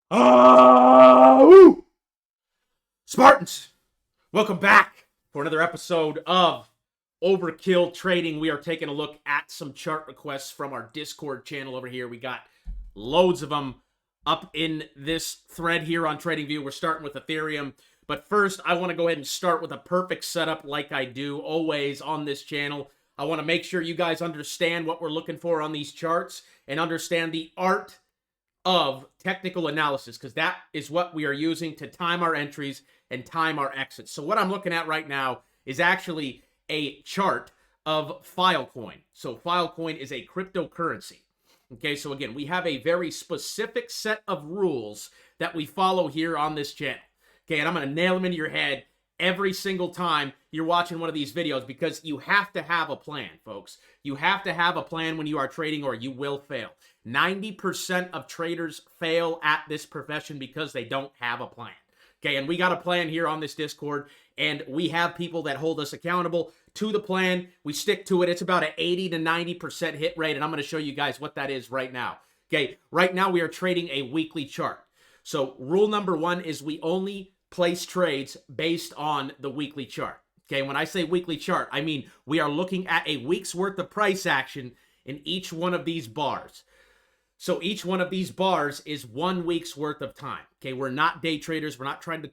Oh, Spartans, welcome back for another episode of Overkill Trading. We are taking a look at some chart requests from our Discord channel over here. We got loads of them up in this thread here on TradingView. We're starting with Ethereum. But first, I want to go ahead and start with a perfect setup like I do always on this channel. I want to make sure you guys understand what we're looking for on these charts and understand the art of technical analysis, because that is what we are using to time our entries and time our exits. So what I'm looking at right now is actually a chart of Filecoin. So Filecoin is a cryptocurrency. Okay, so again, we have a very specific set of rules that we follow here on this channel. Okay, and I'm going to nail them into your head every single time you're watching one of these videos, because you have to have a plan, folks. You have to have a plan when you are trading, or you will fail. 90% of traders fail at this profession because they don't have a plan. Okay, and we got a plan here on this Discord, and we have people that hold us accountable to the plan. We stick to it. It's about an 80 to 90% hit rate, and I'm going to show you guys what that is right now. Okay, right now we are trading a weekly chart. So rule number one is we only place trades based on the weekly chart. Okay, when I say weekly chart, I mean we are looking at a week's worth of price action in each one of these bars. So each one of these bars is 1 week's worth of time. Okay, we're not day traders. We're not trying to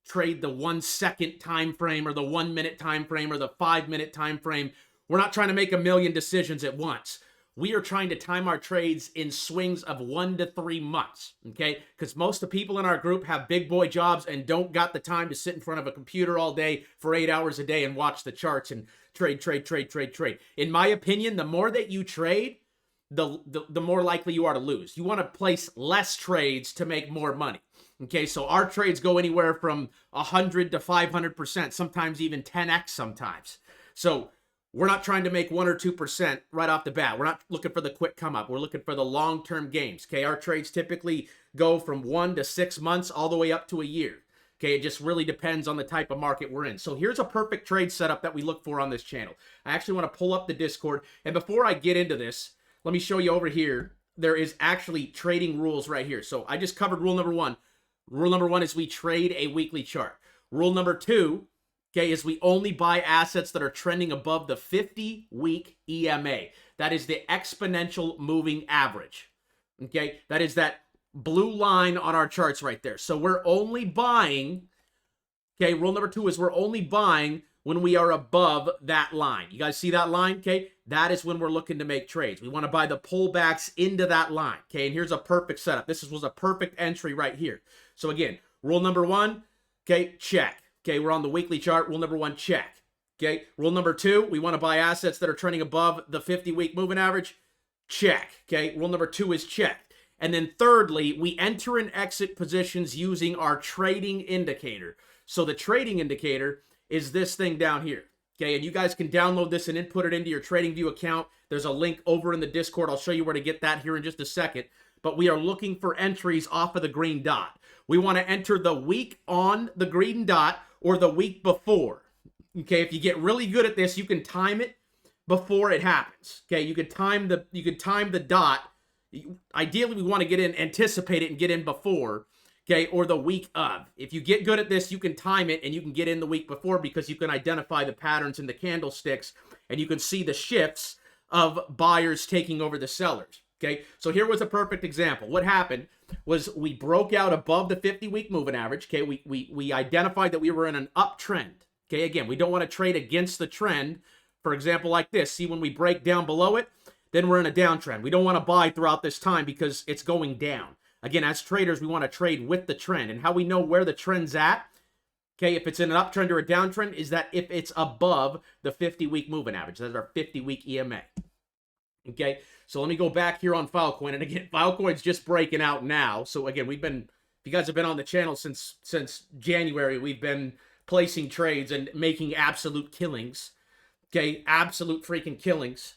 trade the 1 second time frame or the 1 minute time frame or the 5 minute time frame. We're not trying to make a million decisions at once. We are trying to time our trades in swings of 1 to 3 months, okay? Because most of the people in our group have big boy jobs and don't got the time to sit in front of a computer all day for 8 hours a day and watch the charts and trade. In my opinion, the more that you trade, the more likely you are to lose. You want to place less trades to make more money. Okay, so our trades go anywhere from 100 to 500%, sometimes even 10x sometimes. So we're not trying to make 1 or 2% right off the bat. We're not looking for the quick come up. We're looking for the long-term gains. Okay, our trades typically go from 1 to 6 months all the way up to a year. Okay, it just really depends on the type of market we're in. So here's a perfect trade setup that we look for on this channel. I actually want to pull up the Discord. And before I get into this, let me show you over here. There is actually trading rules right here. So I just covered rule number one. Rule number one is we trade a weekly chart. Rule number two, okay, is we only buy assets that are trending above the 50-week EMA. That is the exponential moving average. Okay, that is that blue line on our charts right there. So we're only buying, okay, rule number two is we're only buying when we are above that line. You guys see that line? Okay, that is when we're looking to make trades. We want to buy the pullbacks into that line. Okay, and here's a perfect setup. This was a perfect entry right here. So again, rule number one, okay, check. Okay, we're on the weekly chart. Rule number one, check. Okay, rule number two, we want to buy assets that are trending above the 50-week moving average. Check. Okay, rule number two is check. And then thirdly, we enter and exit positions using our trading indicator. So the trading indicator is this thing down here. Okay, and you guys can download this and input it into your TradingView account. There's a link over in the Discord. I'll show you where to get that here in just a second. But we are looking for entries off of the green dot. We want to enter the week on the green dot or the week before. Okay, if you get really good at this, you can time it before it happens. Okay, you could time the dot. Ideally, we want to get in, anticipate it and get in before. Okay, or the week of. If you get good at this, you can time it and you can get in the week before, because you can identify the patterns in the candlesticks and you can see the shifts of buyers taking over the sellers. Okay, so here was a perfect example. What happened was we broke out above the 50-week moving average. Okay, we identified that we were in an uptrend. Okay, again, we don't want to trade against the trend. For example, like this. See, when we break down below it, then we're in a downtrend. We don't want to buy throughout this time because it's going down. Again, as traders, we want to trade with the trend. And how we know where the trend's at, okay, if it's in an uptrend or a downtrend, is that if it's above the 50-week moving average. That's our 50-week EMA. Okay, so let me go back here on Filecoin. And again, Filecoin's just breaking out now. So again, if you guys have been on the channel since January, we've been placing trades and making absolute killings. Okay, absolute freaking killings.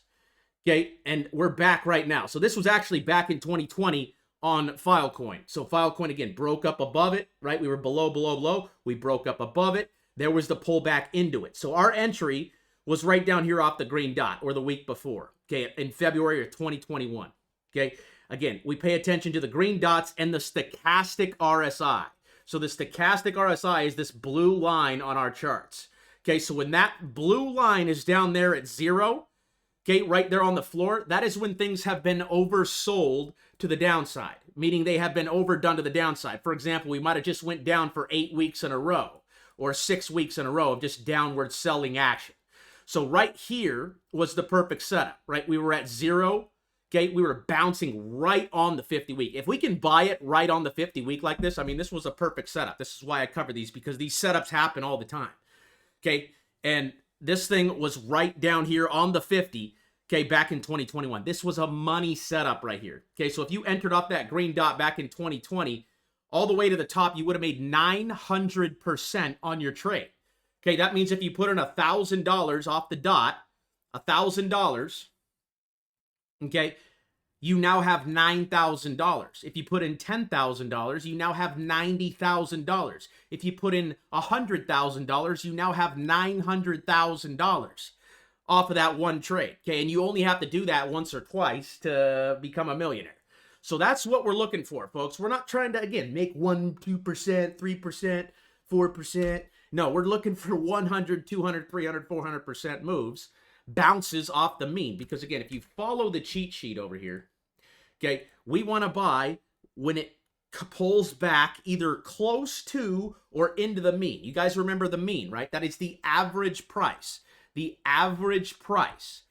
Okay, and we're back right now. So this was actually back in 2020 on Filecoin. So Filecoin, again, broke up above it, right? We were below. We broke up above it. There was the pullback into it. So our entry was right down here off the green dot, or the week before, okay, in February of 2021, okay? Again, we pay attention to the green dots and the stochastic RSI. So the stochastic RSI is this blue line on our charts. Okay, so when that blue line is down there at 0, okay, right there on the floor, that is when things have been oversold to the downside, meaning they have been overdone to the downside. For example, we might have just went down for 8 weeks in a row or 6 weeks in a row of just downward selling action. So right here was the perfect setup, right? We were at 0. Okay, we were bouncing right on the 50-week. If we can buy it right on the 50-week like this, I mean, this was a perfect setup. This is why I cover these, because these setups happen all the time. Okay, and this thing was right down here on the 50, okay, back in 2021. This was a money setup right here. Okay, so if you entered off that green dot back in 2020, all the way to the top, you would have made 900% on your trade. Okay, that means if you put in $1,000 off the dot, $1,000, okay, you now have $9,000. If you put in $10,000, you now have $90,000. If you put in $100,000, you now have $900,000 off of that one trade. Okay, and you only have to do that once or twice to become a millionaire. So that's what we're looking for, folks. We're not trying to, again, make 1%, 2%, 3%, 4%. No, we're looking for 100, 200, 300, 400% moves, bounces off the mean. Because, again, if you follow the cheat sheet over here, okay, we want to buy when it pulls back either close to or into the mean. You guys remember the mean, right? That is the average price. The average price,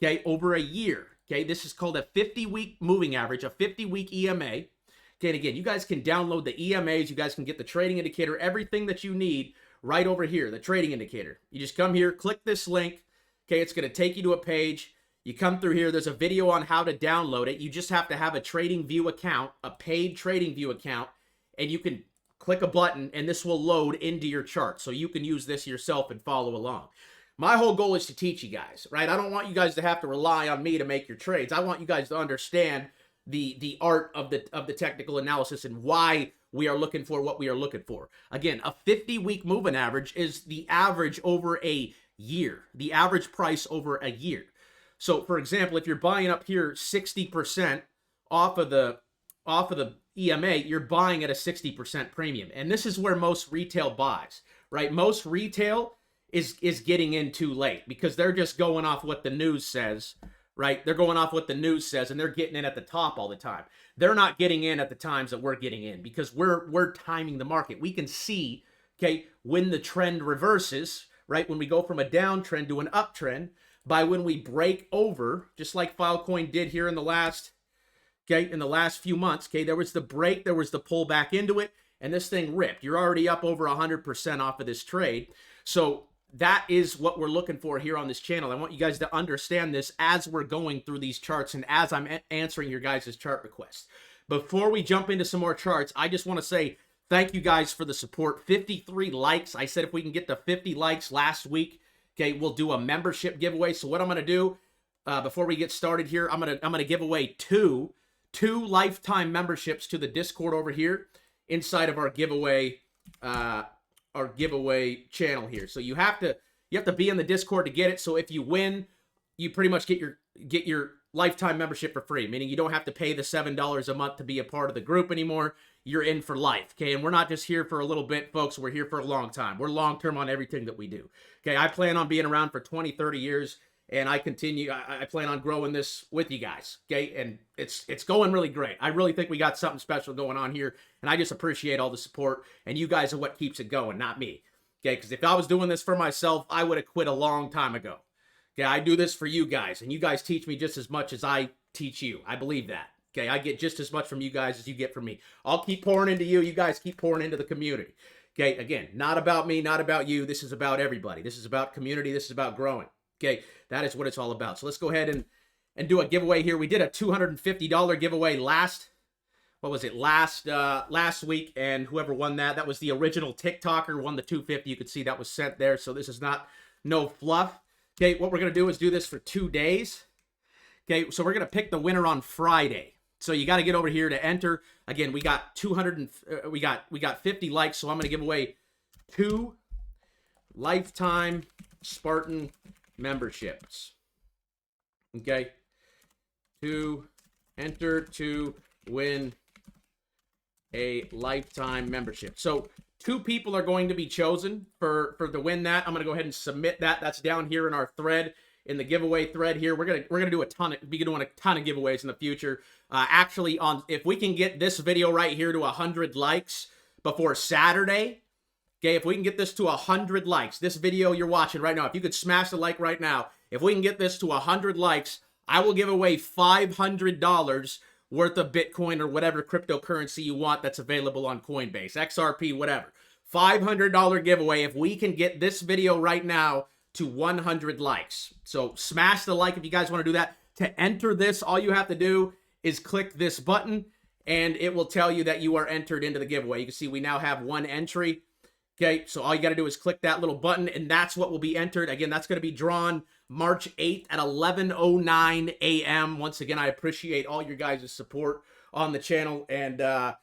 okay, over a year. Okay, this is called a 50-week moving average, a 50-week EMA. Okay, and again, you guys can download the EMAs. You guys can get the trading indicator, everything that you need right over here, the trading indicator. You just come here, click this link. Okay, it's going to take you to a page. You come through here. There's a video on how to download it. You just have to have a TradingView account, a paid TradingView account, and you can click a button, and this will load into your chart. So you can use this yourself and follow along. My whole goal is to teach you guys, right? I don't want you guys to have to rely on me to make your trades. I want you guys to understand the art of the technical analysis and why we are looking for what we are looking for. Again, a 50-week moving average is the average over a year, the average price over a year. So, for example, if you're buying up here 60% off of the EMA, you're buying at a 60% premium. And this is where most retail buys, right? Most retail is getting in too late because they're just going off what the news says, right? They're going off what the news says, and they're getting in at the top all the time. They're not getting in at the times that we're getting in because we're timing the market. We can see, okay, when the trend reverses, right? When we go from a downtrend to an uptrend, by when we break over, just like Filecoin did here in the last, okay, in the last few months, okay, there was the break, there was the pull back into it, and this thing ripped. You're already up over 100% off of this trade. So that is what we're looking for here on this channel. I want you guys to understand this as we're going through these charts and as I'm answering your guys' chart requests. Before we jump into some more charts, I just want to say thank you guys for the support. 53 likes. I said if we can get to 50 likes last week, okay, we'll do a membership giveaway. So what I'm going to do before we get started here, I'm gonna give away two lifetime memberships to the Discord over here inside of our giveaway channel here. So you have to be in the Discord to get it. So if you win, you pretty much get your lifetime membership for free, meaning you don't have to pay the $7 a month to be a part of the group anymore. You're in for life, okay? And we're not just here for a little bit, folks. We're here for a long time. We're long-term on everything that we do, okay? I plan on being around for 20, 30 years, and I plan on growing this with you guys, okay? And it's going really great. I really think we got something special going on here, and I just appreciate all the support, and you guys are what keeps it going, not me, okay? Because if I was doing this for myself, I would have quit a long time ago, okay? I do this for you guys, and you guys teach me just as much as I teach you. I believe that. Okay, I get just as much from you guys as you get from me. I'll keep pouring into you. You guys keep pouring into the community. Okay, again, not about me, not about you. This is about everybody. This is about community. This is about growing. Okay, that is what it's all about. So let's go ahead and do a giveaway here. We did a $250 giveaway last week, and whoever won that was the original TikToker, won the $250. You could see that was sent there. So this is no fluff. Okay, what we're going to do is do this for 2 days. Okay, so we're going to pick the winner on Friday. So you got to get over here to enter. Again, we got 50 likes, so I'm going to give away 2 lifetime Spartan memberships. Okay, 2 enter to win a lifetime membership. So 2 people are going to be chosen for to win that. I'm going to go ahead and submit that. That's down here in our thread, in the giveaway thread here. We're gonna do be doing a ton of giveaways in the future. Actually, if we can get this video right here to 100 likes before Saturday, okay, if we can get this to 100 likes, this video you're watching right now, if you could smash the like right now, if we can get this to 100 likes, I will give away $500 worth of Bitcoin or whatever cryptocurrency you want that's available on Coinbase, XRP, whatever. $500 giveaway if we can get this video right now to 100 likes. So smash the like if you guys want to do that. To enter this, all you have to do is click this button and it will tell you that you are entered into the giveaway. You can see we now have 1 entry. Okay, so all you got to do is click that little button and that's what will be entered. Again, that's going to be drawn March 8th at 11:09 a.m. Once again, I appreciate all your guys' support on the channel, and I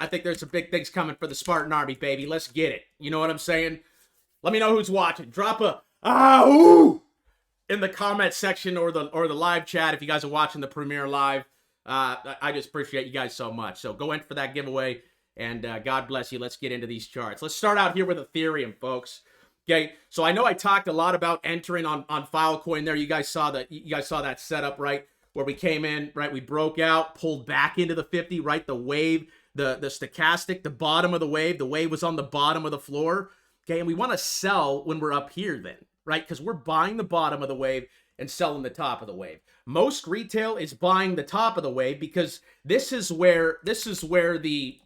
think there's some big things coming for the Spartan Army, baby. Let's get it. You know what I'm saying? Let me know who's watching. Drop a ooh in the comment section or the live chat if you guys are watching the premiere live. I just appreciate you guys so much. So go enter for that giveaway, and God bless you. Let's get into these charts. Let's start out here with Ethereum, folks. Okay, so I know I talked a lot about entering on Filecoin there. You guys saw that setup, right? Where we came in, right? We broke out, pulled back into the 50, right? The wave, the stochastic, the bottom of the wave. The wave was on the bottom of the floor. Okay, and we want to sell when we're up here then, right? Because we're buying the bottom of the wave and selling the top of the wave. Most retail is buying the top of the wave because this is where the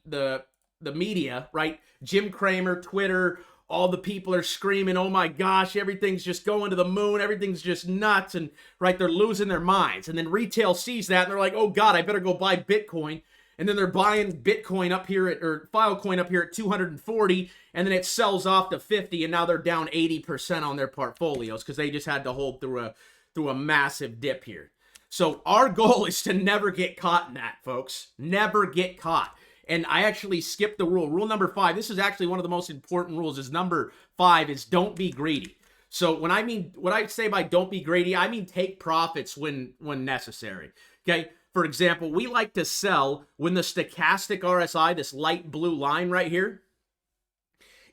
media, right? Jim Cramer, Twitter, all the people are screaming, oh my gosh, everything's just going to the moon, everything's just nuts, and right, they're losing their minds. And then retail sees that and they're like, oh God, I better go buy Bitcoin. And then they're buying Bitcoin up here or Filecoin up here at 240, and then it sells off to 50, and now they're down 80% on their portfolios because they just had to hold through a massive dip here. So our goal is to never get caught in that, folks. Never get caught. And I actually skipped the rule. Rule number 5, this is actually one of the most important rules, is number 5 is don't be greedy. So what I say by don't be greedy, I mean take profits when necessary. Okay? For example, we like to sell when the stochastic RSI, this light blue line right here,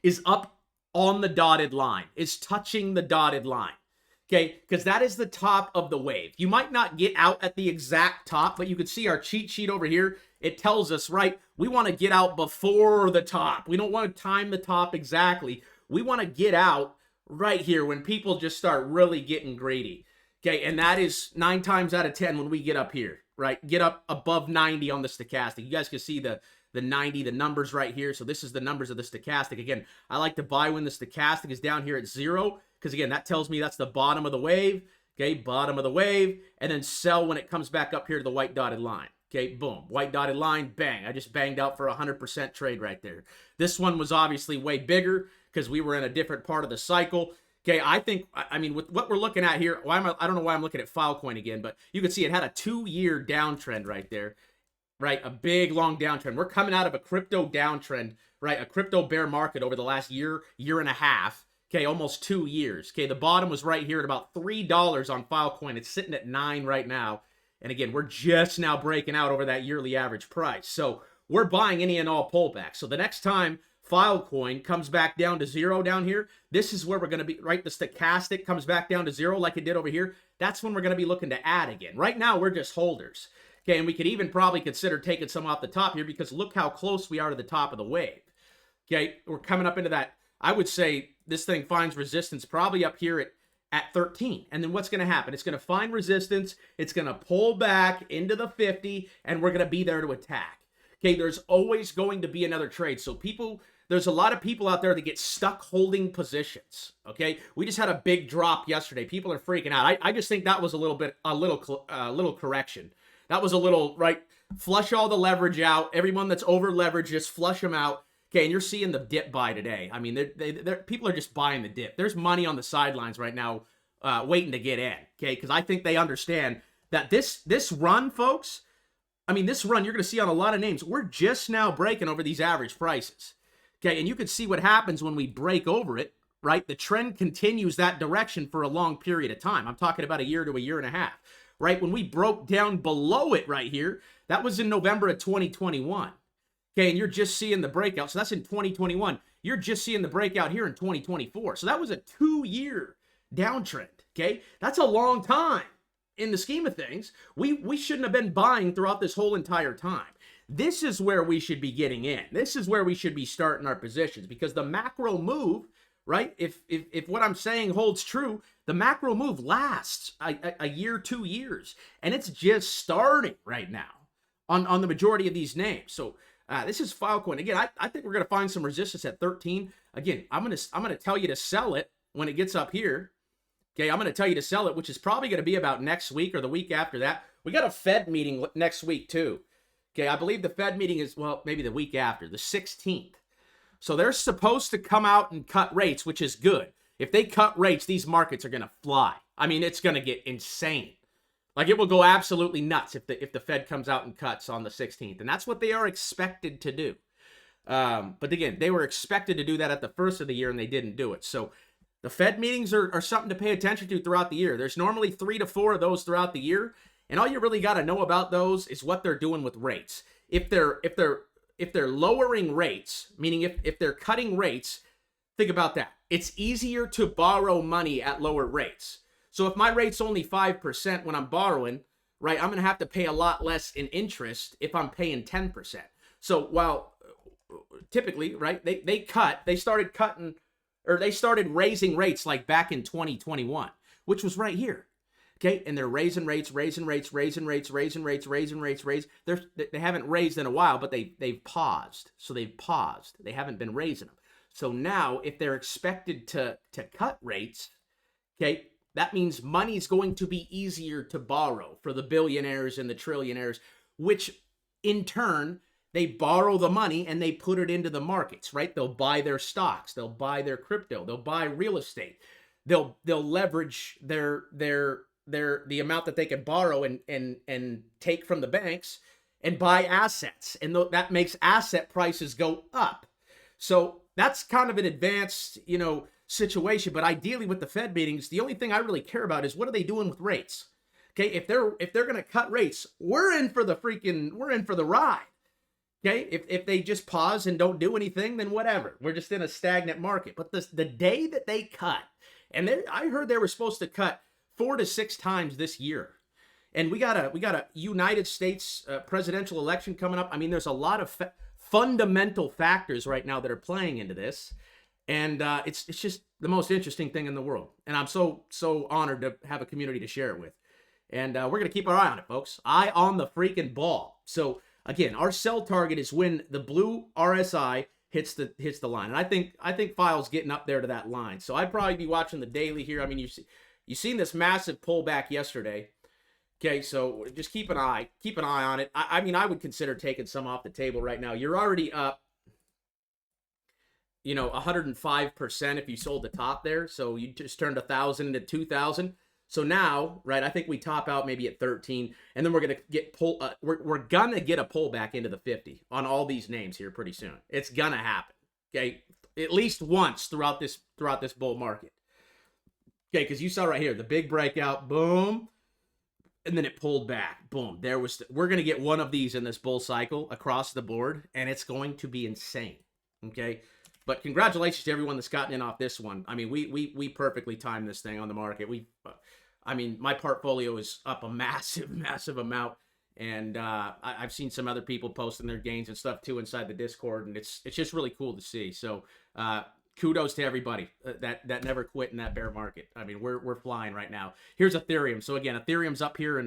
is up on the dotted line, is touching the dotted line. Okay, because that is the top of the wave. You might not get out at the exact top, but you can see our cheat sheet over here. It tells us, right, we want to get out before the top. We don't want to time the top exactly. We want to get out right here when people just start really getting greedy. Okay, and that is 9 times out of 10 when we get up here, right? Get up above 90 on the stochastic. You guys can see the 90, the numbers right here. So this is the numbers of the stochastic. Again, I like to buy when the stochastic is down here at 0. Because again, that tells me that's the bottom of the wave, okay, bottom of the wave, and then sell when it comes back up here to the white dotted line. Okay, boom, white dotted line, bang. I just banged out for 100% trade right there. This one was obviously way bigger because we were in a different part of the cycle. Okay, I mean, with what we're looking at here, I don't know why I'm looking at Filecoin again, but you can see it had a 2-year downtrend right there, right? A big, long downtrend. We're coming out of a crypto downtrend, right? A crypto bear market over the last year and a half. Okay, almost 2 years. Okay, the bottom was right here at about $3 on Filecoin. It's sitting at 9 right now. And again, we're just now breaking out over that yearly average price. So we're buying any and all pullbacks. So the next time Filecoin comes back down to 0 down here, this is where we're going to be, right? The stochastic comes back down to 0 like it did over here. That's when we're going to be looking to add again. Right now, we're just holders. Okay, and we could even probably consider taking some off the top here because look how close we are to the top of the wave. Okay, we're coming up into that. I would say this thing finds resistance probably up here at 13. And then what's going to happen? It's going to find resistance. It's going to pull back into the 50, and we're going to be there to attack. Okay, there's always going to be another trade. So there's a lot of people out there that get stuck holding positions. Okay, we just had a big drop yesterday. People are freaking out. I just think that was a little correction. That was a little, right? Flush all the leverage out. Everyone that's over leveraged, just flush them out. Okay, and you're seeing the dip buy today. I mean, people are just buying the dip. There's money on the sidelines right now waiting to get in, okay? Because I think they understand that this run, folks, I mean, this run you're going to see on a lot of names. We're just now breaking over these average prices, okay? And you can see what happens when we break over it, right? The trend continues that direction for a long period of time. I'm talking about a year to a year and a half. right? When we broke down below it right here, that was in November of 2021. Okay, and you're just seeing the breakout. So that's in 2021. You're just seeing the breakout here in 2024. So that was a 2-year downtrend. Okay, that's a long time in the scheme of things. We shouldn't have been buying throughout this whole entire time. This is where we should be getting in. This is where we should be starting our positions, because the macro move, right? If what I'm saying holds true, the macro move lasts a year, 2 years, and it's just starting right now on the majority of these names. So this is Filecoin. Again, I think we're going to find some resistance at 13. Again, I'm going to tell you to sell it when it gets up here. Okay, I'm going to tell you to sell it, which is probably going to be about next week or the week after that. We got a Fed meeting next week too. Okay, I believe the Fed meeting is, well, maybe the week after, the 16th. So they're supposed to come out and cut rates, which is good. If they cut rates, these markets are going to fly. I mean, it's going to get insane. Like, it will go absolutely nuts if the Fed comes out and cuts on the 16th. And that's what they are expected to do. But again, they were expected to do that at the first of the year, and they didn't do it. So the Fed meetings are something to pay attention to throughout the year. There's normally 3 to 4 of those throughout the year. And all you really got to know about those is what they're doing with rates. If they're lowering rates, meaning if they're cutting rates, think about that. It's easier to borrow money at lower rates. So if my rate's only 5% when I'm borrowing, right, I'm going to have to pay a lot less in interest if I'm paying 10%. So while typically, right, they started cutting, or they started raising rates like back in 2021, which was right here. Okay, and they're raising rates. They haven't raised in a while, but they've paused. So they've paused. They haven't been raising them. So now, if they're expected to cut rates, okay, that means money's going to be easier to borrow for the billionaires and the trillionaires, which in turn, they borrow the money and they put it into the markets, right? They'll buy their stocks, they'll buy their crypto, they'll buy real estate, they'll leverage the amount that they can borrow and take from the banks and buy assets, and that makes asset prices go up. So that's kind of an advanced, situation. But ideally, with the Fed meetings, the only thing I really care about is what are they doing with rates. Okay, if they're going to cut rates, we're in for the ride. Okay, if they just pause and don't do anything, then whatever. We're just in a stagnant market. But the day that they cut, and I heard they were supposed to cut 4 to 6 times this year. And we got a United States presidential election coming up. I mean, there's a lot of fundamental factors right now that are playing into this. And it's just the most interesting thing in the world. And I'm so honored to have a community to share it with. And we're going to keep our eye on it, folks. Eye on the freaking ball. So again, our sell target is when the blue RSI hits the line. And I think File's getting up there to that line. So I'd probably be watching the daily here. I mean, you've seen this massive pullback yesterday. Okay, so just keep an eye on it. I mean, I would consider taking some off the table right now. You're already up, 105% if you sold the top there. So you just turned 1,000 into 2,000. So now, right, I think we top out maybe at 13, and then we're gonna get we're gonna get a pullback into the 50 on all these names here pretty soon. It's gonna happen. Okay, at least once throughout this bull market. Okay, because you saw right here the big breakout, boom, and then it pulled back, boom. We're gonna get one of these in this bull cycle across the board, and it's going to be insane. Okay. But congratulations to everyone that's gotten in off this one. I mean, we perfectly timed this thing on the market. My portfolio is up a massive, massive amount. And I've seen some other people posting their gains and stuff too inside the Discord. And it's just really cool to see. So kudos to everybody that never quit in that bear market. I mean, we're flying right now. Here's Ethereum. So again, Ethereum's up here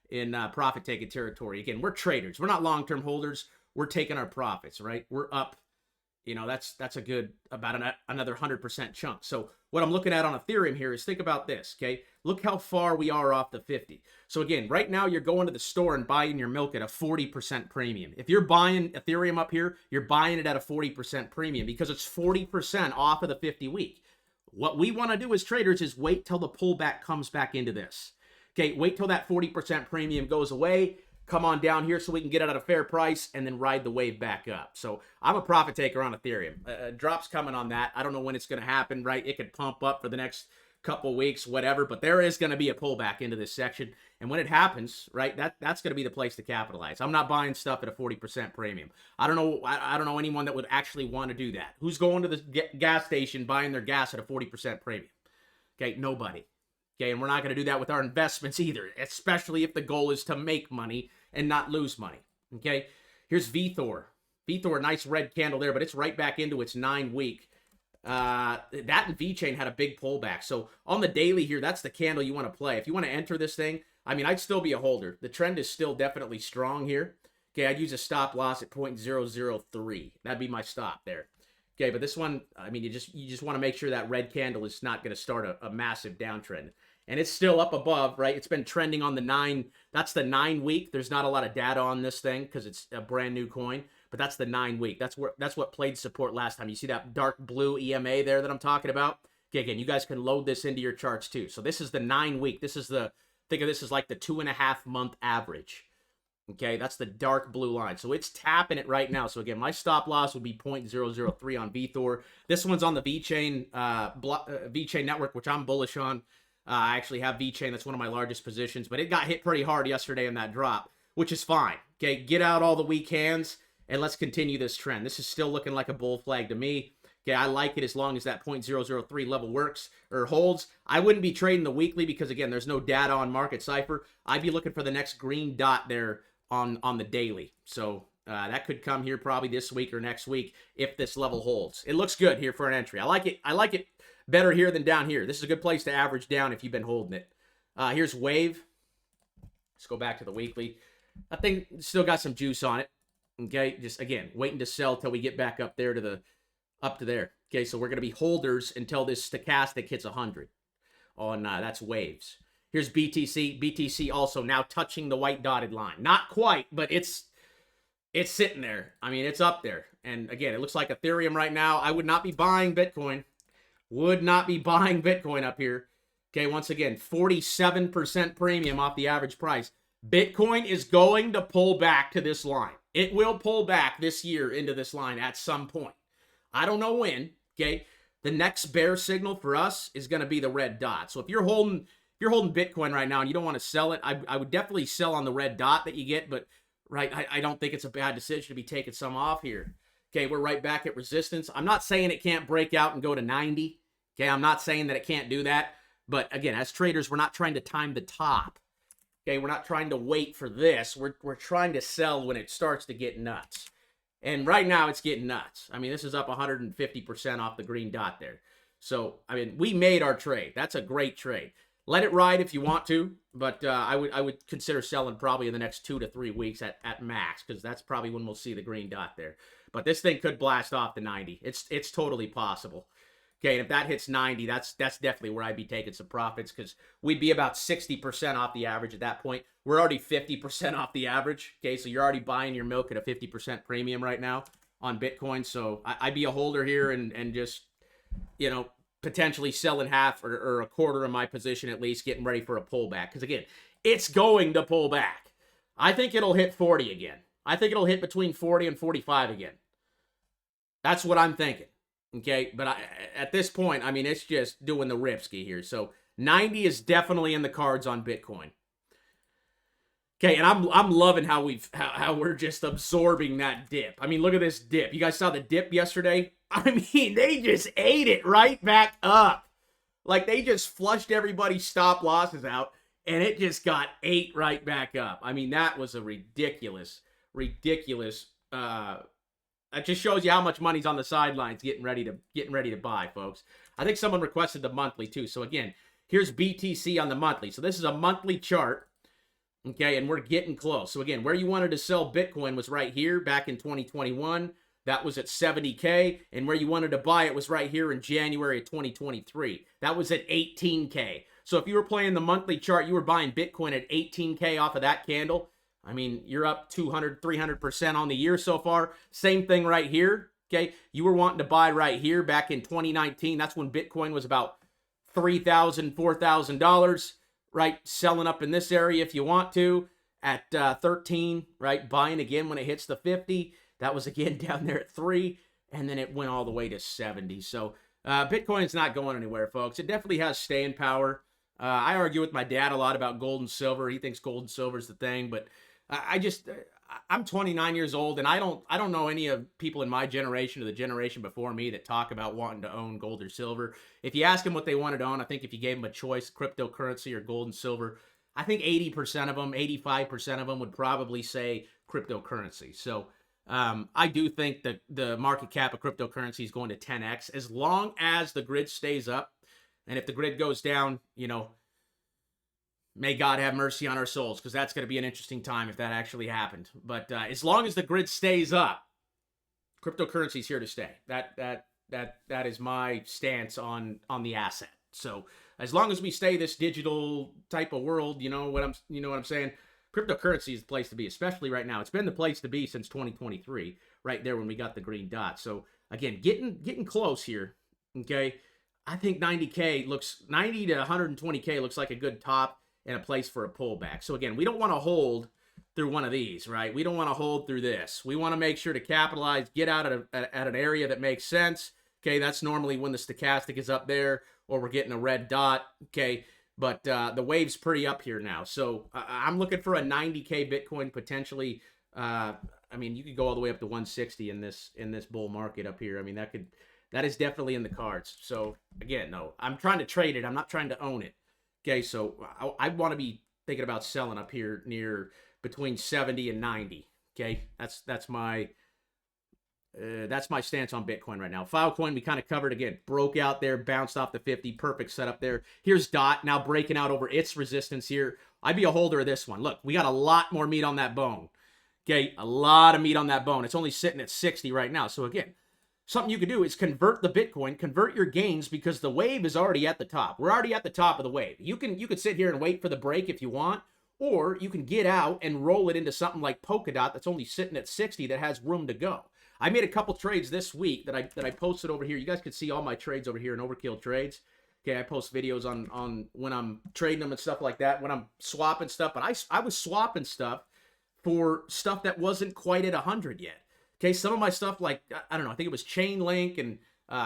in profit taking territory. Again, we're traders. We're not long-term holders. We're taking our profits, right? We're up. That's a good, about another 100% chunk. So what I'm looking at on Ethereum here is, think about this, okay? Look how far we are off the 50. So again, right now you're going to the store and buying your milk at a 40% premium. If you're buying Ethereum up here, you're buying it at a 40% premium because it's 40% off of the 50-week. What we want to do as traders is wait till the pullback comes back into this. Okay, wait till that 40% premium goes away. Come on down here so we can get it at a fair price and then ride the wave back up. So I'm a profit taker on Ethereum. Drop's coming on that. I don't know when it's going to happen, right? It could pump up for the next couple weeks, whatever, but there is going to be a pullback into this section. And when it happens, right, that's going to be the place to capitalize. I'm not buying stuff at a 40% premium. I don't know anyone that would actually want to do that. Who's going to the gas station buying their gas at a 40% premium? Okay, nobody. Okay, and we're not going to do that with our investments either, especially if the goal is to make money and not lose money. Okay, here's VThor. VThor, nice red candle there, but it's right back into its 9-week. That and VChain had a big pullback. So on the daily here, that's the candle you want to play. If you want to enter this thing, I mean, I'd still be a holder. The trend is still definitely strong here. Okay, I'd use a stop loss at 0.003. That'd be my stop there. Okay, but this one, I mean, you just want to make sure that red candle is not going to start a massive downtrend. And it's still up above, right? It's been trending on the 9. That's the 9-week. There's not a lot of data on this thing because it's a brand new coin. But that's the 9-week. That's what played support last time. You see that dark blue EMA there that I'm talking about? Okay, again, you guys can load this into your charts too. So this is the 9-week. This is think of this as like the 2.5-month average. Okay, that's the dark blue line. So it's tapping it right now. So again, my stop loss would be 0.003 on VThor. This one's on the VChain VChain network, which I'm bullish on. I actually have VChain. That's one of my largest positions, but it got hit pretty hard yesterday in that drop, which is fine. Okay, get out all the weak hands and let's continue this trend. This is still looking like a bull flag to me. Okay, I like it as long as that 0.003 level works or holds. I wouldn't be trading the weekly because, again, there's no data on Market Cipher. I'd be looking for the next green dot there on the daily. So that could come here probably this week or next week if this level holds. It looks good here for an entry. I like it better here than down here. This is a good place to average down if you've been holding it. Here's Wave. Let's go back to the weekly. I think still got some juice on it. Okay, just again waiting to sell till we get back up there to there. Okay, so we're gonna be holders until this stochastic hits 100. On that's Waves. Here's BTC. BTC also now touching the white dotted line. Not quite, but it's sitting there. I mean, it's up there. And again, it looks like Ethereum right now. I would not be buying Bitcoin. Would not be buying Bitcoin up here. Okay, once again, 47% premium off the average price. Bitcoin is going to pull back to this line. It will pull back this year into this line at some point. I don't know when, okay? The next bear signal for us is going to be the red dot. So if you're holding Bitcoin right now and you don't want to sell it, I would definitely sell on the red dot that you get, but right, I don't think it's a bad decision to be taking some off here. Okay, we're right back at resistance. I'm not saying it can't break out and go to 90. Okay, I'm not saying that it can't do that. But again, as traders, we're not trying to time the top. Okay, we're not trying to wait for this. We're trying to sell when it starts to get nuts. And right now, it's getting nuts. I mean, this is up 150% off the green dot there. So, I mean, we made our trade. That's a great trade. Let it ride if you want to, but I would consider selling probably in the next 2 to 3 weeks at max, because that's probably when we'll see the green dot there. But this thing could blast off to 90. It's totally possible. Okay, and if that hits 90, that's definitely where I'd be taking some profits, because we'd be about 60% off the average at that point. We're already 50% off the average. Okay, so you're already buying your milk at a 50% premium right now on Bitcoin. So I'd be a holder here and just, you know, potentially selling half or a quarter of my position at least, getting ready for a pullback. Because again, it's going to pull back. I think it'll hit 40 again. I think it'll hit between 40 and 45 again. That's what I'm thinking. Okay, but at this point, I mean, it's just doing the ripski here. So 90 is definitely in the cards on Bitcoin. Okay, and I'm loving how we're just absorbing that dip. I mean, look at this dip. You guys saw the dip yesterday? I mean, they just ate it right back up. Like, they just flushed everybody's stop losses out, and it just got ate right back up. I mean, that was a ridiculous. That just shows you how much money's on the sidelines getting ready to buy, folks. I think someone requested the monthly too. So again, here's BTC on the monthly. So this is a monthly chart, okay, and we're getting close. So again, where you wanted to sell Bitcoin was right here back in 2021. That was at 70K, and where you wanted to buy it was right here in January of 2023. That was at 18K. So if you were playing the monthly chart, you were buying Bitcoin at 18K off of that candle. I mean, you're up 200, 300% on the year so far. Same thing right here, okay? You were wanting to buy right here back in 2019. That's when Bitcoin was about $3,000, $4,000, right? Selling up in this area if you want to at 13, right? Buying again when it hits the 50. That was again down there at 3, and then it went all the way to 70. So Bitcoin is not going anywhere, folks. It definitely has staying power. I argue with my dad a lot about gold and silver. He thinks gold and silver is the thing, but I'm 29 years old, and I don't know any of people in my generation or the generation before me that talk about wanting to own gold or silver. If you ask them what they wanted to own, I think if you gave them a choice, cryptocurrency or gold and silver, I think 80% of them, 85% of them would probably say cryptocurrency. So I do think that the market cap of cryptocurrency is going to 10x as long as the grid stays up. And if the grid goes down, may God have mercy on our souls, because that's going to be an interesting time if that actually happened. But as long as the grid stays up, cryptocurrency is here to stay. That is my stance on the asset. So as long as we stay this digital type of world, you know what I'm saying? Cryptocurrency is the place to be, especially right now. It's been the place to be since 2023, right there when we got the green dot. So again, getting close here. Okay, I think 90 to 120K looks like a good top and a place for a pullback. So again, we don't want to hold through one of these, right? We don't want to hold through this. We want to make sure to capitalize, get out at an area that makes sense. Okay, that's normally when the stochastic is up there or we're getting a red dot. Okay, but the wave's pretty up here now. So I'm looking for a 90K Bitcoin potentially. I mean, you could go all the way up to 160 in this bull market up here. I mean, that is definitely in the cards. So again, no, I'm trying to trade it. I'm not trying to own it. Okay, so I want to be thinking about selling up here near between 70 and 90. Okay, that's my stance on Bitcoin right now. Filecoin, we kind of covered again. Broke out there, bounced off the 50. Perfect setup there. Here's DOT now breaking out over its resistance here. I'd be a holder of this one. Look, we got a lot more meat on that bone. Okay, a lot of meat on that bone. It's only sitting at 60 right now. So again, something you could do is convert the Bitcoin, convert your gains, because the wave is already at the top. We're already at the top of the wave. You could sit here and wait for the break if you want, or you can get out and roll it into something like Polkadot that's only sitting at 60 that has room to go. I made a couple trades this week that I posted over here. You guys can see all my trades over here in Overkill Trades. Okay, I post videos on when I'm trading them and stuff like that, when I'm swapping stuff. But I was swapping stuff for stuff that wasn't quite at 100 yet. Okay, some of my stuff, like, I don't know, I think it was Chainlink and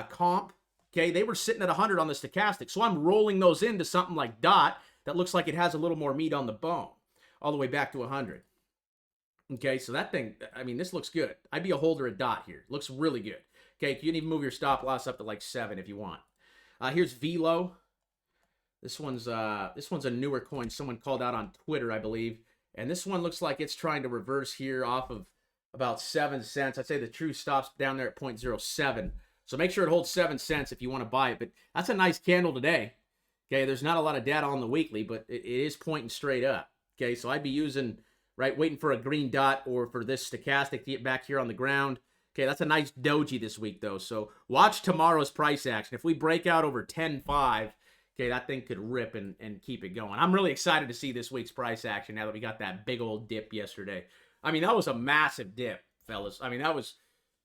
Comp. Okay, they were sitting at 100 on the stochastic. So I'm rolling those into something like DOT that looks like it has a little more meat on the bone, all the way back to 100. Okay, so that thing, I mean, this looks good. I'd be a holder of DOT here. Looks really good. Okay, you can even move your stop loss up to like 7 if you want. Here's Velo. This one's a newer coin. Someone called out on Twitter, I believe. And this one looks like it's trying to reverse here off of about 7 cents. I'd say the true stop's down there at 0.07. So make sure it holds 7 cents if you want to buy it. But that's a nice candle today. Okay, there's not a lot of data on the weekly, but it is pointing straight up. Okay, so I'd be using, right, waiting for a green dot or for this stochastic to get back here on the ground. Okay, that's a nice doji this week, though. So watch tomorrow's price action. If we break out over 10.5, okay, that thing could rip and keep it going. I'm really excited to see this week's price action now that we got that big old dip yesterday. I mean, that was a massive dip, fellas. I mean, that was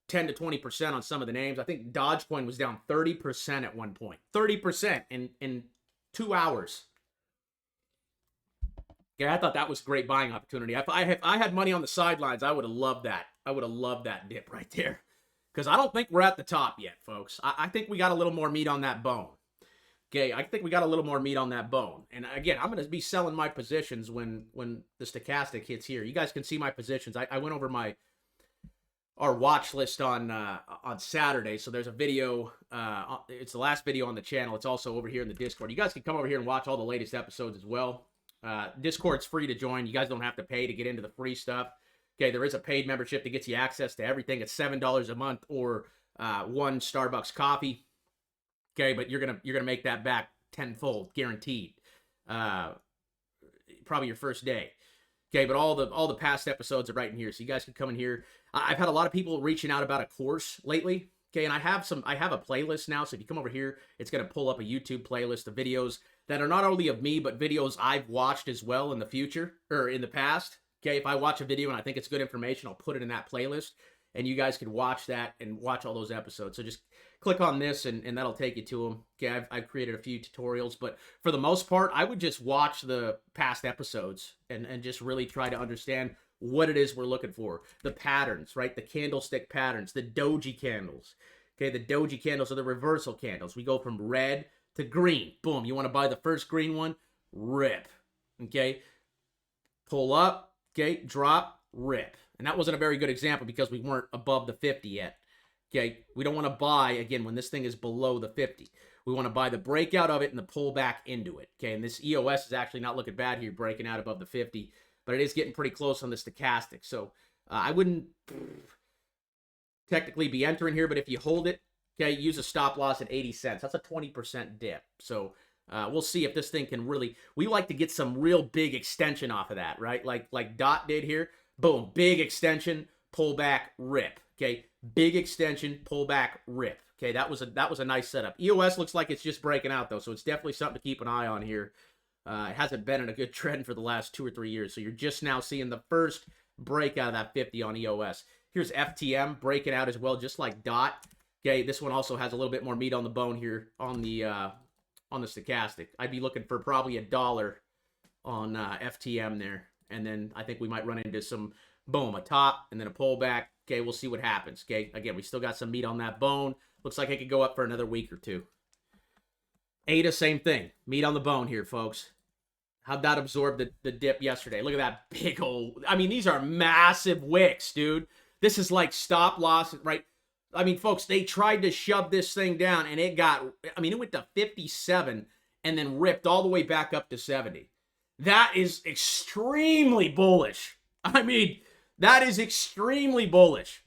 10 to 20% on some of the names. I think Dogecoin was down 30% at one point. 30% in 2 hours. Yeah, I thought that was a great buying opportunity. If I had money on the sidelines, I would have loved that. I would have loved that dip right there. Because I don't think we're at the top yet, folks. I think we got a little more meat on that bone. Okay, I think we got a little more meat on that bone. And again, I'm going to be selling my positions when the stochastic hits here. You guys can see my positions. I went over our watch list on Saturday. So there's a video. It's the last video on the channel. It's also over here in the Discord. You guys can come over here and watch all the latest episodes as well. Discord's free to join. You guys don't have to pay to get into the free stuff. Okay, there is a paid membership that gets you access to everything. It's $7 a month or 1 Starbucks coffee. Okay, but you're gonna make that back tenfold, guaranteed. Probably your first day. Okay, but all the past episodes are right in here, so you guys can come in here. I've had a lot of people reaching out about a course lately. Okay, and I have a playlist now, so if you come over here, it's gonna pull up a YouTube playlist of videos that are not only of me, but videos I've watched as well in the future or in the past. Okay, if I watch a video and I think it's good information, I'll put it in that playlist, and you guys can watch that and watch all those episodes. So just click on this, and that'll take you to them. Okay, I've created a few tutorials, but for the most part, I would just watch the past episodes and just really try to understand what it is we're looking for. The patterns, right? The candlestick patterns, the doji candles. Okay, the doji candles are the reversal candles. We go from red to green. Boom. You want to buy the first green one? Rip. Okay. Pull up. Okay. Drop. Rip. And that wasn't a very good example because we weren't above the 50 yet. Okay. We don't want to buy, again, when this thing is below the 50. We want to buy the breakout of it and the pullback into it. Okay. And this EOS is actually not looking bad here, breaking out above the 50, but it is getting pretty close on the stochastic. So I wouldn't technically be entering here, but if you hold it, okay, use a stop loss at 80 cents. That's a 20% dip. So we'll see if this thing can really, we like to get some real big extension off of that, right? Like Dot did here. Boom, big extension, pullback, rip. Okay, big extension, pullback, rip. Okay, that was a nice setup. EOS looks like it's just breaking out though, so it's definitely something to keep an eye on here. It hasn't been in a good trend for the last 2 or 3 years, so you're just now seeing the first breakout of that 50 on EOS. Here's FTM breaking out as well, just like Dot. Okay, this one also has a little bit more meat on the bone here on the stochastic. I'd be looking for probably $1 on FTM there, and then I think we might run into some, boom, a top and then a pullback. Okay, we'll see what happens. Okay, again, we still got some meat on that bone. Looks like it could go up for another week or two. ADA, same thing. Meat on the bone here, folks. How'd that absorb the dip yesterday? Look at that big old, I mean, these are massive wicks, dude. This is like stop loss, right? I mean, folks, they tried to shove this thing down and it got, I mean, it went to 57 and then ripped all the way back up to 70. That is extremely bullish. I mean, that is extremely bullish.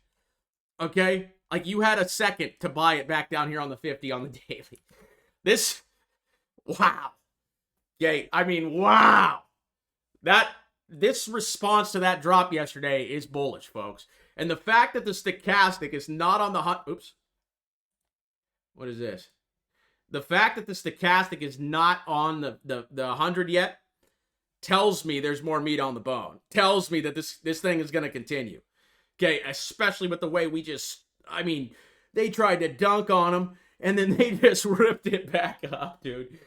Okay? Like you had a second to buy it back down here on the 50 on the daily. This, wow. Okay, I mean, wow. This response to that drop yesterday is bullish, folks. And the fact that the stochastic is not on the oops. What is this? The fact that the stochastic is not on the 100 yet tells me there's more meat on the bone. Tells me that this thing is going to continue. Okay, especially with the way we just, I mean, they tried to dunk on them and then they just ripped it back up, dude.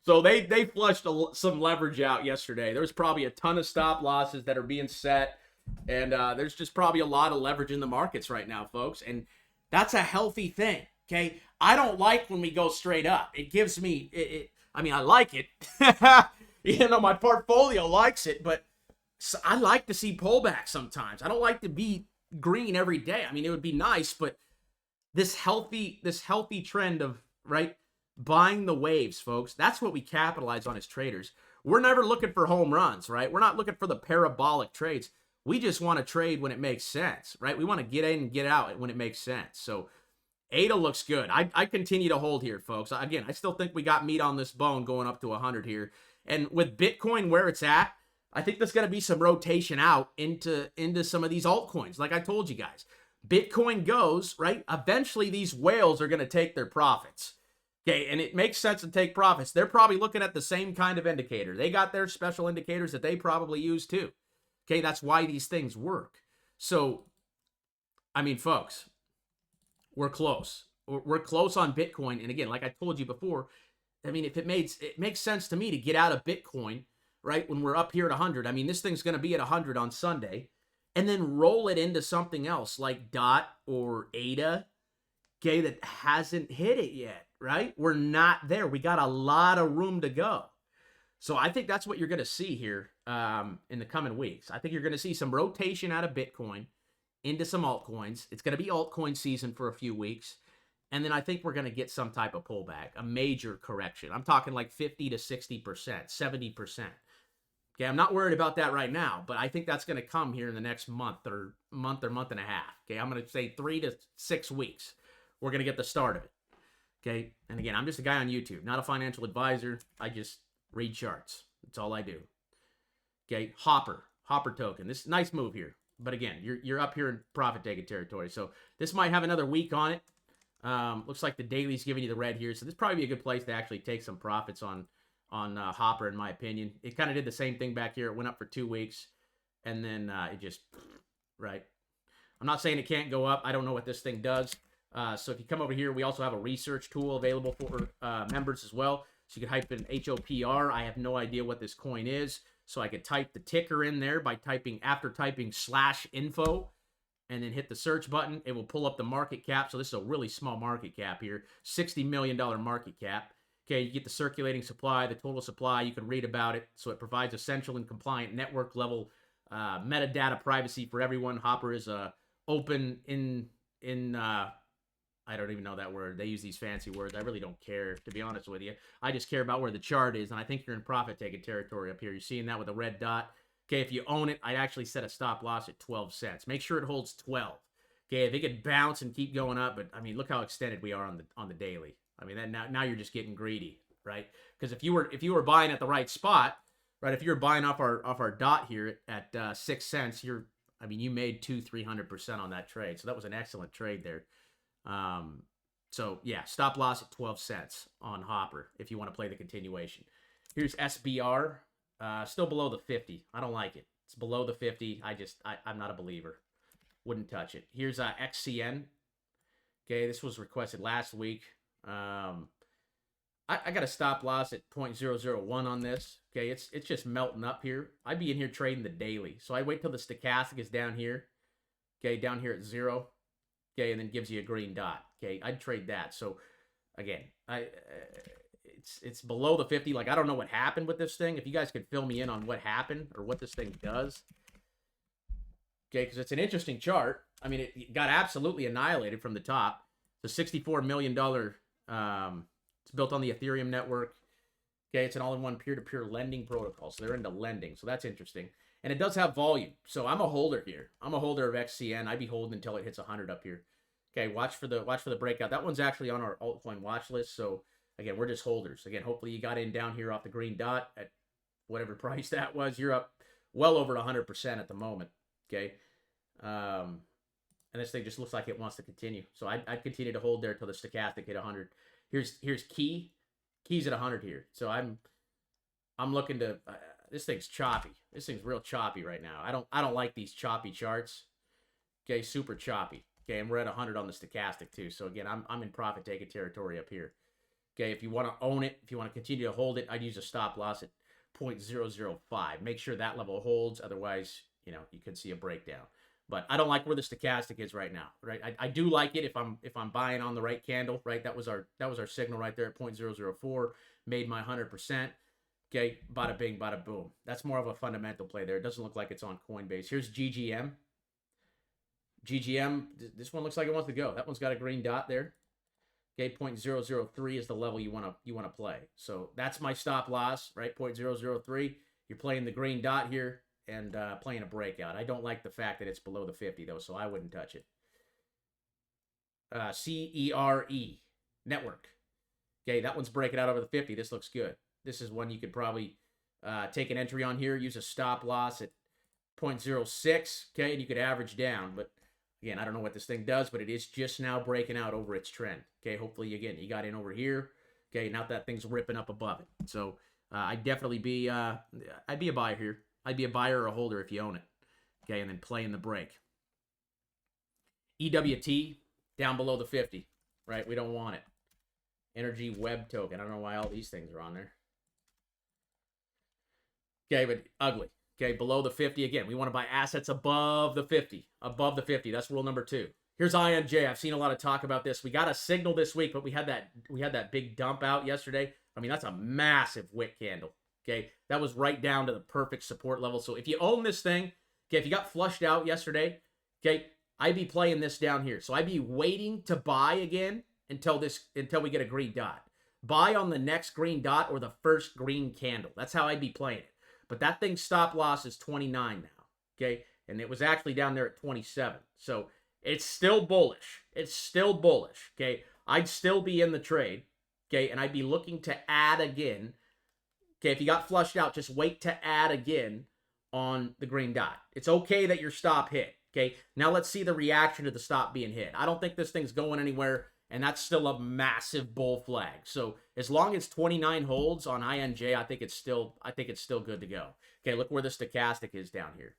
So they flushed some leverage out yesterday. There was probably a ton of stop losses that are being set. And there's just probably a lot of leverage in the markets right now, folks. And that's a healthy thing, okay? I don't like when we go straight up. It gives me, I mean, I like it. You know, my portfolio likes it, but I like to see pullback sometimes. I don't like to be green every day. I mean, it would be nice, but this healthy trend of, right, buying the waves, folks, that's what we capitalize on as traders. We're never looking for home runs, right? We're not looking for the parabolic trades. We just want to trade when it makes sense, right? We want to get in and get out when it makes sense. So ADA looks good. I continue to hold here, folks. Again, I still think we got meat on this bone going up to 100 here. And with Bitcoin where it's at, I think there's going to be some rotation out into some of these altcoins. Like I told you guys, Bitcoin goes, right? Eventually these whales are going to take their profits. Okay, and it makes sense to take profits. They're probably looking at the same kind of indicator. They got their special indicators that they probably use too. Okay, that's why these things work. So, I mean, folks, we're close. We're close on Bitcoin. And again, like I told you before, I mean, if it makes sense to me to get out of Bitcoin, right, when we're up here at 100. I mean, this thing's going to be at 100 on Sunday. And then roll it into something else like DOT or ADA, okay, that hasn't hit it yet, right? We're not there. We got a lot of room to go. So I think that's what you're going to see here in the coming weeks. I think you're going to see some rotation out of Bitcoin into some altcoins. It's going to be altcoin season for a few weeks. And then I think we're going to get some type of pullback, a major correction. I'm talking like 50 to 60%, 70%. Okay, I'm not worried about that right now, but I think that's going to come here in the next month or month and a half. Okay, I'm going to say 3 to 6 weeks. We're going to get the start of it. Okay, and again, I'm just a guy on YouTube, not a financial advisor. I just read charts. That's all I do. Okay, Hopper token. This is a nice move here. But again, you're up here in profit taking territory. So this might have another week on it. Looks like the daily's giving you the red here. So this probably be a good place to actually take some profits on Hopper, in my opinion. It kind of did the same thing back here. It went up for 2 weeks. And then it just, right. I'm not saying it can't go up. I don't know what this thing does. So if you come over here, we also have a research tool available for members as well. So you can type in HOPR. I have no idea what this coin is. So I could type the ticker in there by after typing /info and then hit the search button. It will pull up the market cap. So this is a really small market cap here. $60 million market cap. Okay, you get the circulating supply, the total supply. You can read about it. So it provides essential and compliant network level metadata privacy for everyone. Hopper is open in I don't even know that word. They use these fancy words. I really don't care, to be honest with you. I just care about where the chart is, and I think you're in profit-taking territory up here. You're seeing that with a red dot. Okay, if you own it, I'd actually set a stop loss at 12 cents. Make sure it holds 12. Okay, if it could bounce and keep going up, but I mean, look how extended we are on the daily. I mean, then now you're just getting greedy, right? Because if you were buying at the right spot, right? If you were buying off our dot here at 6 cents, you made 200-300% on that trade. So that was an excellent trade there. So yeah, stop loss at 12 cents on Hopper if you want to play the continuation. Here's SBR, still below the 50. I don't like it. It's below the 50. I'm not a believer. Wouldn't touch it. Here's XCN. Okay, this was requested last week. I got a stop loss at 0.001 on this. Okay, it's just melting up here. I'd be in here trading the daily. So I wait till the stochastic is down here. Okay, down here at 0. Okay, and then gives you a green dot. Okay, I'd trade that. So again, it's below the 50. Like, I don't know what happened with this thing. If you guys could fill me in on what happened or what this thing does. Okay, because it's an interesting chart. I mean, it got absolutely annihilated from the top. The $64 million, it's built on the Ethereum network. Okay, it's an all-in-one peer-to-peer lending protocol. So they're into lending. So that's interesting. And it does have volume. So I'm a holder here. I'm a holder of XCN. I'd be holding until it hits 100 up here. Okay, watch for the breakout. That one's actually on our altcoin watch list. So again, we're just holders. Again, hopefully you got in down here off the green dot at whatever price that was. You're up well over 100% at the moment. Okay. And this thing just looks like it wants to continue. So I'd continue to hold there until the stochastic hit 100. Here's key. Key's at 100 here. So I'm looking to this thing's choppy. This thing's real choppy right now. I don't like these choppy charts. Okay, super choppy. Okay, and we're at 100 on the stochastic too. So again, I'm in profit taking territory up here. Okay, if you want to own it, if you want to continue to hold it, I'd use a stop loss at 0.005. Make sure that level holds. Otherwise, you could see a breakdown. But I don't like where the stochastic is right now, right? I do like it if I'm buying on the right candle, right? That was our signal right there at 0.004. Made my 100%. Okay, bada bing, bada boom. That's more of a fundamental play there. It doesn't look like it's on Coinbase. Here's GGM. GGM, this one looks like it wants to go. That one's got a green dot there. Okay, 0.003 is the level you want to play. So that's my stop loss, right? 0.003. You're playing the green dot here and playing a breakout. I don't like the fact that it's below the 50 though, so I wouldn't touch it. CERE network. Okay, that one's breaking out over the 50. This looks good. This is one you could probably take an entry on here, use a stop loss at 0.06, okay, and you could average down. But again, I don't know what this thing does, but it is just now breaking out over its trend. Okay, hopefully, again, you got in over here. Okay, now that thing's ripping up above it. So I'd definitely be, I'd be a buyer here. I'd be a buyer or a holder if you own it. Okay, and then play in the break. EWT, down below the 50, right? We don't want it. Energy Web Token. I don't know why all these things are on there. Okay, but ugly. Okay, below the 50 again. We want to buy assets above the 50. Above the 50. That's rule number 2. Here's INJ. I've seen a lot of talk about this. We got a signal this week, but we had that big dump out yesterday. I mean, that's a massive wick candle. Okay, that was right down to the perfect support level. So if you own this thing, okay, if you got flushed out yesterday, okay, I'd be playing this down here. So I'd be waiting to buy again until we get a green dot. Buy on the next green dot or the first green candle. That's how I'd be playing it. But that thing's stop loss is 29 now, okay? And it was actually down there at 27. So it's still bullish. It's still bullish, okay? I'd still be in the trade, okay? And I'd be looking to add again. Okay, if you got flushed out, just wait to add again on the green dot. It's okay that your stop hit, okay? Now let's see the reaction to the stop being hit. I don't think this thing's going anywhere, and that's still a massive bull flag. So as long as 29 holds on INJ, I think it's still good to go. Okay, look where the stochastic is down here.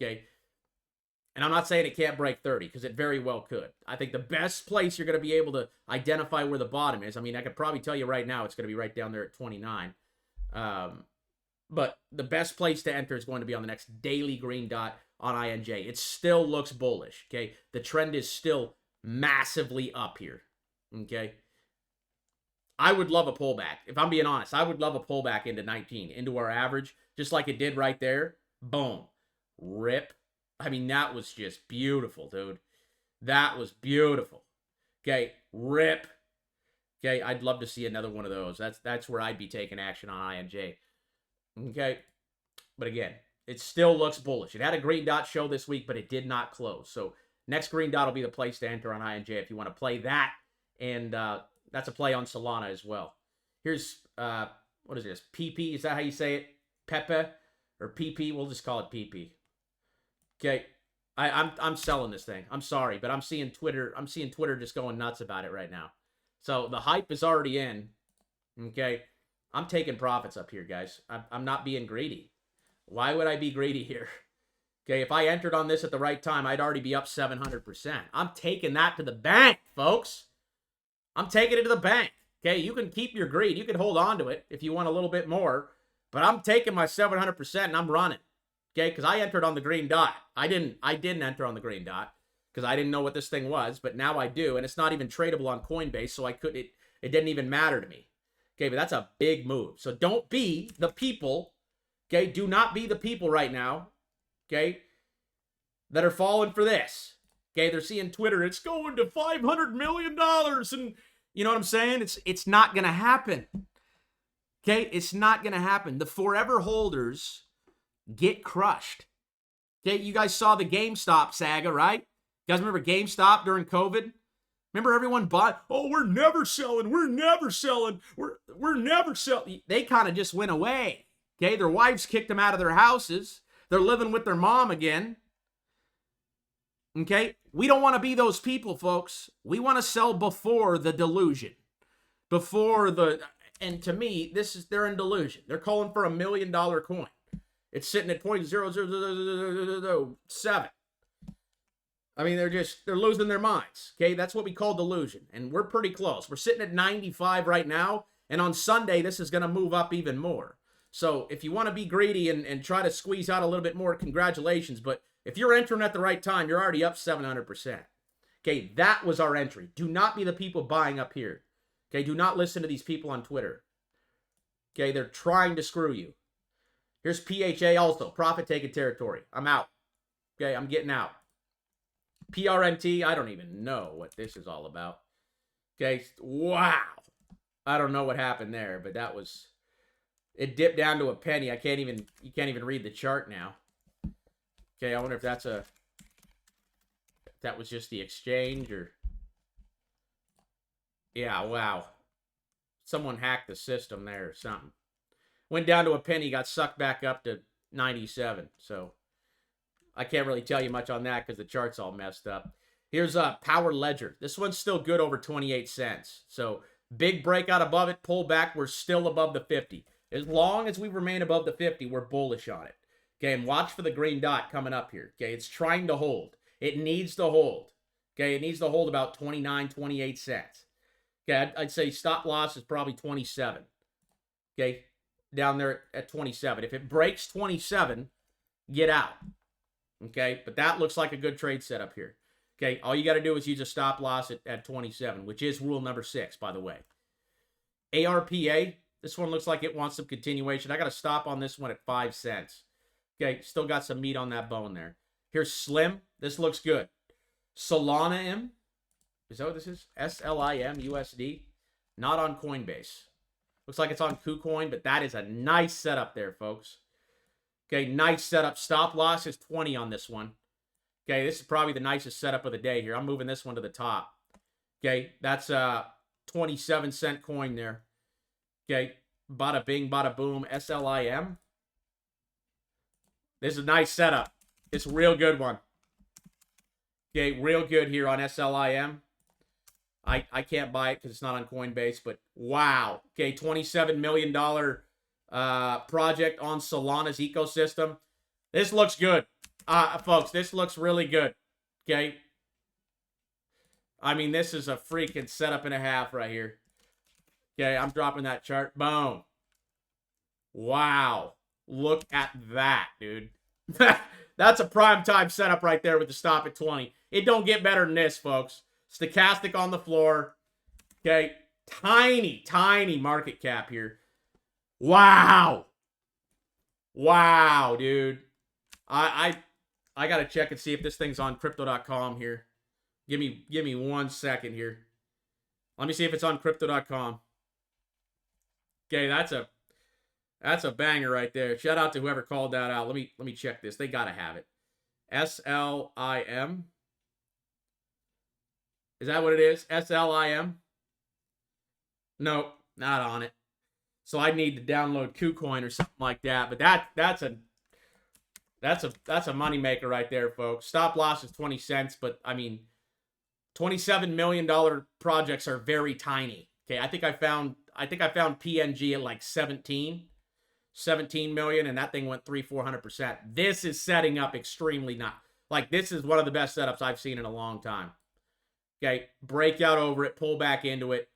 Okay. And I'm not saying it can't break 30, because it very well could. I think the best place you're going to be able to identify where the bottom is, I mean, I could probably tell you right now it's going to be right down there at 29. But the best place to enter is going to be on the next daily green dot on INJ. It still looks bullish, okay? The trend is still massively up here, okay? I would love a pullback. If I'm being honest, I would love a pullback into 19, into our average, just like it did right there. Boom. Rip. I mean, that was just beautiful, dude. That was beautiful. Okay, rip. Okay, I'd love to see another one of those. That's where I'd be taking action on INJ. Okay, but again, it still looks bullish. It had a green dot show this week, but it did not close. So next green dot will be the place to enter on INJ if you want to play that. And that's a play on Solana as well. Here's, what is this? PP, is that how you say it? Pepe or PP? We'll just call it PP. Okay, I'm selling this thing. I'm sorry, but I'm seeing Twitter just going nuts about it right now. So the hype is already in. Okay, I'm taking profits up here, guys. I'm not being greedy. Why would I be greedy here? Okay, if I entered on this at the right time, I'd already be up 700%. I'm taking that to the bank, folks. I'm taking it to the bank. Okay, you can keep your greed. You can hold on to it if you want a little bit more. But I'm taking my 700% and I'm running. Okay, because I entered on the green dot. I didn't enter on the green dot because I didn't know what this thing was, but now I do, and it's not even tradable on Coinbase, so it didn't even matter to me. Okay, but that's a big move. So don't be the people, okay? Do not be the people right now, okay, that are falling for this. Okay, they're seeing Twitter, it's going to $500 million, and you know what I'm saying? It's not going to happen. Okay, it's not going to happen. The forever holders get crushed. Okay, you guys saw the GameStop saga, right? You guys remember GameStop during COVID? Remember everyone bought, oh, we're never selling, we're never selling, we're never selling. They kind of just went away. Okay, their wives kicked them out of their houses. They're living with their mom again. Okay, we don't want to be those people, folks. We want to sell before the delusion. And to me, they're in delusion. They're calling for $1 million coin. It's sitting at 0.00007. I mean, they're losing their minds. Okay, that's what we call delusion. And we're pretty close. We're sitting at 95 right now. And on Sunday, this is going to move up even more. So if you want to be greedy and try to squeeze out a little bit more, congratulations. But if you're entering at the right time, you're already up 700%. Okay, that was our entry. Do not be the people buying up here. Okay, do not listen to these people on Twitter. Okay, they're trying to screw you. Here's PHA also, profit-taking territory. I'm out. Okay, I'm getting out. PRNT, I don't even know what this is all about. Okay, wow. I don't know what happened there, but it dipped down to a penny. You can't even read the chart now. Okay, I wonder if that was just the exchange or... Yeah, wow. Someone hacked the system there or something. Went down to a penny, got sucked back up to 97. So I can't really tell you much on that because the chart's all messed up. Here's a Power Ledger. This one's still good over 28 cents. So big breakout above it, pull back. We're still above the 50. As long as we remain above the 50, we're bullish on it. Okay, and watch for the green dot coming up here. Okay, it's trying to hold. It needs to hold. Okay, it needs to hold about 29, 28 cents. Okay, I'd say stop loss is probably 27. Okay, down there at 27. If it breaks 27, get out. Okay, but that looks like a good trade setup here. Okay, all you got to do is use a stop loss at 27, which is rule number 6, by the way. ARPA, this one looks like it wants some continuation. I got to stop on this one at 5 cents. Okay, still got some meat on that bone there. Here's Slim. This looks good. Solana M. Is that what this is? SLIM USD. Not on Coinbase. Looks like it's on KuCoin, but that is a nice setup there, folks. Okay, nice setup. Stop loss is 20 on this one. Okay, this is probably the nicest setup of the day here. I'm moving this one to the top. Okay, that's a 27-cent coin there. Okay, bada bing, bada boom, SLIM. This is a nice setup. It's a real good one. Okay, real good here on SLIM. I can't buy it because it's not on Coinbase, but wow. Okay, $27 million project on Solana's ecosystem. This looks good. Folks, this looks really good. Okay. I mean, this is a freaking setup and a half right here. Okay, I'm dropping that chart. Boom. Wow. Look at that, dude. That's a prime time setup right there with the stop at 20. It don't get better than this, folks. Stochastic on the floor. Okay. Tiny market cap here. Wow. Wow, dude. I gotta check and see if this thing's on crypto.com here. Give me 1 second here. Let me see if it's on crypto.com. Okay, that's a banger right there. Shout out to whoever called that out. Let me check this. They gotta have it. SLIM. Is that what it is? SLIM? Nope, not on it. So I need to download KuCoin or something like that. But that's a moneymaker right there, folks. Stop loss is 20 cents, but I mean, $27 million projects are very tiny. Okay, I think I found PNG at like 17 million, and that thing went 300-400%. This is setting up extremely not like this is one of the best setups I've seen in a long time. Okay, breakout over it, pull back into it.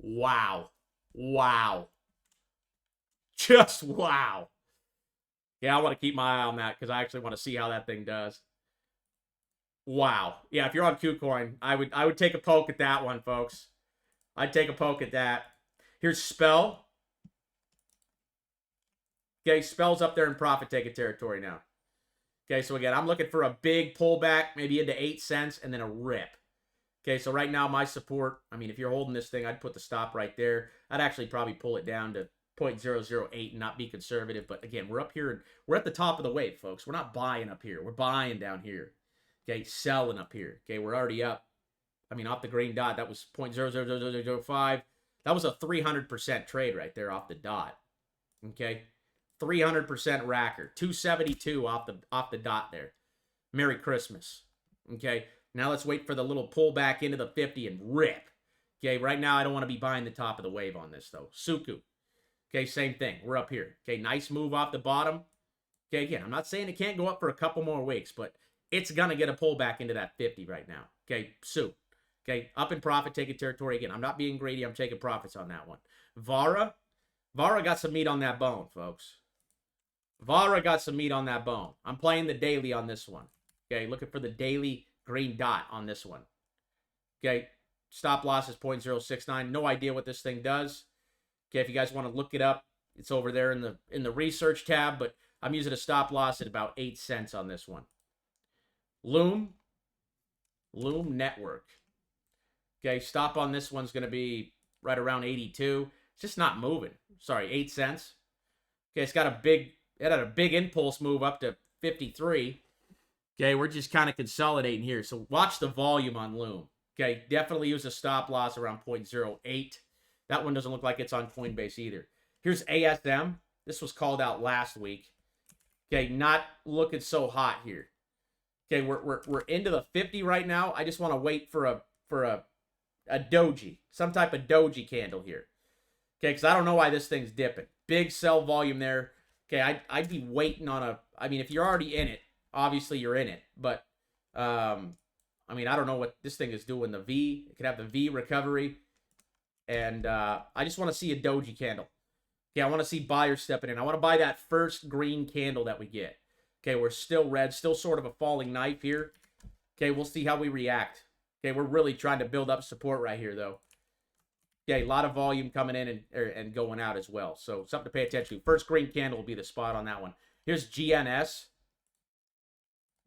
Wow. Just wow. Yeah, I want to keep my eye on that because I actually want to see how that thing does. Wow. Yeah, if you're on KuCoin, I would take a poke at that one, folks. I'd take a poke at that. Here's Spell. Okay, Spell's up there in profit taking territory now. Okay, so again, I'm looking for a big pullback, maybe into 8 cents, and then a rip. Okay, so right now my support, I mean, if you're holding this thing, I'd put the stop right there. I'd actually probably pull it down to 0.008 and not be conservative. But again, we're up here, and we're at the top of the wave, folks. We're not buying up here. We're buying down here. Okay, selling up here. Okay, we're already up. I mean, off the green dot, that was 0.000005. That was a 300% trade right there off the dot. Okay, 300% racker. 272 off the dot there. Merry Christmas. Okay, now let's wait for the little pullback into the 50 and rip. Okay, right now I don't want to be buying the top of the wave on this though. Suku. Okay, same thing. We're up here. Okay, nice move off the bottom. Okay, again, I'm not saying it can't go up for a couple more weeks, but it's going to get a pullback into that 50 right now. Okay, Sue. Okay, up in profit, taking territory again. I'm not being greedy. I'm taking profits on that one. Vara got some meat on that bone, folks. Vara got some meat on that bone. I'm playing the daily on this one. Okay, looking for the daily green dot on this one. Okay, stop loss is 0.069. No idea what this thing does. Okay, if you guys want to look it up, it's over there in the research tab, but I'm using a stop loss at about 8 cents on this one. Loom Network. Okay, stop on this one's going to be right around 82. It's just not moving. Sorry, 8 cents. Okay, it had a big impulse move up to 53. Okay, we're just kind of consolidating here. So watch the volume on Loom. Okay, definitely use a stop loss around 0.08. That one doesn't look like it's on Coinbase either. Here's ASM. This was called out last week. Okay, not looking so hot here. Okay, we're into the 50 right now. I just want to wait for a doji, some type of doji candle here. Okay, because I don't know why this thing's dipping. Big sell volume there. Okay, I'd be waiting on I mean, if you're already in it, obviously you're in it. But, I mean, I don't know what this thing is doing. The V, it could have the V recovery. And I just want to see a doji candle. Okay, I want to see buyers stepping in. I want to buy that first green candle that we get. Okay, we're still red, still sort of a falling knife here. Okay, we'll see how we react. Okay, we're really trying to build up support right here, though. Okay, a lot of volume coming in and going out as well. So, something to pay attention to. First green candle will be the spot on that one. Here's GNS.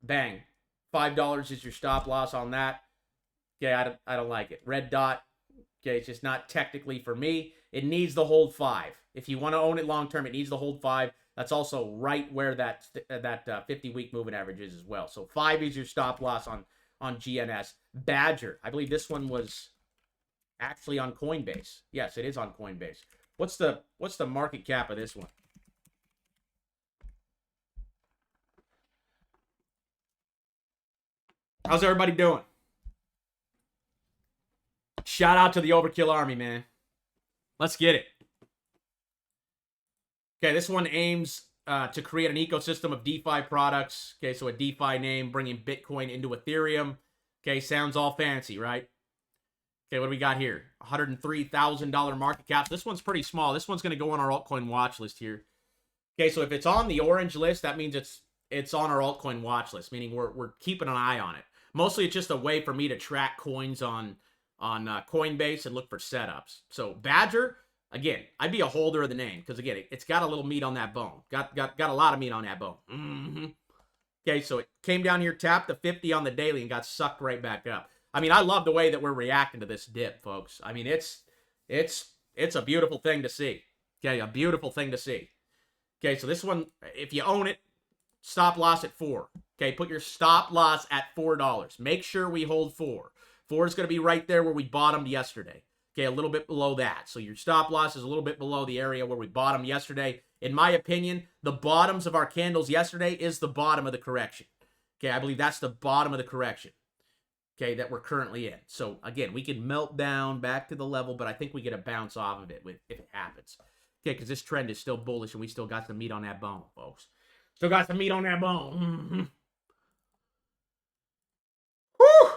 Bang. $5 is your stop loss on that. Okay, I don't like it. Red dot. Okay, it's just not technically for me. It needs the hold 5. If you want to own it long term, it needs the hold 5. That's also right where that 50-week moving average is as well. So 5 is your stop loss on GNS. Badger. I believe this one was actually on Coinbase. Yes, it is on Coinbase. What's the market cap of this one? How's everybody doing? Shout out to the Overkill Army, man. Let's get it. Okay, this one aims to create an ecosystem of DeFi products. Okay, so a DeFi name, bringing Bitcoin into Ethereum. Okay, sounds all fancy, right? Okay, what do we got here? $103,000 market cap. This one's pretty small. This one's going to go on our altcoin watch list here. Okay, so if it's on the orange list, that means it's on our altcoin watch list, meaning we're keeping an eye on it. Mostly it's just a way for me to track coins on Coinbase and look for setups. So Badger, again, I'd be a holder of the name because again, it's got a little meat on that bone. Got a lot of meat on that bone. Okay, so it came down here, tapped the 50 on the daily, and got sucked right back up. I mean, I love the way that we're reacting to this dip, folks. I mean, it's a beautiful thing to see. Okay, a beautiful thing to see. Okay, so this one, if you own it, stop loss at 4. Okay, put your stop loss at $4. Make sure we hold 4. 4 is going to be right there where we bottomed yesterday. Okay, a little bit below that. So your stop loss is a little bit below the area where we bottomed yesterday. In my opinion, the bottoms of our candles yesterday is the bottom of the correction. Okay, I believe that's the bottom of the correction. Okay, that we're currently in. So again, we can melt down back to the level, but I think we get a bounce off of it if it happens. Okay, because this trend is still bullish and we still got some meat on that bone, folks. Still got some meat on that bone. Whew!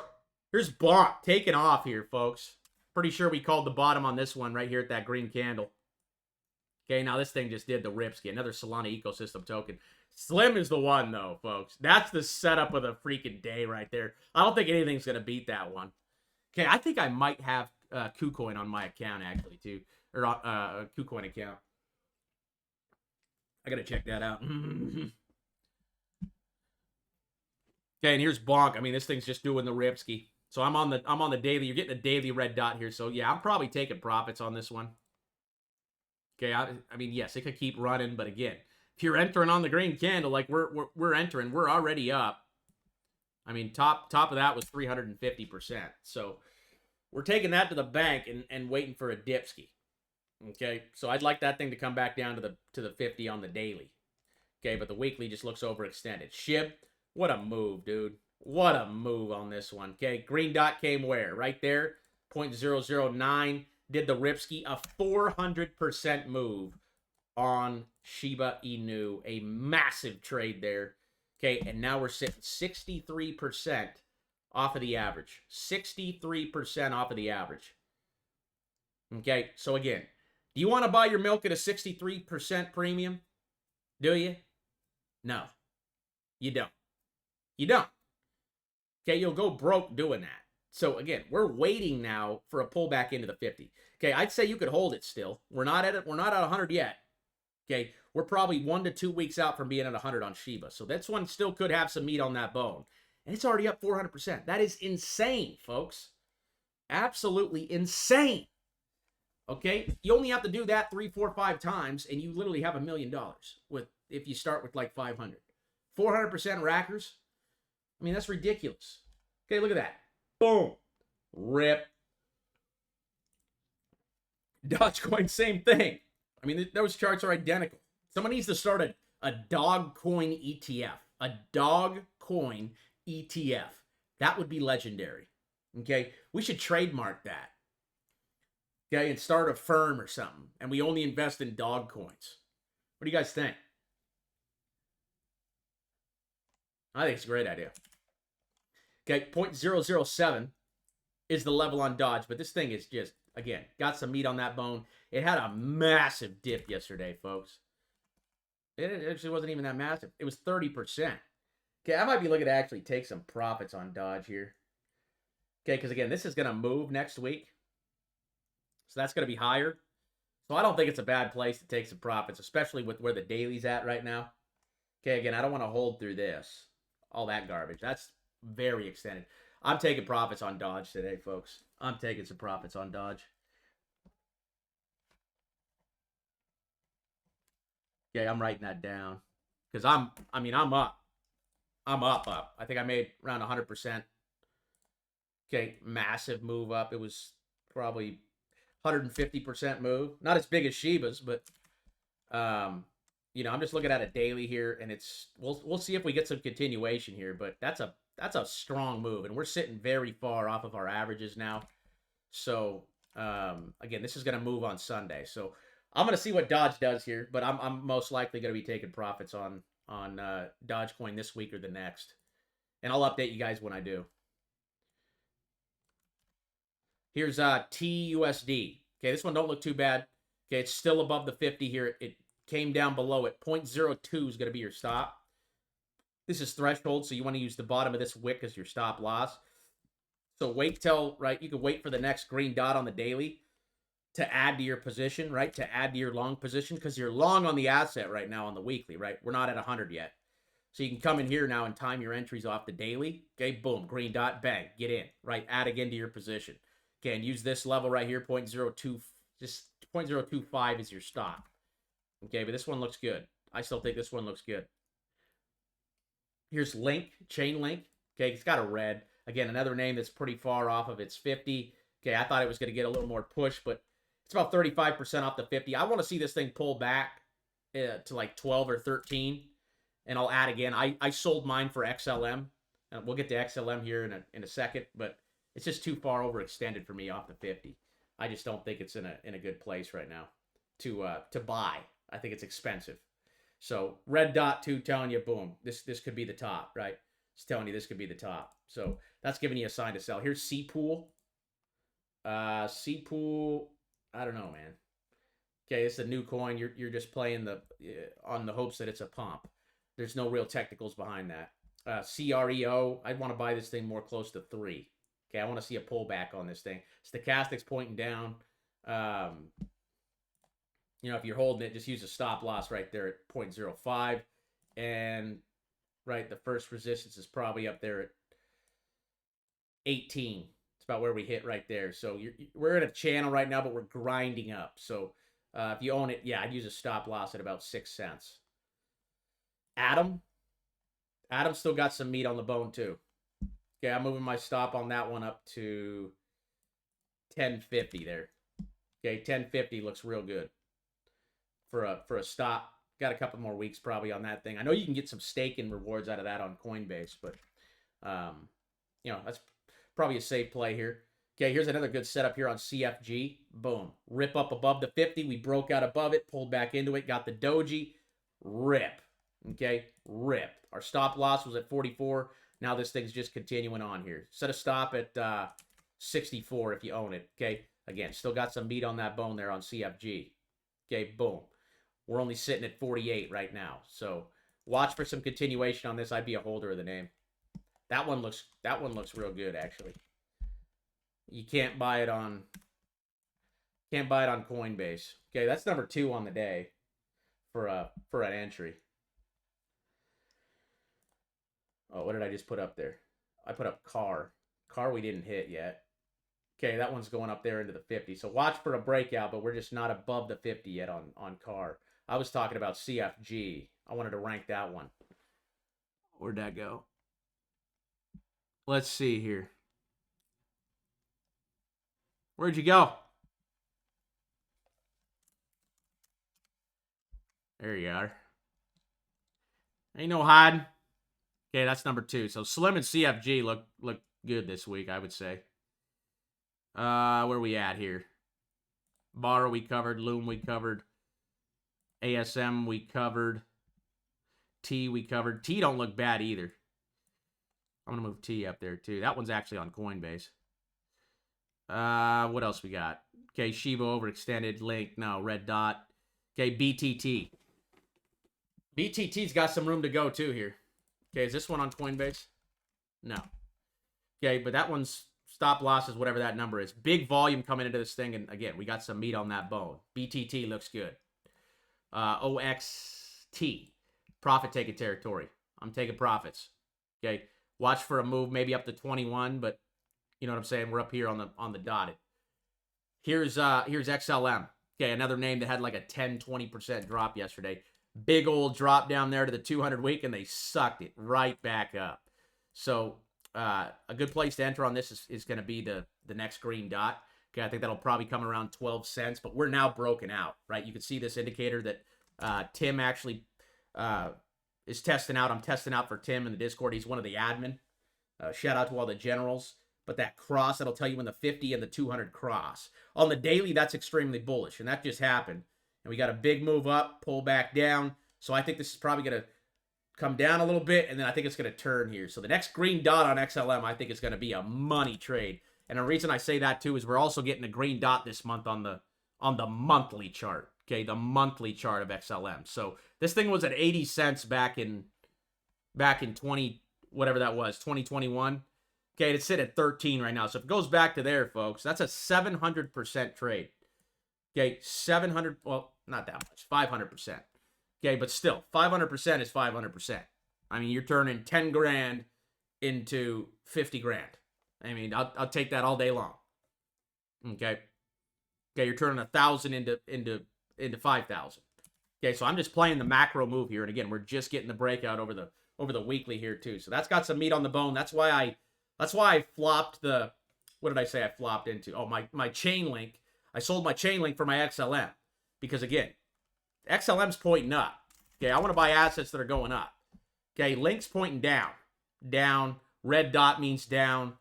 Here's Bonk taking off here, folks. Pretty sure we called the bottom on this one right here at that green candle. Okay, now this thing just did the Ripski. Another Solana ecosystem token. Slim is the one, though, folks. That's the setup of the freaking day right there. I don't think anything's going to beat that one. Okay, I think I might have KuCoin on my account, actually, too. Or a KuCoin account. I got to check that out. Okay, and here's Bonk. I mean, this thing's just doing the Ripski. So I'm on the daily. You're getting a daily red dot here. So yeah, I'm probably taking profits on this one. Okay, I mean, yes, it could keep running, but again, if you're entering on the green candle like we're entering, we're already up. I mean, top of that was 350%. So we're taking that to the bank and waiting for a dipski. Okay, so I'd like that thing to come back down to the 50 on the daily. Okay, but the weekly just looks overextended. SHIB, what a move, dude. What a move on this one. Okay, green dot came where? Right there, 0.009. Did the Ripski, a 400% move on Shiba Inu. A massive trade there. Okay, and now we're sitting 63% off of the average. 63% off of the average. Okay, so again, do you want to buy your milk at a 63% premium? Do you? No. You don't. You don't. Okay, you'll go broke doing that. So again, we're waiting now for a pullback into the 50. Okay, I'd say you could hold it still. We're not at it. We're not at 100 yet. Okay, we're probably 1 to 2 weeks out from being at 100 on Shiba. So this one still could have some meat on that bone. And it's already up 400%. That is insane, folks. Absolutely insane. Okay, you only have to do that 3, 4, 5 times, and you literally have $1 million with if you start with like 500. 400% rackers. I mean, that's ridiculous. Okay, look at that. Boom. Rip. Dogecoin, same thing. I mean, those charts are identical. Someone needs to start a Dogcoin ETF. A Dogcoin ETF. That would be legendary. Okay? We should trademark that. Okay? And start a firm or something. And we only invest in dog coins. What do you guys think? I think it's a great idea. Okay, 0.007 is the level on Dodge, but this thing is just, again, got some meat on that bone. It had a massive dip yesterday, folks. It actually wasn't even that massive. It was 30%. Okay, I might be looking to actually take some profits on Dodge here. Okay, because again, this is going to move next week. So that's going to be higher. So I don't think it's a bad place to take some profits, especially with where the daily's at right now. Okay, again, I don't want to hold through this. All that garbage. That's very extended. I'm taking profits on Dodge today, folks. I'm taking some profits on Dodge. Okay, I'm writing that down. Because I'm up. I'm up. I think I made around 100%. Okay, massive move up. It was probably 150% move. Not as big as Shiba's, but you know, I'm just looking at a daily here, and it's we'll see if we get some continuation here, but that's a strong move, and we're sitting very far off of our averages now. So again, this is going to move on Sunday. So I'm going to see what Dodge does here, but I'm most likely going to be taking profits on Dogecoin this week or the next, and I'll update you guys when I do. Here's TUSD. Okay, this one don't look too bad. Okay, it's still above the 50 here. It came down below it. 0.02 is going to be your stop. This is threshold, so you want to use the bottom of this wick as your stop loss. So wait till, right, you can wait for the next green dot on the daily to add to your position, right? To add to your long position, because you're long on the asset right now on the weekly, right? We're not at 100 yet. So you can come in here now and time your entries off the daily. Okay, boom, green dot, bang, get in, right? Add again to your position. Okay, and use this level right here, 0.02, just 0.025 is your stop. Okay, but this one looks good. I still think this one looks good. Here's Link, Chain Link. Okay, it's got a red. Again, another name that's pretty far off of its 50. Okay, I thought it was going to get a little more push, but it's about 35% off the 50. I want to see this thing pull back to like 12 or 13, and I'll add again. I sold mine for XLM. We'll get to XLM here in a second, but it's just too far overextended for me off the 50. I just don't think it's in a good place right now to buy. I think it's expensive. So red dot 2 telling you, boom, this could be the top, right? It's telling you this could be the top. So that's giving you a sign to sell. Here's C-Pool. C-Pool, I don't know, man. Okay, it's a new coin. You're just playing on the hopes that it's a pump. There's no real technicals behind that. CREO, I'd want to buy this thing more close to 3. Okay, I want to see a pullback on this thing. Stochastic's pointing down. If you're holding it, just use a stop loss right there at 0.05. And, right, the first resistance is probably up there at 18. It's about where we hit right there. So we're in a channel right now, but we're grinding up. So if you own it, yeah, I'd use a stop loss at about 6 cents. Atom still got some meat on the bone too. Okay, I'm moving my stop on that one up to 1050 there. Okay, 1050 looks real good for a stop. Got a couple more weeks probably on that thing. I know you can get some staking rewards out of that on Coinbase, but that's probably a safe play here. Okay, here's another good setup here on CFG. Boom. Rip up above the 50. We broke out above it, pulled back into it, got the doji. Rip. Okay, rip. Our stop loss was at 44. Now this thing's just continuing on here. Set a stop at 64 if you own it. Okay, again, still got some meat on that bone there on CFG. Okay, boom. We're only sitting at 48 right now. So watch for some continuation on this. I'd be a holder of the name. That one looks real good, actually. You can't buy it on Coinbase. Okay, that's number 2 on the day for an entry. Oh, what did I just put up there? I put up car. Car we didn't hit yet. Okay, that one's going up there into the 50. So watch for a breakout, but we're just not above the 50 yet on car. I was talking about CFG. I wanted to rank that one. Where'd that go? Let's see here. Where'd you go? There you are. Ain't no hiding. Okay, that's number 2. So Slim and CFG look good this week, I would say. Where we at here? Bar we covered. Loom we covered. ASM we covered. T we covered. T don't look bad either. I'm going to move T up there too. That one's actually on Coinbase. What else we got? Okay, Shiba overextended. Link. No, red dot. Okay, BTT. BTT's got some room to go too here. Okay, is this one on Coinbase? No. Okay, but that one's stop losses, whatever that number is. Big volume coming into this thing, and again, we got some meat on that bone. BTT looks good. OXT. Profit taking territory. I'm taking profits. Okay, watch for a move maybe up to 21, but you know what I'm saying? We're up here on the dotted. Here's XLM. Okay, another name that had like a 10-20% drop yesterday. Big old drop down there to the 200 week, and they sucked it right back up. So a good place to enter on this is going to be the next green dot. Okay, I think that'll probably come around 12 cents, but we're now broken out, right? You can see this indicator that Tim actually is testing out. I'm testing out for Tim in the Discord. He's one of the admin. Shout out to all the generals. But that cross, that'll tell you when the 50 and the 200 cross. On the daily, that's extremely bullish, and that just happened. And we got a big move up, pull back down. So I think this is probably going to come down a little bit, and then I think it's going to turn here. So the next green dot on XLM, I think, is going to be a money trade. And the reason I say that, too, is we're also getting a green dot this month on the monthly chart. Okay, the monthly chart of XLM. So this thing was at 80 cents back in 20, whatever that was, 2021. Okay, it's sitting at 13 right now. So if it goes back to there, folks, that's a 700% trade. Okay, 700, well, not that much, 500%. Okay, but still, 500% is 500%. I mean, you're turning 10 grand into 50 grand. I mean, I'll take that all day long. Okay. Okay, you're turning 1,000 into 5,000. Okay, so I'm just playing the macro move here, and again, we're just getting the breakout over the weekly here too. So that's got some meat on the bone. That's why I flopped the, what did I say I flopped into? Oh, my chain link. I sold my chain link for my XLM because again, XLM's pointing up. Okay, I want to buy assets that are going up. Okay, link's pointing down. Down. Red dot means down.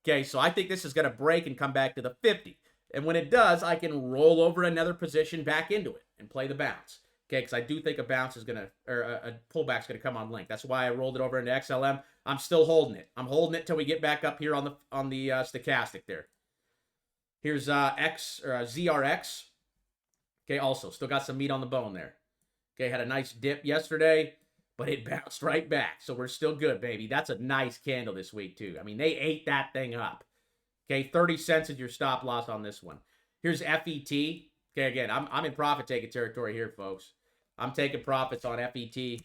Okay, so I think this is going to break and come back to the 50. And when it does, I can roll over another position back into it and play the bounce. Okay, because I do think a bounce is going to, or a pullback's going to come on link. That's why I rolled it over into XLM. I'm still holding it. I'm holding it till we get back up here on the stochastic there. Here's ZRX. Okay, also still got some meat on the bone there. Okay, had a nice dip yesterday, but it bounced right back. So we're still good, baby. That's a nice candle this week too. I mean, they ate that thing up. Okay, 30 cents is your stop loss on this one. Here's FET. Okay, again, I'm in profit taking territory here, folks. I'm taking profits on FET.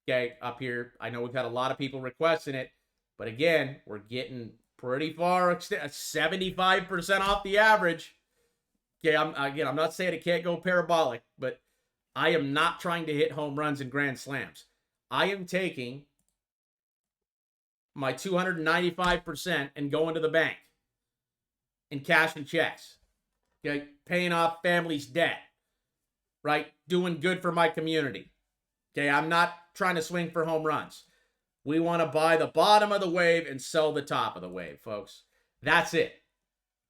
Okay, up here. I know we've had a lot of people requesting it, but again, we're getting pretty far, 75% off the average. Okay, I'm not saying it can't go parabolic, but I am not trying to hit home runs and grand slams. I am taking my 295% and going to the bank in cash and checks. Okay, paying off family's debt, right? Doing good for my community. Okay, I'm not trying to swing for home runs. We want to buy the bottom of the wave and sell the top of the wave, folks. That's it.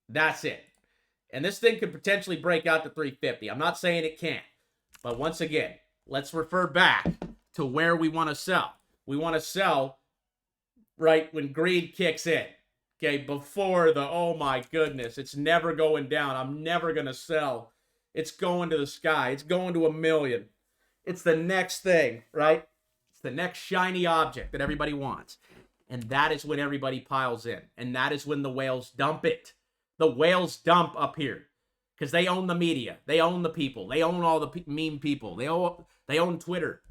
That's it. And this thing could potentially break out to 350. I'm not saying it can't. But once again, let's refer back to where we want to sell. We want to sell right when greed kicks in. Okay, before the, oh my goodness, it's never going down. I'm never going to sell. It's going to the sky. It's going to 1 million. It's the next thing, right? It's the next shiny object that everybody wants. And that is when everybody piles in. And that is when the whales dump it. The whales dump up here. Because they own the media. They own the people. They own all the meme people. They own Twitter.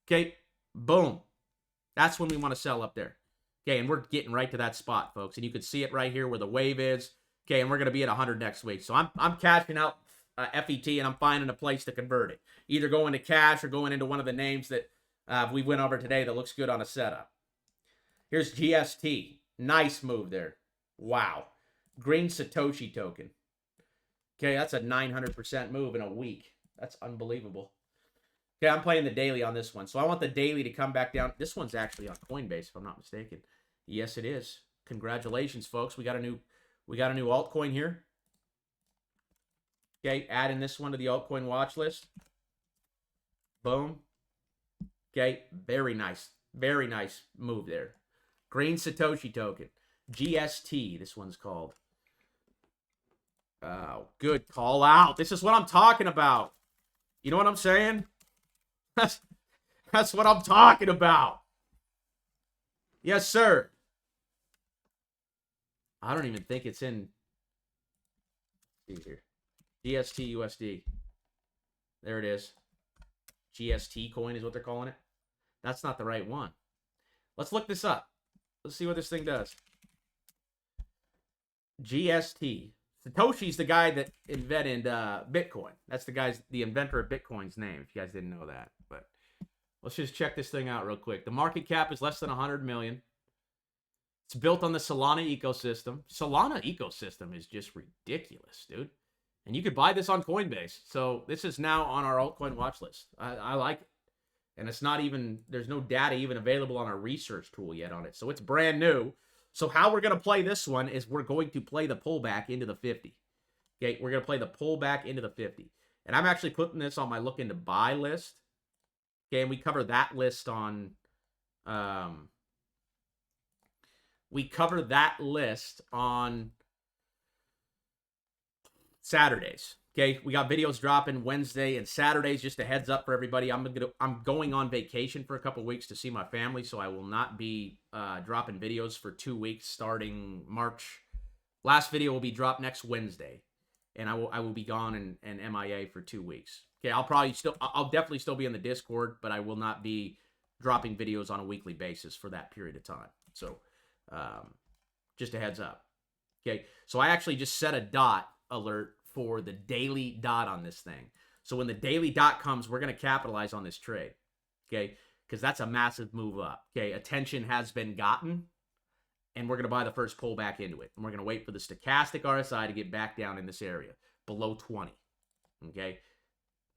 Okay, boom. That's when we want to sell up there. Okay, and we're getting right to that spot, folks. And you can see it right here where the wave is. Okay, and we're going to be at 100 next week. So I'm cashing out FET, and I'm finding a place to convert it. Either going to cash or going into one of the names that we went over today that looks good on a setup. Here's GST. Nice move there. Wow. Green Satoshi token. Okay, that's a 900% move in a week. That's unbelievable. Okay, I'm playing the daily on this one. So I want the daily to come back down. This one's actually on Coinbase, if I'm not mistaken. Yes, it is. Congratulations, folks. We got a new altcoin here. Okay, adding this one to the altcoin watch list. Boom. Okay, very nice. Very nice move there. Green Satoshi token. GST, this one's called. Oh, good call out. This is what I'm talking about. You know what I'm saying? That's what I'm talking about. Yes, sir. I don't even think it's in. Let's see here. GST USD. There it is. GST coin is what they're calling it. That's not the right one. Let's look this up. Let's see what this thing does. GST. Satoshi's the guy that invented Bitcoin. That's the inventor of Bitcoin's name, if you guys didn't know that. But let's just check this thing out real quick. The market cap is less than 100 million. It's built on the Solana ecosystem. Solana ecosystem is just ridiculous, dude. And you could buy this on Coinbase. So this is now on our altcoin watch list. I like it. And it's not even, there's no data even available on our research tool yet on it. So it's brand new. So how we're going to play this one is we're going to play the pullback into the 50. Okay, we're going to play the pullback into the 50. And I'm actually putting this on my looking to buy list. Okay, and we cover that list on Saturdays. Okay, we got videos dropping Wednesday and Saturdays. Just a heads up for everybody. I'm going on vacation for a couple weeks to see my family, so I will not be dropping videos for 2 weeks starting March. Last video will be dropped next Wednesday, and I will be gone and MIA for 2 weeks. Okay, I'll definitely still be in the Discord, but I will not be dropping videos on a weekly basis for that period of time. So, just a heads up. Okay, so I actually just set a dot alert for the daily dot on this thing. So when the daily dot comes, we're going to capitalize on this trade. Okay, because that's a massive move up. Okay, attention has been gotten, and we're going to buy the first pullback into it. And we're going to wait for the stochastic RSI to get back down in this area, below 20. Okay,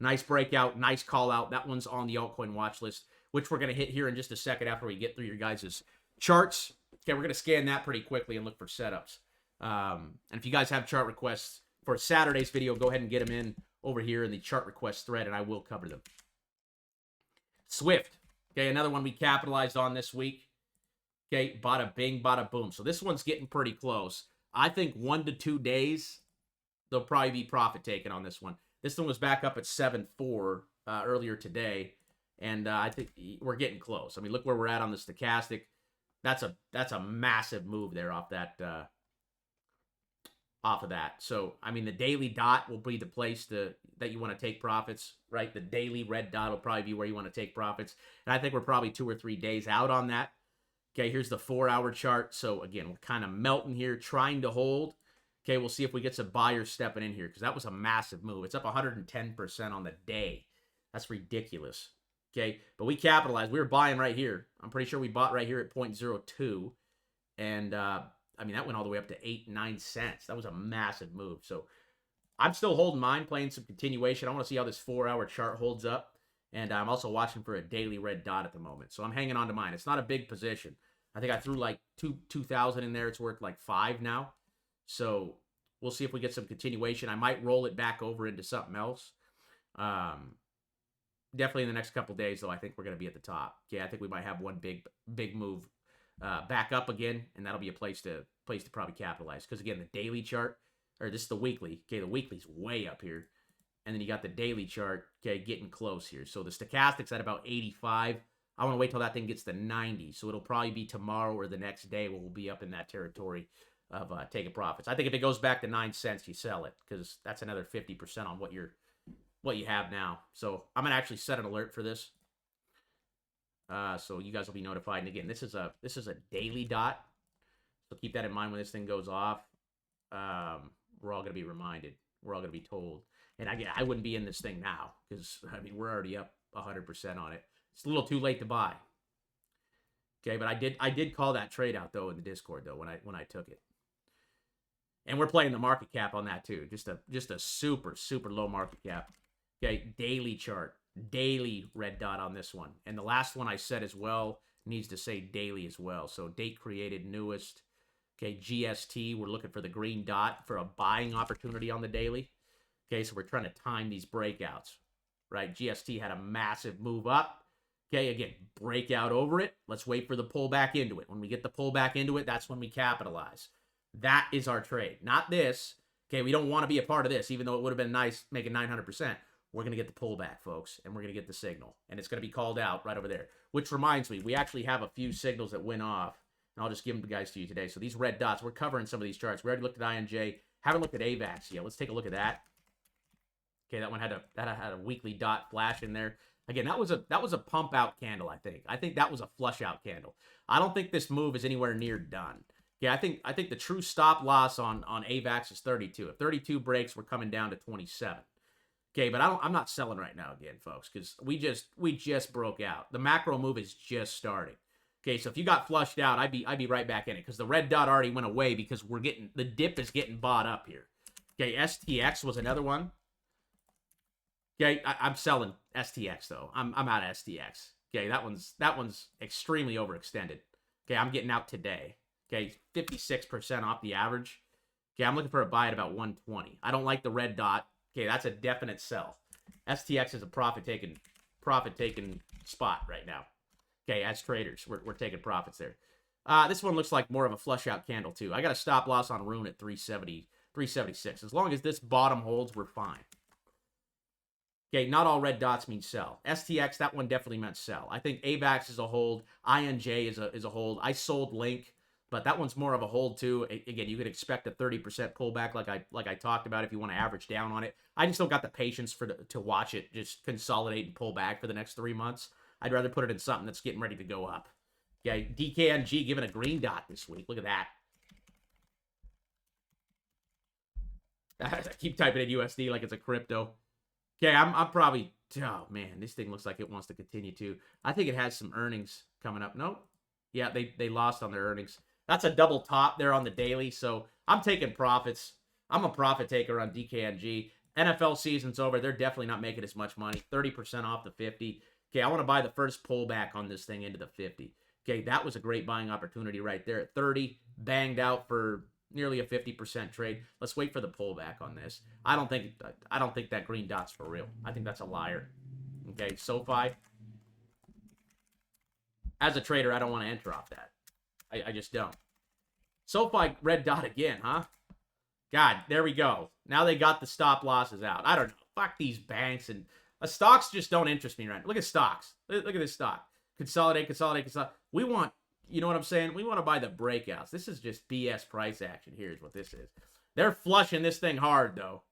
nice breakout, nice call out. That one's on the altcoin watch list, which we're going to hit here in just a second after we get through your guys' charts. Okay, we're going to scan that pretty quickly and look for setups. And if you guys have chart requests for Saturday's video, go ahead and get them in over here in the chart request thread, and I will cover them. Swift. Okay, another one we capitalized on this week. Okay, bada bing, bada boom. So this one's getting pretty close. I think 1 to 2 days, there'll probably be profit taken on this one. This one was back up at 7.4 earlier today, and I think we're getting close. I mean, look where we're at on the stochastic. That's a massive move there off that off of that. So, I mean, the daily dot will be the place that you want to take profits, right? The daily red dot will probably be where you want to take profits. And I think we're probably 2 or 3 days out on that. Okay, here's the 4-hour chart. So, again, we're kind of melting here, trying to hold. Okay, we'll see if we get some buyers stepping in here because that was a massive move. It's up 110% on the day. That's ridiculous. Okay, but we capitalized. We were buying right here. I'm pretty sure we bought right here at 0.02. And, I mean, that went all the way up to 8-9 cents. That was a massive move. So I'm still holding mine, playing some continuation. I want to see how this 4-hour chart holds up. And I'm also watching for a daily red dot at the moment. So I'm hanging on to mine. It's not a big position. I think I threw like 2,000 in there. It's worth like 5 now. So we'll see if we get some continuation. I might roll it back over into something else. Definitely in the next couple days, though, I think we're going to be at the top. Yeah, I think we might have one big move back up again, and that'll be a place to probably capitalize. Because again, the daily chart, or this is the weekly. Okay, the weekly's way up here, and then you got the daily chart. Okay, getting close here. So the stochastic's at about 85. I want to wait till that thing gets to 90. So it'll probably be tomorrow or the next day where we'll be up in that territory of taking profits. I think if it goes back to 9 cents, you sell it because that's another 50% on what you have now. So I'm gonna actually set an alert for this. So you guys will be notified. And again, this is a daily dot. So keep that in mind when this thing goes off. We're all going to be reminded. We're all going to be told. And I wouldn't be in this thing now because, I mean, we're already up 100% on it. It's a little too late to buy. Okay, but I did call that trade out, though, in the Discord, though, when I took it. And we're playing the market cap on that, too. Just a super, super low market cap. Okay, daily chart. Daily red dot on this one. And the last one I said as well needs to say daily as well. So date created, newest. Okay, GST, we're looking for the green dot for a buying opportunity on the daily. Okay, so we're trying to time these breakouts, right? GST had a massive move up. Okay, again, breakout over it. Let's wait for the pullback into it. When we get the pullback into it, that's when we capitalize. That is our trade, not this. Okay, we don't want to be a part of this, even though it would have been nice making 900%. We're going to get the pullback, folks, and we're going to get the signal. And it's going to be called out right over there. Which reminds me, we actually have a few signals that went off, and I'll just give them guys to you today. So these red dots, we're covering some of these charts. We already looked at INJ. Haven't looked at AVAX yet. Let's take a look at that. Okay, that one had a weekly dot flash in there. Again, that was a pump out candle, I think. I think that was a flush out candle. I don't think this move is anywhere near done. Yeah, I think the true stop loss on AVAX is 32. If 32 breaks, we're coming down to 27. Okay, but I'm not selling right now again, folks, because we just broke out. The macro move is just starting. Okay, so if you got flushed out, I'd be right back in it because the red dot already went away because the dip is getting bought up here. Okay, STX was another one. Okay, I'm selling STX though. I'm out of STX. Okay, that one's extremely overextended. Okay, I'm getting out today. Okay, 56% off the average. Okay, I'm looking for a buy at about 120. I don't like the red dot. Okay, that's a definite sell. STX is a profit-taking spot right now. Okay, as traders, we're taking profits there. This one looks like more of a flush-out candle, too. I got a stop loss on Rune at 370, 376. As long as this bottom holds, we're fine. Okay, not all red dots mean sell. STX, that one definitely meant sell. I think AVAX is a hold. INJ is a hold. I sold Link, but that one's more of a hold too. Again, you could expect a 30% pullback like I talked about if you want to average down on it. I just don't got the patience to watch it just consolidate and pull back for the next 3 months. I'd rather put it in something that's getting ready to go up. Okay, DKNG given a green dot this week. Look at that. I keep typing in USD like it's a crypto. Okay, I'm probably... Oh, man, this thing looks like it wants to continue to. I think it has some earnings coming up. Nope. Yeah, they lost on their earnings. That's a double top there on the daily, so I'm taking profits. I'm a profit taker on DKNG. NFL season's over. They're definitely not making as much money. 30% off the 50. Okay, I want to buy the first pullback on this thing into the 50. Okay, that was a great buying opportunity right there at 30. Banged out for nearly a 50% trade. Let's wait for the pullback on this. I don't think that green dot's for real. I think that's a liar. Okay, SoFi. As a trader, I don't want to enter off that. I just don't. SoFi red dot again, huh? God, there we go. Now they got the stop losses out. I don't know. Fuck these banks and stocks just don't interest me right now. Look at stocks. Look at this stock. Consolidate. We want, you know what I'm saying? We want to buy the breakouts. This is just BS price action. Here's what this is. They're flushing this thing hard, though.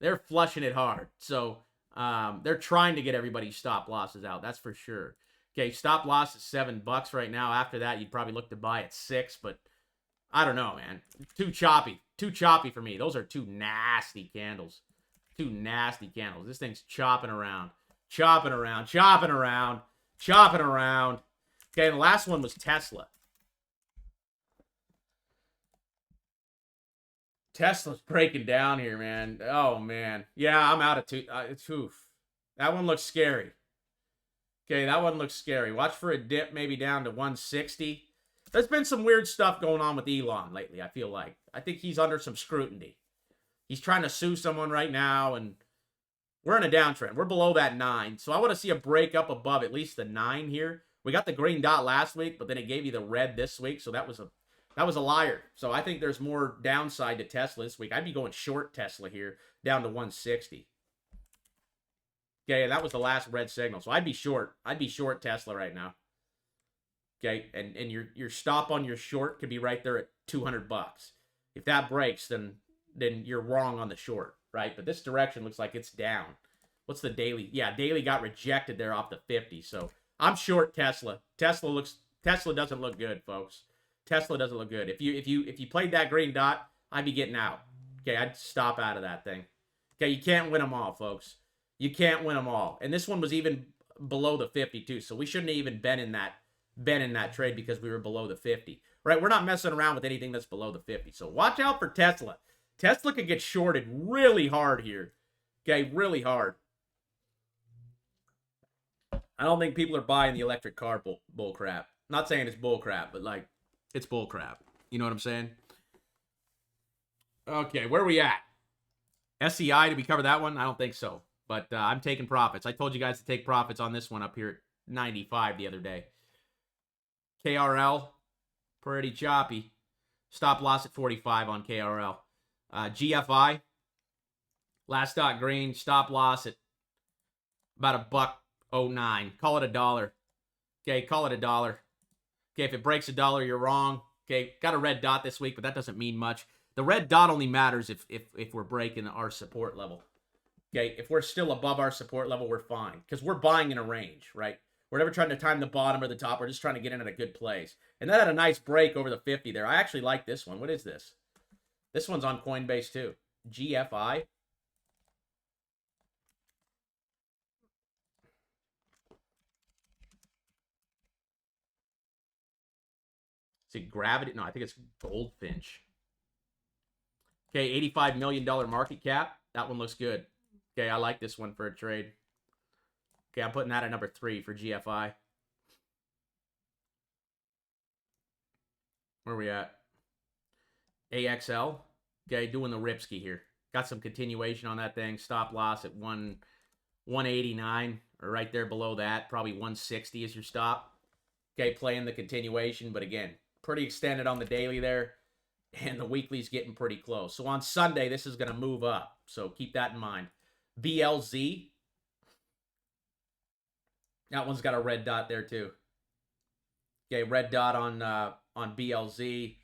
They're flushing it hard. So they're trying to get everybody's stop losses out. That's for sure. Okay, stop loss is $7 right now. After that, you'd probably look to buy at 6, but I don't know, man. Too choppy. Too choppy for me. Those are two nasty candles. Two nasty candles. This thing's chopping around. Chopping around. Okay, and the last one was Tesla. Tesla's breaking down here, man. Oh, man. Yeah, I'm out of oof. That one looks scary. Okay, that one looks scary. Watch for a dip maybe down to 160. There's been some weird stuff going on with Elon lately, I feel like. I think he's under some scrutiny. He's trying to sue someone right now, and we're in a downtrend. We're below that 9, so I want to see a break up above at least the 9 here. We got the green dot last week, but then it gave you the red this week, so that was a liar. So I think there's more downside to Tesla this week. I'd be going short Tesla here, down to 160. Okay, that was the last red signal. So I'd be short. I'd be short Tesla right now. Okay, and your stop on your short could be right there at $200. If that breaks, then you're wrong on the short, right? But this direction looks like it's down. What's the daily? Yeah, daily got rejected there off the 50. So I'm short Tesla. Tesla doesn't look good, folks. Tesla doesn't look good. If you played that green dot, I'd be getting out. Okay, I'd stop out of that thing. Okay, you can't win them all, folks. You can't win them all. And this one was even below the 50 too. So we shouldn't have even been in that trade because we were below the 50. Right? We're not messing around with anything that's below the 50. So watch out for Tesla. Tesla could get shorted really hard here. Okay, really hard. I don't think people are buying the electric car bull crap. Not saying it's bull crap, but like it's bull crap. You know what I'm saying? Okay, where are we at? SEI, did we cover that one? I don't think so. But I'm taking profits. I told you guys to take profits on this one up here at 95 the other day. KRL, pretty choppy. Stop loss at 45 on KRL. GFI, last stock green. Stop loss at about $1.09. Call it $1. Okay, call it $1. Okay, if it breaks $1, you're wrong. Okay, got a red dot this week, but that doesn't mean much. The red dot only matters if we're breaking our support level. Okay, if we're still above our support level, we're fine. Because we're buying in a range, right? We're never trying to time the bottom or the top. We're just trying to get in at a good place. And that had a nice break over the 50 there. I actually like this one. What is this? This one's on Coinbase too. GFI. Is it Gravity? No, I think it's Goldfinch. Okay, $85 million market cap. That one looks good. Okay, I like this one for a trade. Okay, I'm putting that at number 3 for GFI. Where are we at? AXL. Okay, doing the Ripsky here. Got some continuation on that thing. Stop loss at 189, or right there below that. Probably 160 is your stop. Okay, playing the continuation, but again, pretty extended on the daily there. And the weekly's getting pretty close. So on Sunday, this is going to move up. So keep that in mind. BLZ. That one's got a red dot there too. Okay, red dot on BLZ.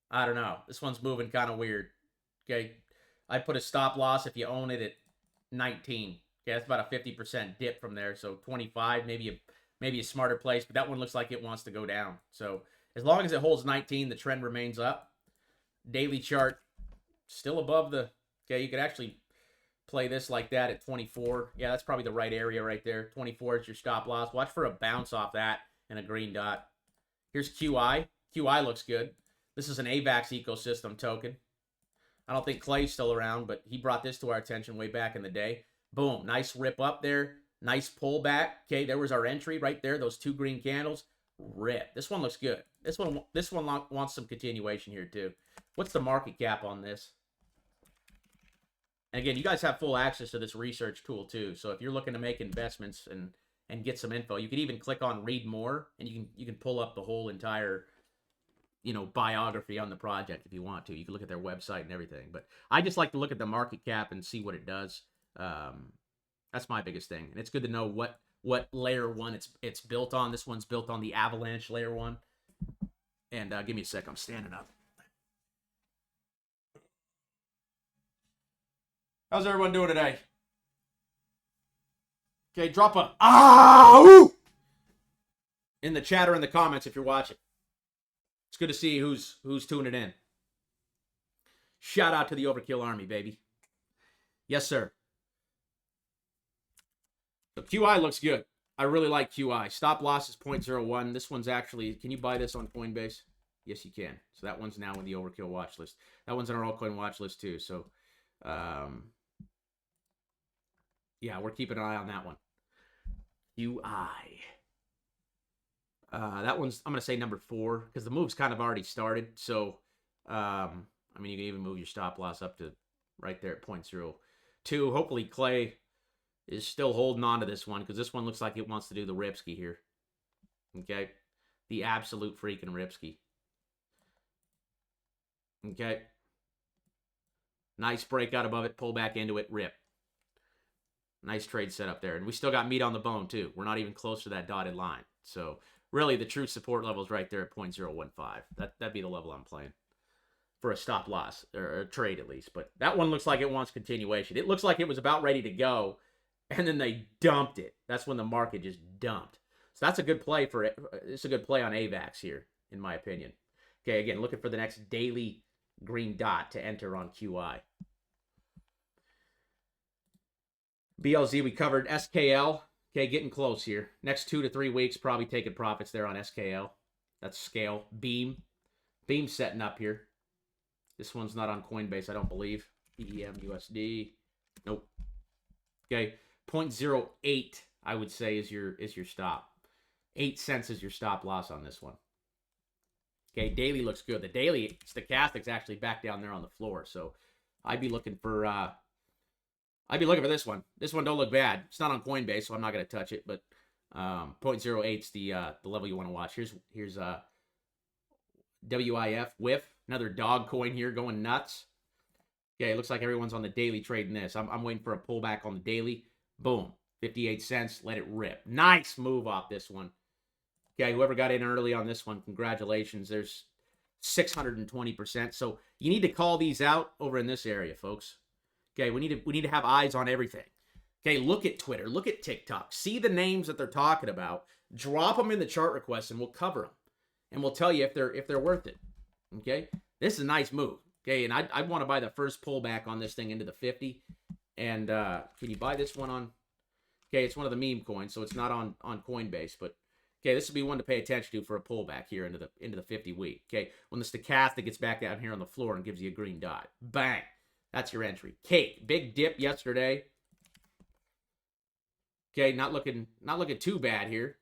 I don't know. This one's moving kind of weird. Okay, I'd put a stop loss if you own it at 19. Okay, that's about a 50% dip from there. So 25, maybe a smarter place. But that one looks like it wants to go down. So as long as it holds 19, the trend remains up. Daily chart still above the. Okay, you could actually play this like that at 24. Yeah, that's probably the right area right there. 24 is your stop loss. Watch for a bounce off that and a green dot. Here's QI. QI looks good. This is an AVAX ecosystem token. I don't think Clay's still around, but he brought this to our attention way back in the day. Boom. Nice rip up there. Nice pullback. Okay, there was our entry right there. Those two green candles. Rip. This one looks good. This one wants some continuation here too. What's the market cap on this? And again, you guys have full access to this research tool too. So if you're looking to make investments and get some info, you can even click on read more and you can pull up the whole entire biography on the project if you want to. You can look at their website and everything. But I just like to look at the market cap and see what it does. That's my biggest thing. And it's good to know what layer one it's built on. This one's built on the Avalanche layer one. And give me a sec. I'm standing up. How's everyone doing today? Okay, drop a ooh! In the chat or in the comments if you're watching. It's good to see who's tuning in. Shout out to the Overkill Army, baby. Yes, sir. So QI looks good. I really like QI. Stop loss is 0.01. This one's actually, can you buy this on Coinbase? Yes, you can. So that one's now in the Overkill watch list. That one's on our altcoin watch list too. So, yeah, we're keeping an eye on that one. QI. That one's, I'm going to say number 4 because the move's kind of already started. So, I mean, you can even move your stop loss up to right there at 0.02. Hopefully Clay is still holding on to this one because this one looks like it wants to do the Ripsky here. Okay. The absolute freaking Ripsky. Okay. Nice breakout above it. Pull back into it. Rip. Nice trade setup there. And we still got meat on the bone, too. We're not even close to that dotted line. So, really, the true support level is right there at 0.015. That'd be the level I'm playing for a stop loss, or a trade at least. But that one looks like it wants continuation. It looks like it was about ready to go, and then they dumped it. That's when the market just dumped. So that's a good play for it. It's a good play on AVAX here, in my opinion. Okay, again, looking for the next daily green dot to enter on QI. BLZ, we covered SKL. Okay, getting close here. Next 2 to 3 weeks, probably taking profits there on SKL. That's scale. Beam. Beam's setting up here. This one's not on Coinbase, I don't believe. EM USD. Nope. Okay, 0.08, I would say, is your stop. 8 cents is your stop loss on this one. Okay, daily looks good. The daily stochastic's actually back down there on the floor, so I'd be looking for this one. This one don't look bad. It's not on Coinbase, so I'm not going to touch it, but 0.08 is the level you want to watch. Here's WIF, WIF, another dog coin here going nuts. Okay, it looks like everyone's on the daily trading this. I'm waiting for a pullback on the daily. Boom, 58 cents, let it rip. Nice move off this one. Okay, whoever got in early on this one, congratulations. There's 620%. So you need to call these out over in this area, folks. Okay, we need to have eyes on everything. Okay, look at Twitter, look at TikTok, see the names that they're talking about, drop them in the chart requests, and we'll cover them, and we'll tell you if they're worth it. Okay, this is a nice move. Okay, and I want to buy the first pullback on this thing into the 50. And can you buy this one on? Okay, it's one of the meme coins, so it's not on Coinbase, but okay, this would be one to pay attention to for a pullback here into the 50 week. Okay, when the stochastic gets back down here on the floor and gives you a green dot, bang. That's your entry. Cake. Big dip yesterday. Okay, not looking too bad here.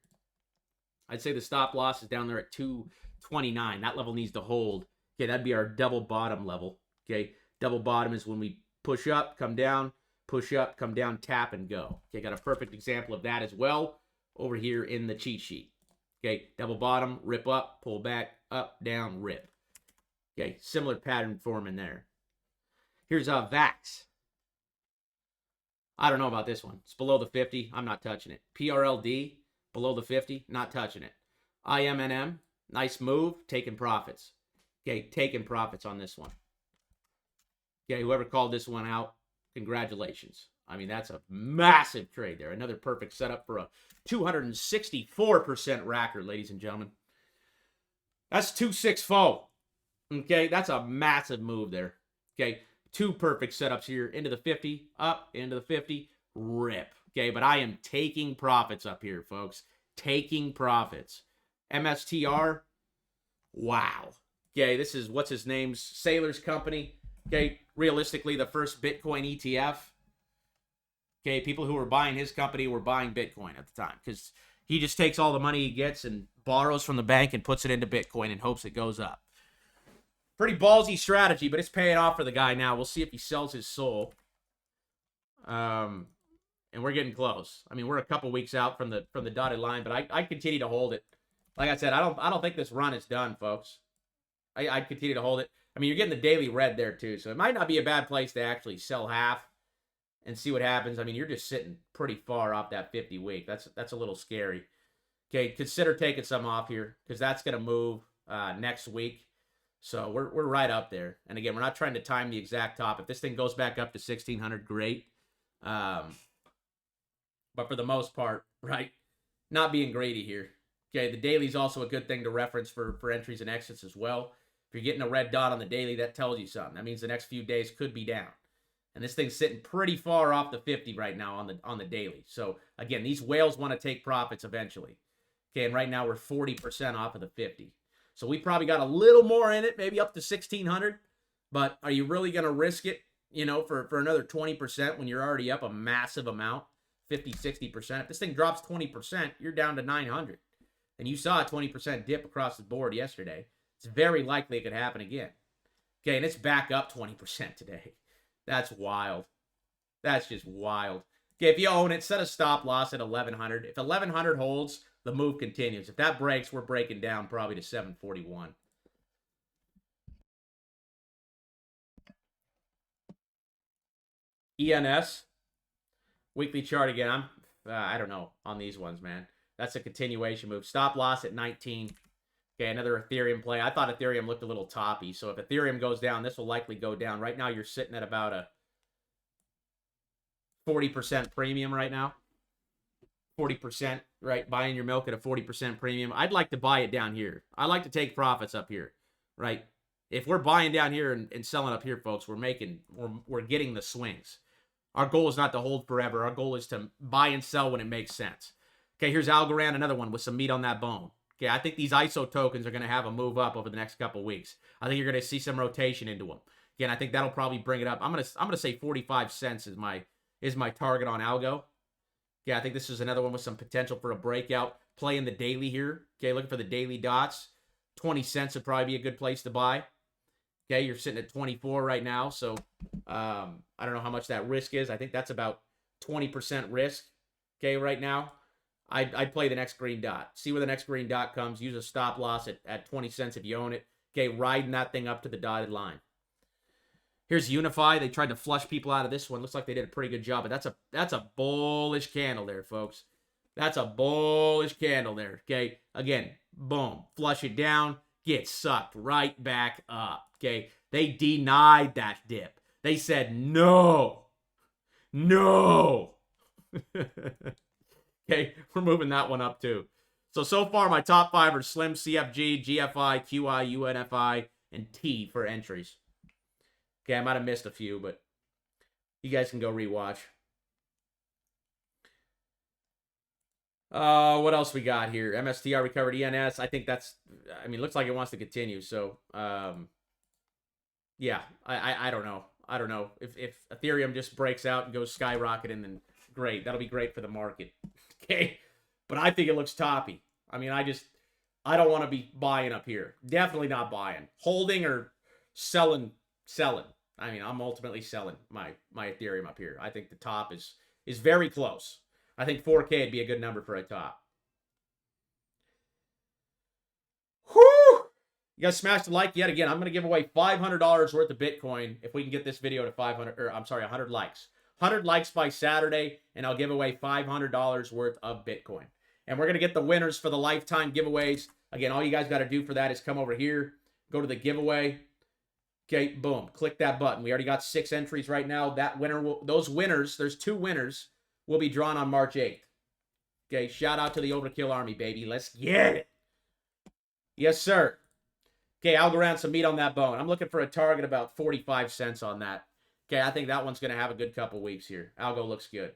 I'd say the stop loss is down there at 229. That level needs to hold. Okay, that'd be our double bottom level. Okay, double bottom is when we push up, come down, push up, come down, tap, and go. Okay, got a perfect example of that as well over here in the cheat sheet. Okay, double bottom, rip up, pull back, up, down, rip. Okay, similar pattern forming there. Here's VAX. I don't know about this one. It's below the 50. I'm not touching it. PRLD, below the 50. Not touching it. IMNM, nice move. Taking profits. Okay, taking profits on this one. Okay, whoever called this one out, congratulations. I mean, that's a massive trade there. Another perfect setup for a 264% racker, ladies and gentlemen. That's 264. Okay, that's a massive move there. Okay, 2 perfect setups here. Into the 50, up, into the 50, rip. Okay, but I am taking profits up here, folks. Taking profits. MSTR, wow. Okay, this is, what's his name's Sailor's company. Okay, realistically, the first Bitcoin ETF. Okay, people who were buying his company were buying Bitcoin at the time because he just takes all the money he gets and borrows from the bank and puts it into Bitcoin and hopes it goes up. Pretty ballsy strategy, but it's paying off for the guy now. We'll see if he sells his soul. And we're getting close. I mean, we're a couple weeks out from the dotted line, but I continue to hold it. Like I said, I don't think this run is done, folks. I continue to hold it. I mean, you're getting the daily red there too, so it might not be a bad place to actually sell half and see what happens. I mean, you're just sitting pretty far off that 50 week. That's a little scary. Okay, consider taking some off here because that's going to move next week. So we're right up there. And again, we're not trying to time the exact top. If this thing goes back up to 1,600, great. But for the most part, right, not being greedy here. Okay, the daily is also a good thing to reference for entries and exits as well. If you're getting a red dot on the daily, that tells you something. That means the next few days could be down. And this thing's sitting pretty far off the 50 right now on the daily. So again, these whales want to take profits eventually. Okay, and right now we're 40% off of the 50. So we probably got a little more in it, maybe up to 1,600. But are you really going to risk it, you know, for another 20% when you're already up a massive amount, 50, 60%? If this thing drops 20%, you're down to 900. And you saw a 20% dip across the board yesterday. It's very likely it could happen again. Okay, and it's back up 20% today. That's wild. That's just wild. Okay, if you own it, set a stop loss at 1,100. If 1,100 holds, the move continues. If that breaks, we're breaking down probably to 741. ENS. Weekly chart again. I don't know on these ones, man. That's a continuation move. Stop loss at 19. Okay, another Ethereum play. I thought Ethereum looked a little toppy. So if Ethereum goes down, this will likely go down. Right now, you're sitting at about a 40% premium right now. 40%, right? Buying your milk at a 40% premium. I'd like to buy it down here. I like to take profits up here, right? If we're buying down here and selling up here, folks, we're getting the swings. Our goal is not to hold forever. Our goal is to buy and sell when it makes sense. Okay, here's Algorand, another one with some meat on that bone. Okay, I think these ISO tokens are going to have a move up over the next couple weeks. I think you're going to see some rotation into them. Again, I think that'll probably bring it up. I'm gonna say 45 cents is my target on Algo. Okay, I think this is another one with some potential for a breakout. Playing the daily here. Okay, looking for the daily dots. 20 cents would probably be a good place to buy. Okay, you're sitting at 24 right now, so I don't know how much that risk is. I think that's about 20% risk. Okay, right now. I'd play the next green dot. See where the next green dot comes. Use a stop loss at 20 cents if you own it. Okay, riding that thing up to the dotted line. Here's Unify. They tried to flush people out of this one. Looks like they did a pretty good job, but that's a bullish candle there, folks. That's a bullish candle there. Okay, again, boom. Flush it down. Get sucked right back up. Okay, they denied that dip. They said no. No. Okay, we're moving that one up too. So far, my top 5 are Slim, CFG, GFI, QI, UNFI, and T for entries. Okay, I might have missed a few, but you guys can go rewatch. What else we got here? MSTR recovered ENS. I think that's, I mean, looks like it wants to continue. So, yeah, I don't know. I don't know. If Ethereum just breaks out and goes skyrocketing, then great. That'll be great for the market. Okay, but I think it looks toppy. I mean, I don't want to be buying up here. Definitely not buying. Holding or selling. I mean, I'm ultimately selling my Ethereum up here. I think the top is very close. I think 4K would be a good number for a top. Whew! You guys smashed the like yet again. I'm going to give away $500 worth of Bitcoin if we can get this video to 500, or I'm sorry, 100 likes. 100 likes by Saturday, and I'll give away $500 worth of Bitcoin. And we're going to get the winners for the lifetime giveaways. Again, all you guys got to do for that is come over here, go to the giveaway. Okay, boom, click that button. We already got 6 entries right now. Those winners, there's 2 winners, will be drawn on March 8th. Okay, shout out to the Overkill Army, baby. Let's get it. Yes, sir. Okay, I'll go around some meat on that bone. I'm looking for a target about 45 cents on that. Okay, I think that one's going to have a good couple weeks here. Algo looks good.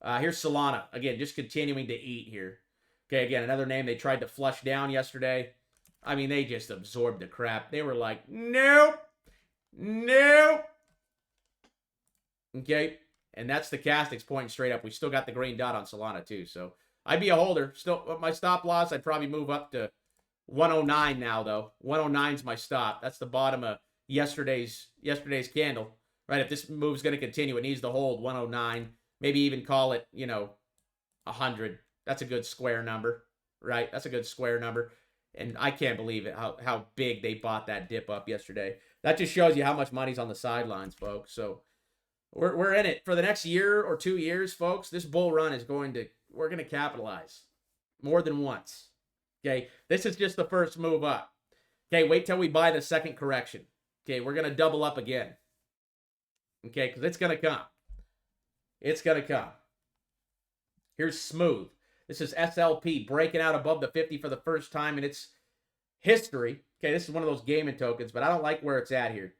Here's Solana. Again, just continuing to eat here. Okay, again, another name they tried to flush down yesterday. I mean, they just absorbed the crap. They were like, nope, nope. Okay, and that's the Stochastics pointing straight up. We still got the green dot on Solana too, so I'd be a holder. Still, my stop loss, I'd probably move up to 109 now, though. 109's my stop. That's the bottom of yesterday's candle. Right, if this move's going to continue, it needs to hold 109. Maybe even call it, 100. That's a good square number, right? That's a good square number. And I can't believe it, how big they bought that dip up yesterday. That just shows you how much money's on the sidelines, folks. So we're in it. For the next year or 2 years, folks, this bull run is we're going to capitalize more than once. Okay, this is just the first move up. Okay, wait till we buy the second correction. Okay, we're going to double up again. Okay, because it's going to come. It's going to come. Here's Smooth. This is SLP breaking out above the 50 for the first time in its history. Okay, this is one of those gaming tokens, but I don't like where it's at here.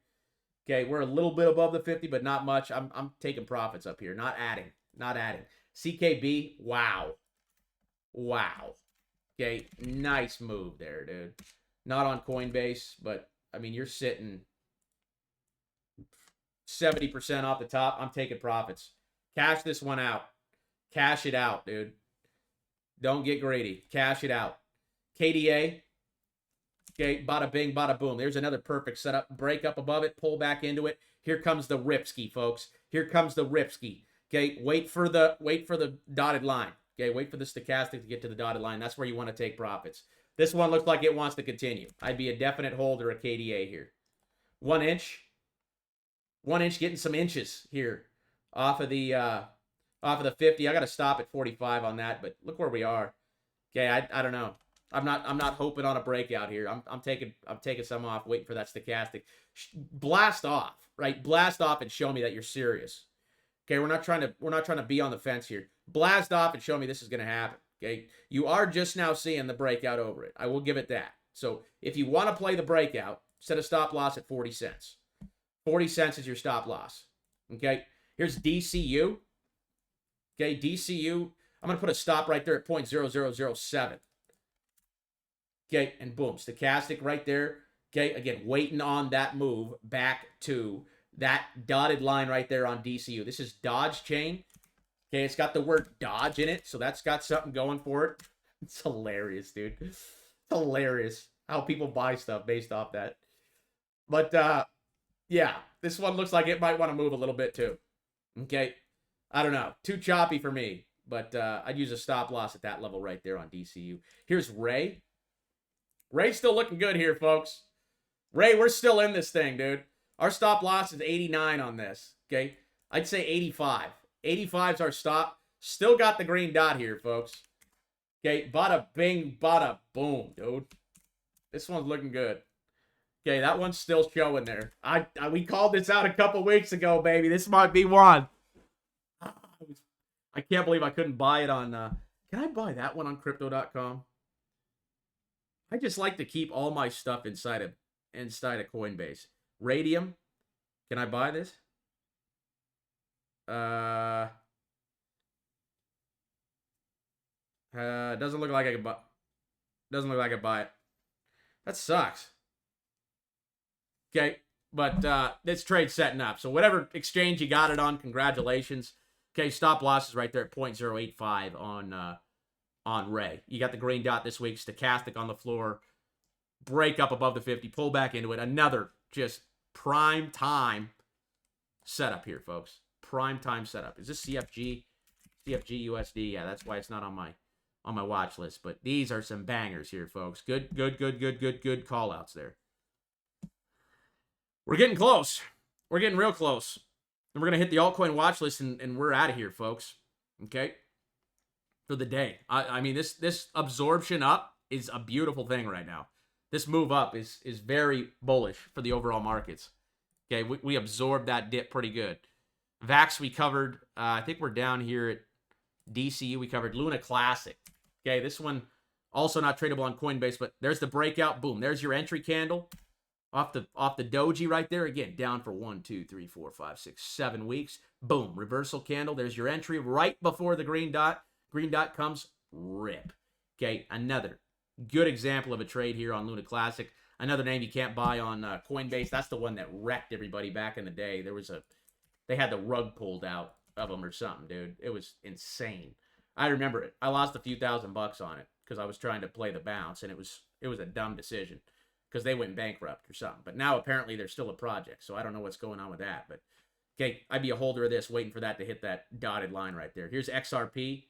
Okay, we're a little bit above the 50, but not much. I'm taking profits up here, not adding. Not adding. CKB, wow. Wow. Okay, nice move there, dude. Not on Coinbase, but, I mean, you're sitting 70% off the top. I'm taking profits. Cash this one out. Cash it out, dude. Don't get greedy. Cash it out. KDA. Okay, bada bing, bada boom. There's another perfect setup. Break up above it. Pull back into it. Here comes the Ripski, folks. Here comes the Ripski. Okay, wait for the dotted line. Okay, wait for the stochastic to get to the dotted line. That's where you want to take profits. This one looks like it wants to continue. I'd be a definite holder of KDA here. 1 inch. 1 inch getting some inches here off of the 50. I got to stop at 45 on that, but look where we are. Okay, I don't know. I'm not hoping on a breakout here. I'm taking some off, waiting for that stochastic. Blast off, right? Blast off and show me that you're serious. Okay, we're not trying to be on the fence here. Blast off and show me this is going to happen. Okay, you are just now seeing the breakout over it. I will give it that. So if you want to play the breakout, set a stop loss at 40 cents. 40 cents is your stop loss. Okay, here's DCU. Okay, DCU. I'm going to put a stop right there at 0.0007. Okay, and boom, stochastic right there. Okay, again, waiting on that move back to that dotted line right there on DCU. This is Dodge chain. Okay, it's got the word Dodge in it, so that's got something going for it. It's hilarious, dude. It's hilarious how people buy stuff based off that. But, yeah, this one looks like it might want to move a little bit too. Okay, I don't know. Too choppy for me, but I'd use a stop loss at that level right there on DCU. Here's Ray. Ray's still looking good here, folks. Ray, we're still in this thing, dude. Our stop loss is 89 on this, okay? I'd say 85. 85's our stop. Still got the green dot here, folks. Okay, bada bing, bada boom, dude. This one's looking good. Okay, that one's still showing there. We called this out a couple weeks ago, baby. This might be one. I can't believe I couldn't buy it on... Can I buy that one on Crypto.com? I just like to keep all my stuff inside of Coinbase. Radium. Can I buy this? Doesn't look like I can buy. Doesn't look like I can buy it. That sucks. Okay, but this trade's setting up. So whatever exchange you got it on, congratulations. Okay, stop loss is right there at 0.085 on Ray. You got the green dot this week, stochastic on the floor, break up above the 50, pull back into it. Another just prime time setup here, folks. Prime time setup. Is this CFG? CFG USD? Yeah, that's why it's not on my watch list. But these are some bangers here, folks. Good call outs there. We're getting close. We're getting real close. And we're going to hit the altcoin watch list, and we're out of here, folks. Okay? For the day. I mean, this absorption up is a beautiful thing right now. This move up is very bullish for the overall markets. Okay, we absorbed that dip pretty good. VAX we covered. I think we're down here at DCU. We covered Luna Classic. Okay, this one also not tradable on Coinbase, but there's the breakout. Boom. There's your entry candle off the doji right there. Again, down for 1, 2, 3, 4, 5, 6, 7 weeks. Boom. Reversal candle. There's your entry right before the green dot. Green dot comes. Rip. Okay, another good example of a trade here on Luna Classic. Another name you can't buy on Coinbase. That's the one that wrecked everybody back in the day. They had the rug pulled out of them or something, dude. It was insane. I remember it. I lost a few $1,000 on it because I was trying to play the bounce, and it was a dumb decision because they went bankrupt or something. But now apparently they're still a project, so I don't know what's going on with that. But okay, I'd be a holder of this, waiting for that to hit that dotted line right there. Here's XRP.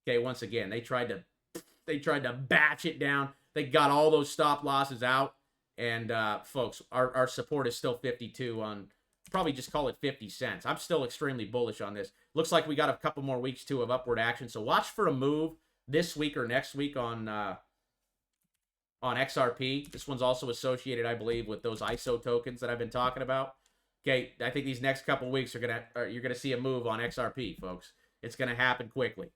Okay, once again, they tried to batch it down. They got all those stop losses out. And, folks, our support is still 52 on, probably just call it 50 cents. I'm still extremely bullish on this. Looks like we got a couple more weeks, too, of upward action. So watch for a move this week or next week on XRP. This one's also associated, I believe, with those ISO tokens that I've been talking about. Okay, I think these next couple weeks you're gonna see a move on XRP, folks. It's gonna happen quickly.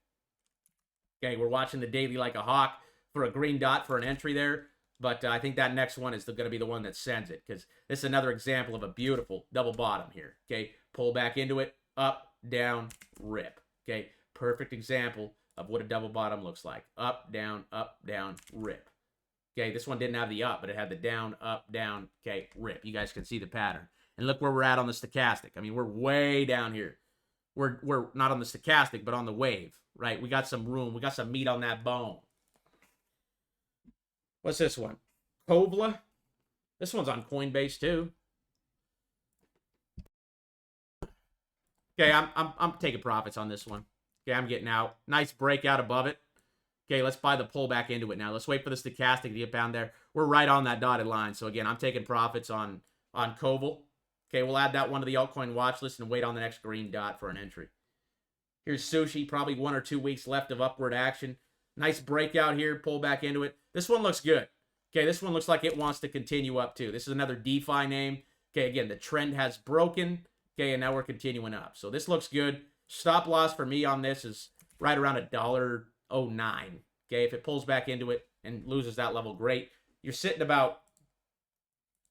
Okay, we're watching the daily like a hawk for a green dot for an entry there. But I think that next one is going to be the one that sends it, because this is another example of a beautiful double bottom here. Okay, pull back into it, up, down, rip. Okay, perfect example of what a double bottom looks like. Up, down, rip. Okay, this one didn't have the up, but it had the down, up, down, okay, rip. You guys can see the pattern. And look where we're at on the stochastic. I mean, we're way down here. We're not on the stochastic, but on the wave, right? We got some room. We got some meat on that bone. What's this one? Kovla. This one's on Coinbase too. Okay, I'm taking profits on this one. Okay, I'm getting out. Nice breakout above it. Okay, let's buy the pullback into it now. Let's wait for the stochastic to get down there. We're right on that dotted line. So again, I'm taking profits on Kovla. Okay, we'll add that one to the altcoin watch list and wait on the next green dot for an entry. Here's Sushi, probably 1 or 2 weeks left of upward action. Nice breakout here, pull back into it. This one looks good. Okay, this one looks like it wants to continue up too. This is another DeFi name. Okay, again, the trend has broken. Okay, and now we're continuing up. So this looks good. Stop loss for me on this is right around $1.09. Okay, if it pulls back into it and loses that level, great. You're sitting about,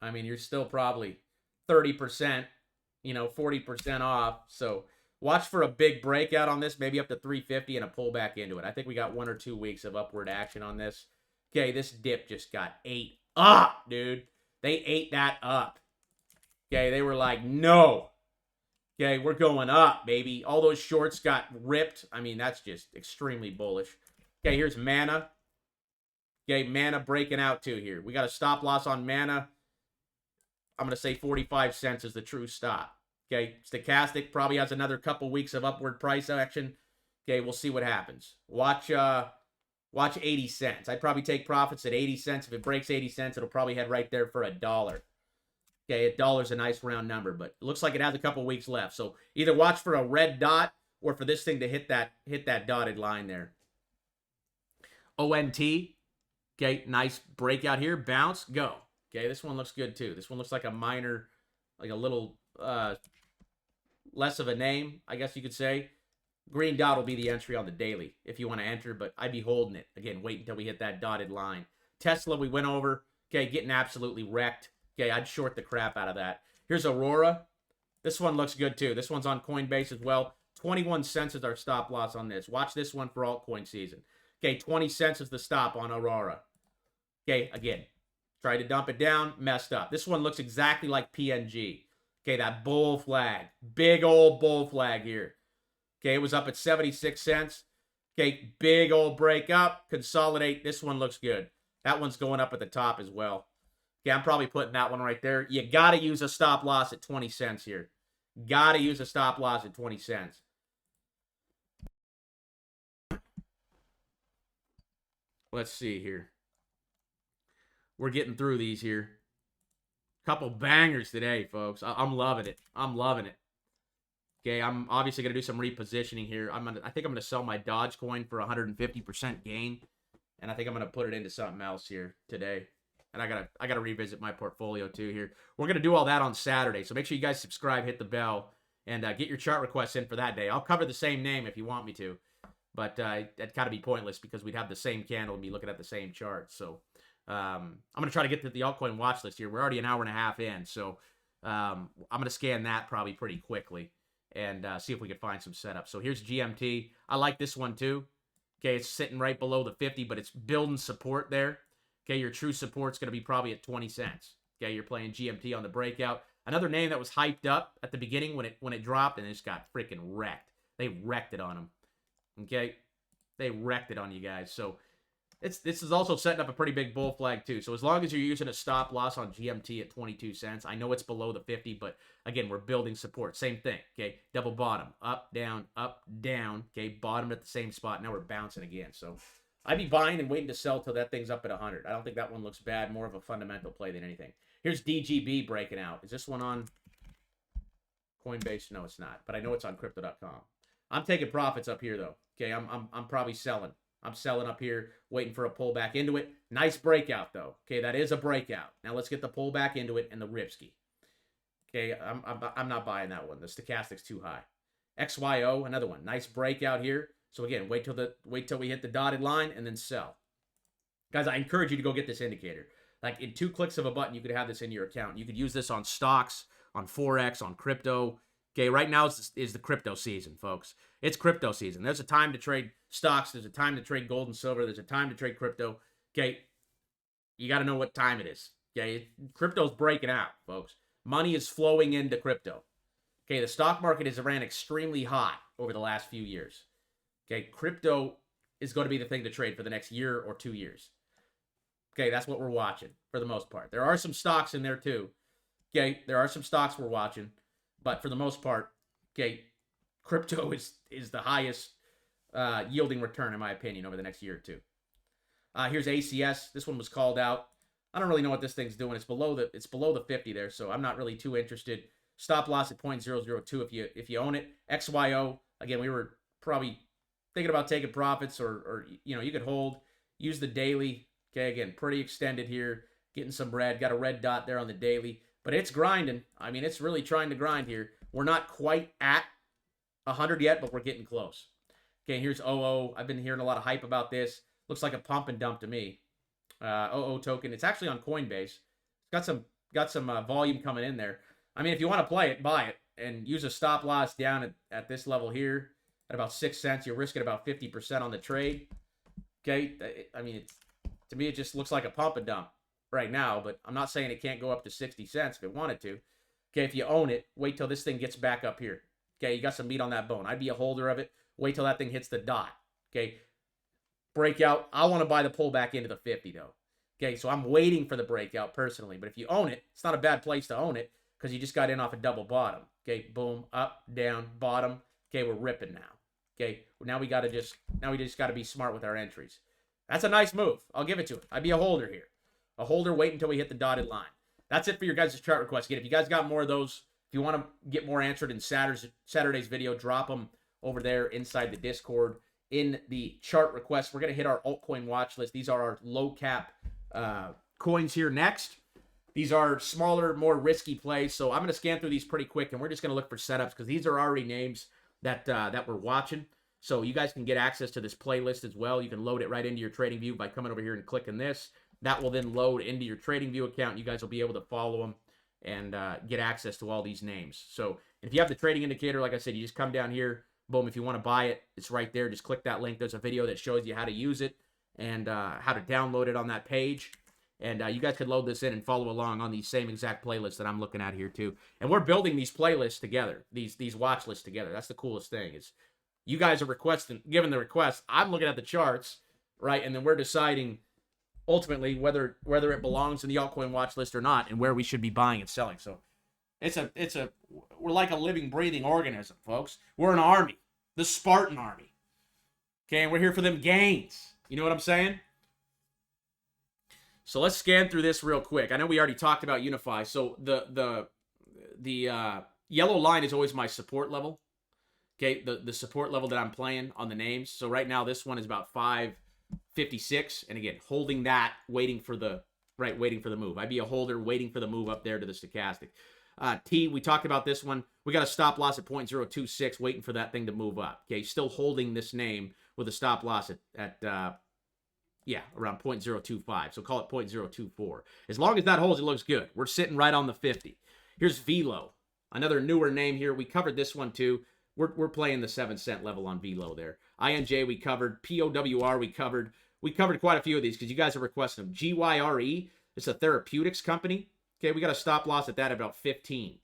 I mean, you're still probably 30%, 40% off. So watch for a big breakout on this, maybe up to 350 and a pullback into it. I think we got 1 or 2 weeks of upward action on this. Okay, this dip just got ate up, dude. They ate that up. Okay, they were like, no. Okay, we're going up, baby. All those shorts got ripped. I mean, that's just extremely bullish. Okay, here's Mana. Okay, Mana breaking out too here. We got a stop loss on Mana. I'm going to say 45 cents is the true stop. Okay, Stochastic probably has another couple weeks of upward price action. Okay, we'll see what happens. Watch 80 cents. I'd probably take profits at 80 cents. If it breaks 80 cents, it'll probably head right there for $1. Okay, $1 is a nice round number, but it looks like it has a couple weeks left. So either watch for a red dot or for this thing to hit that dotted line there. ONT. Okay, nice breakout here. Bounce, go. Okay, this one looks good too. This one looks like a minor, like a little less of a name, I guess you could say. Green dot will be the entry on the daily if you want to enter, but I'd be holding it. Again, wait until we hit that dotted line. Tesla, we went over. Okay, getting absolutely wrecked. Okay, I'd short the crap out of that. Here's Aurora. This one looks good too. This one's on Coinbase as well. 21 cents is our stop loss on this. Watch this one for altcoin season. Okay, 20 cents is the stop on Aurora. Okay, again, tried to dump it down, messed up. This one looks exactly like PNG. Okay, that bull flag. Big old bull flag here. Okay, it was up at 76 cents. Okay, big old break up. Consolidate. This one looks good. That one's going up at the top as well. Okay, I'm probably putting that one right there. You got to use a stop loss at 20 cents here. Got to use a stop loss at 20 cents. Let's see here. We're getting through these here. Couple bangers today, folks. I'm loving it. I'm loving it. Okay, I'm obviously going to do some repositioning here. I think I'm going to sell my Dogecoin for 150% gain, and I think I'm going to put it into something else here today. And I gotta revisit my portfolio too here. We're going to do all that on Saturday, so make sure you guys subscribe, hit the bell, and get your chart requests in for that day. I'll cover the same name if you want me to, but that'd kind of be pointless because we'd have the same candle and be looking at the same chart. So I'm going to try to get to the altcoin watch list here. We're already an hour and a half in, so I'm going to scan that probably pretty quickly and see if we can find some setup. So here's GMT. I like this one too. Okay, it's sitting right below the 50, but it's building support there. Okay, your true support's going to be probably at 20 cents. Okay, you're playing GMT on the breakout. Another name that was hyped up at the beginning when it dropped, and it just got freaking wrecked. They wrecked it on them. Okay, they wrecked it on you guys. So this is also setting up a pretty big bull flag too. So as long as you're using a stop loss on GMT at 22 cents, I know it's below the 50, but again, we're building support. Same thing, okay? Double bottom, up, down, okay? Bottom at the same spot. Now we're bouncing again. So I'd be buying and waiting to sell till that thing's up at 100. I don't think that one looks bad. More of a fundamental play than anything. Here's DGB breaking out. Is this one on Coinbase? No, it's not, but I know it's on Crypto.com. I'm taking profits up here though. Okay, I'm probably selling. I'm selling up here, waiting for a pullback into it. Nice breakout, though. Okay, that is a breakout. Now let's get the pullback into it and the Ripski. Okay, I'm not buying that one. The stochastic's too high. XYO, another one. Nice breakout here. So again, wait till we hit the dotted line and then sell. Guys, I encourage you to go get this indicator. Like in 2 clicks of a button, you could have this in your account. You could use this on stocks, on Forex, on crypto. Okay, right now is the crypto season, folks. It's crypto season. There's a time to trade stocks. There's a time to trade gold and silver. There's a time to trade crypto. Okay, you got to know what time it is. Okay, crypto's breaking out, folks. Money is flowing into crypto. Okay, the stock market has ran extremely hot over the last few years. Okay, crypto is going to be the thing to trade for the next year or 2 years. Okay, that's what we're watching for the most part. There are some stocks in there too. Okay, there are some stocks we're watching. But for the most part, okay, crypto is the highest yielding return, in my opinion, over the next year or two. Here's ACS. This one was called out. I don't really know what this thing's doing. It's below the 50 there, so I'm not really too interested. Stop loss at 0.002 if you own it. XYO, again, we were probably thinking about taking profits or you could hold. Use the daily. Okay, again, pretty extended here. Getting some bread. Got a red dot there on the daily. But it's grinding. I mean, it's really trying to grind here. We're not quite at 100 yet, but we're getting close. Okay, here's OO. I've been hearing a lot of hype about this. Looks like a pump and dump to me. OO token. It's actually on Coinbase. It's got some volume coming in there. I mean, if you want to play it, buy it. And use a stop loss down at this level here at about 6 cents. You're risking about 50% on the trade. Okay, I mean, to me, it just looks like a pump and dump right now, but I'm not saying it can't go up to 60 cents if it wanted to. Okay, if you own it, wait till this thing gets back up here. Okay, you got some meat on that bone. I'd be a holder of it. Wait till that thing hits the dot. Okay, breakout. I want to buy the pullback into the 50 though. Okay, so I'm waiting for the breakout personally, but if you own it, it's not a bad place to own it because you just got in off a double bottom. Okay, boom, up, down, bottom. Okay, we're ripping now. Okay, now we just got to be smart with our entries. That's a nice move. I'll give it to it. I'd be a holder here. A holder, wait until we hit the dotted line. That's it for your guys' chart requests. Again, if you guys got more of those, if you want to get more answered in Saturday's video, drop them over there inside the Discord in the chart requests. We're going to hit our altcoin watch list. These are our low cap coins here next. These are smaller, more risky plays. So I'm going to scan through these pretty quick, and we're just going to look for setups because these are already names that we're watching. So you guys can get access to this playlist as well. You can load it right into your trading view by coming over here and clicking this. That will then load into your trading view account. You guys will be able to follow them and get access to all these names. So if you have the trading indicator, like I said, you just come down here. Boom, if you want to buy it, it's right there. Just click that link. There's a video that shows you how to use it and how to download it on that page. And you guys can load this in and follow along on these same exact playlists that I'm looking at here too. And we're building these playlists together, these watch lists together. That's the coolest thing is you guys are giving the request. I'm looking at the charts, right? And then we're deciding ultimately whether it belongs in the altcoin watch list or not and where we should be buying and selling. So we're like a living, breathing organism, folks. We're an army, the Spartan army. Okay, and we're here for them gains. You know what I'm saying? So let's scan through this real quick. I know we already talked about Unify. So the yellow line is always my support level. Okay, the support level that I'm playing on the names. So right now, this one is about 556. And again, holding that, waiting for the move. I'd be a holder waiting for the move up there to the stochastic. T, we talked about this one. We got a stop loss at 0.026, waiting for that thing to move up. Okay, still holding this name with a stop loss at around 0.025. So call it 0.024. As long as that holds, it looks good. We're sitting right on the 50. Here's Velo, another newer name here. We covered this one too. We're playing the 7-cent level on Velo there. INJ we covered. POWR we covered. We covered quite a few of these because you guys are requesting them. GYRE, it's a therapeutics company. Okay, we got a stop loss at that at about 15.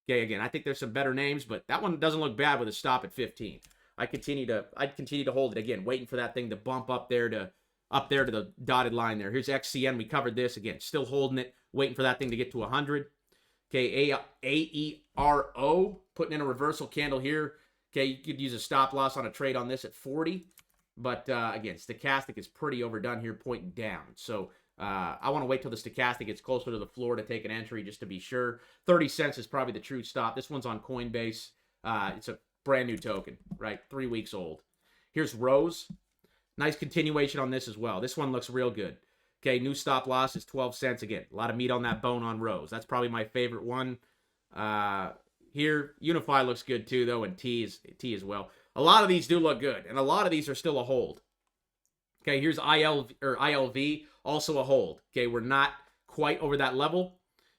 Okay, again, I think there's some better names, but that one doesn't look bad with a stop at 15. I'd continue to hold it again, waiting for that thing to bump up there to the dotted line there. Here's XCN. We covered this again, still holding it, waiting for that thing to get to 100. Okay, AERO, putting in a reversal candle here. Okay, you could use a stop loss on a trade on this at 40. But again, stochastic is pretty overdone here, pointing down. So I want to wait till the stochastic gets closer to the floor to take an entry just to be sure. 30 cents is probably the true stop. This one's on Coinbase. It's a brand new token, right? 3 weeks old. Here's Rose. Nice continuation on this as well. This one looks real good. Okay, new stop loss is 12 cents again. A lot of meat on that bone on Rose. That's probably my favorite one. Here, Unify looks good too, though, and T as well. A lot of these do look good, and a lot of these are still a hold. Okay, here's ILV, also a hold. Okay, we're not quite over that level.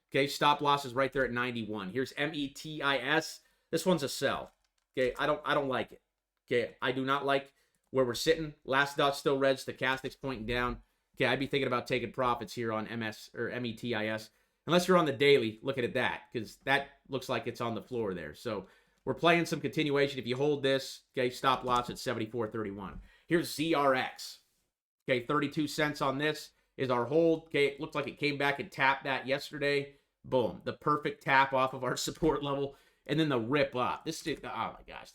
Okay, stop loss is right there at 91. Here's METIS. This one's a sell. Okay, I don't like it. Okay, I do not like where we're sitting. Last dot still red, stochastic's pointing down. Okay, I'd be thinking about taking profits here on MS or METIS. Unless you're on the daily, looking at that, because that looks like it's on the floor there. So we're playing some continuation. If you hold this, okay, stop loss at 74.31. Here's ZRX. Okay, 32 cents on this is our hold. Okay, it looked like it came back and tapped that yesterday. Boom, the perfect tap off of our support level, and then the rip up. Oh my gosh,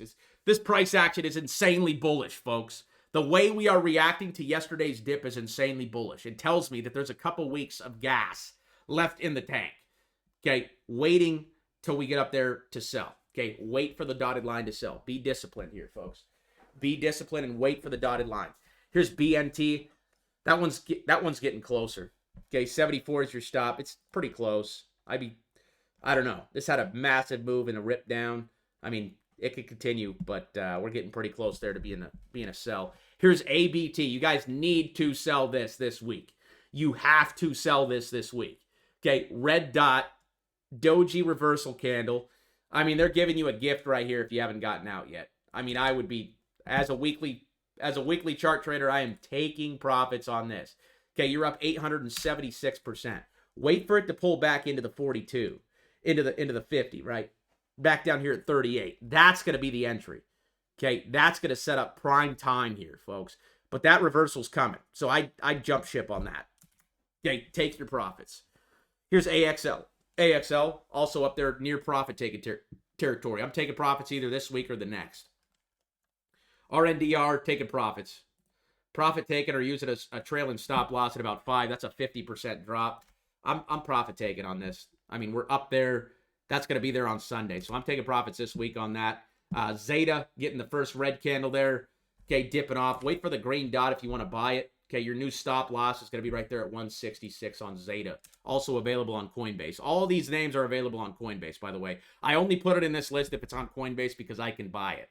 this price action is insanely bullish, folks. The way we are reacting to yesterday's dip is insanely bullish. It tells me that there's a couple weeks of gas left in the tank. Okay, waiting till we get up there to sell. Okay, wait for the dotted line to sell. Be disciplined here, folks. Be disciplined and wait for the dotted line. Here's BNT. That one's getting closer. Okay, 74 is your stop. It's pretty close. I don't know. This had a massive move and a rip down. I mean, it could continue, but we're getting pretty close there to being a sell. Here's ABT. You guys need to sell this week. You have to sell this week. Okay, red dot, doji reversal candle. I mean, they're giving you a gift right here if you haven't gotten out yet. I mean, I would be, as a weekly chart trader, I am taking profits on this. Okay, you're up 876%. Wait for it to pull back into the 42, into the 50, right? Back down here at 38. That's going to be the entry. Okay, that's going to set up prime time here, folks. But that reversal's coming. So I jump ship on that. Okay, take your profits. Here's AXL. AXL, also up there near profit-taking territory. I'm taking profits either this week or the next. RNDR, taking profits. Profit taking or using a trailing stop loss at about 5. That's a 50% drop. I'm profit taking on this. I mean, we're up there. That's going to be there on Sunday. So I'm taking profits this week on that. Zeta, getting the first red candle there. Okay, dipping off. Wait for the green dot if you want to buy it. Okay, your new stop loss is going to be right there at 166 on Zeta. Also available on Coinbase. All these names are available on Coinbase, by the way. I only put it in this list if it's on Coinbase because I can buy it.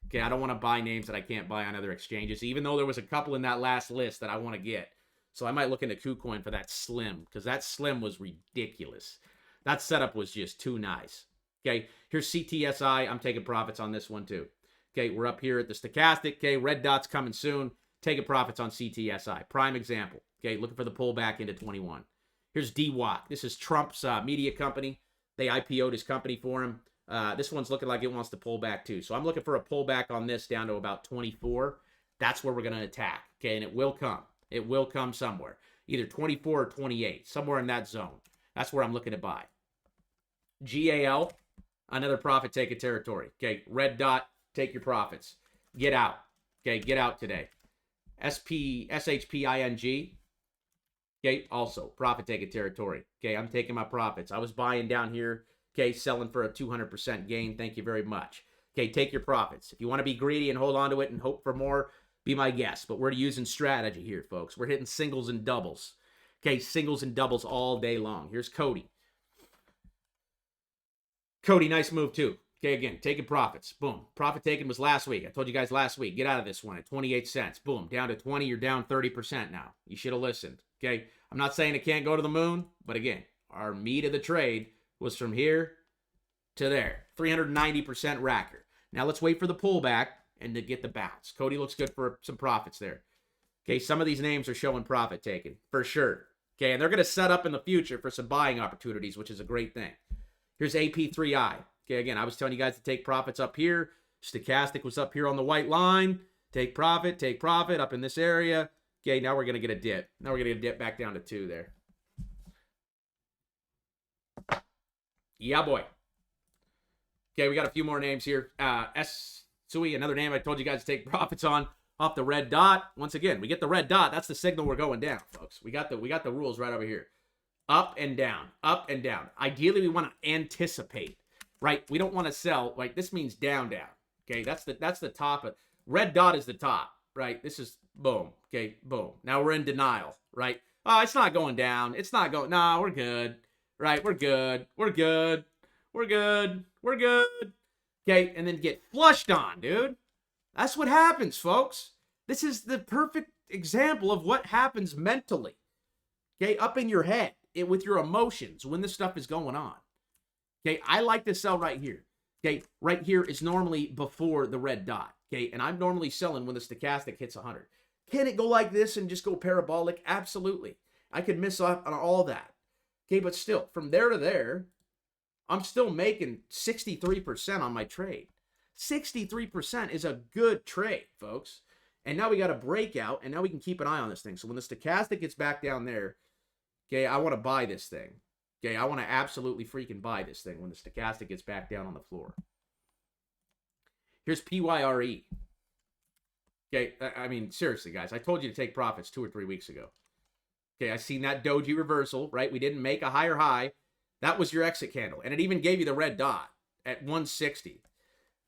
Okay, I don't want to buy names that I can't buy on other exchanges, even though there was a couple in that last list that I want to get. So I might look into KuCoin for that Slim, because that Slim was ridiculous. That setup was just too nice. Okay, here's CTSI. I'm taking profits on this one too. Okay, we're up here at the stochastic. Okay, red dot's coming soon. Taking profits on CTSI. Prime example. Okay, looking for the pullback into 21. Here's DWAC. This is Trump's media company. They IPO'd his company for him. This one's looking like it wants to pull back too. So I'm looking for a pullback on this down to about 24. That's where we're going to attack. Okay, and it will come. It will come somewhere. Either 24 or 28. Somewhere in that zone. That's where I'm looking to buy. GAL, another profit-taking territory. Okay, red dot, take your profits. Get out. Okay, get out today. SHPING. Okay, also profit-taking territory. Okay, I'm taking my profits. I was buying down here. Okay, selling for a 200% gain. Thank you very much. Okay, take your profits. If you want to be greedy and hold on to it and hope for more, be my guest. But we're using strategy here, folks. We're hitting singles and doubles. Okay, singles and doubles all day long. Here's Cody. Cody, nice move too. Okay, again, taking profits. Boom. Profit taken was last week. I told you guys last week, get out of this one at 28 cents. Boom. Down to 20. You're down 30% now. You should have listened. Okay. I'm not saying it can't go to the moon, but again, our meat of the trade was from here to there. 390% racker. Now let's wait for the pullback and to get the bounce. Cody looks good for some profits there. Okay. Some of these names are showing profit taken for sure. Okay. And they're going to set up in the future for some buying opportunities, which is a great thing. Here's AP3I. Okay, again, I was telling you guys to take profits up here. Stochastic was up here on the white line. Take profit up in this area. Okay, now we're going to get a dip. Now we're going to get a dip back down to 2 there. Yeah, boy. Okay, we got a few more names here. Sui, another name I told you guys to take profits on off the red dot. Once again, we get the red dot. That's the signal we're going down, folks. We got the rules right over here. Up and down, up and down. Ideally, we want to anticipate. Right, we don't want to sell. Like this means down. Okay, that's the top. Red dot is the top. Right, this is boom. Okay, boom. Now we're in denial. Right. Oh, it's not going down. It's not going. No, we're good. Right, we're good. We're good. We're good. We're good. Okay, and then get flushed on, dude. That's what happens, folks. This is the perfect example of what happens mentally. Okay, up in your head, with your emotions when this stuff is going on. Okay, I like to sell right here. Okay, right here is normally before the red dot. Okay, and I'm normally selling when the stochastic hits 100. Can it go like this and just go parabolic? Absolutely. I could miss off on all that. Okay, but still, from there to there, I'm still making 63% on my trade. 63% is a good trade, folks. And now we got a breakout, and now we can keep an eye on this thing. So when the stochastic gets back down there, okay, I want to buy this thing. Okay, I want to absolutely freaking buy this thing when the stochastic gets back down on the floor. Here's PYRE. Okay, I mean, seriously, guys. I told you to take profits 2 or 3 weeks ago. Okay, I seen that doji reversal, right? We didn't make a higher high. That was your exit candle. And it even gave you the red dot at 160.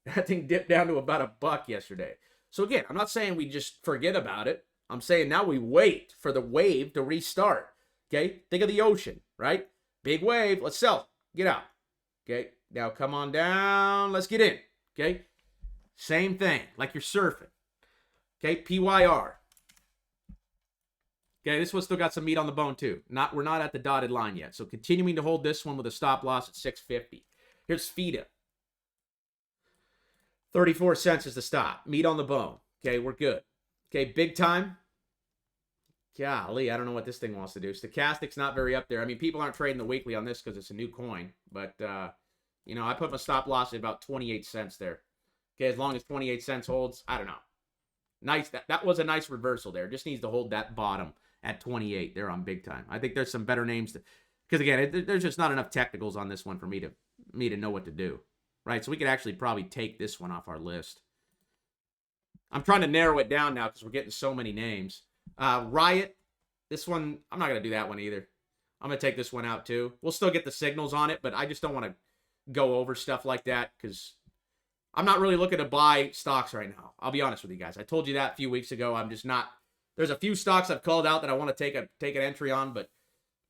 That thing dipped down to about $1 yesterday. So again, I'm not saying we just forget about it. I'm saying now we wait for the wave to restart. Okay, think of the ocean, right? Big wave, let's sell. Get out. Okay, now come on down. Let's get in. Okay, same thing, like you're surfing. Okay, PYR. Okay, this one's still got some meat on the bone too. We're not at the dotted line yet. So continuing to hold this one with a stop loss at 650. Here's FIDA. 34 cents is the stop. Meat on the bone. Okay, we're good. Okay, big time. Golly, I don't know what this thing wants to do. Stochastic's not very up there. I mean, people aren't trading the weekly on this because it's a new coin. But, you know, I put my stop loss at about 28 cents there. Okay, as long as 28 cents holds, I don't know. Nice. That was a nice reversal there. Just needs to hold that bottom at 28 there on big time. I think there's some better names. Because, again, there's just not enough technicals on this one for me to know what to do. Right? So we could actually probably take this one off our list. I'm trying to narrow it down now because we're getting so many names. Riot, this one, I'm not going to do that one either. I'm going to take this one out too. We'll still get the signals on it, but I just don't want to go over stuff like that because I'm not really looking to buy stocks right now. I'll be honest with you guys. I told you that a few weeks ago. I'm just not. There's a few stocks I've called out that I want to take an entry on, but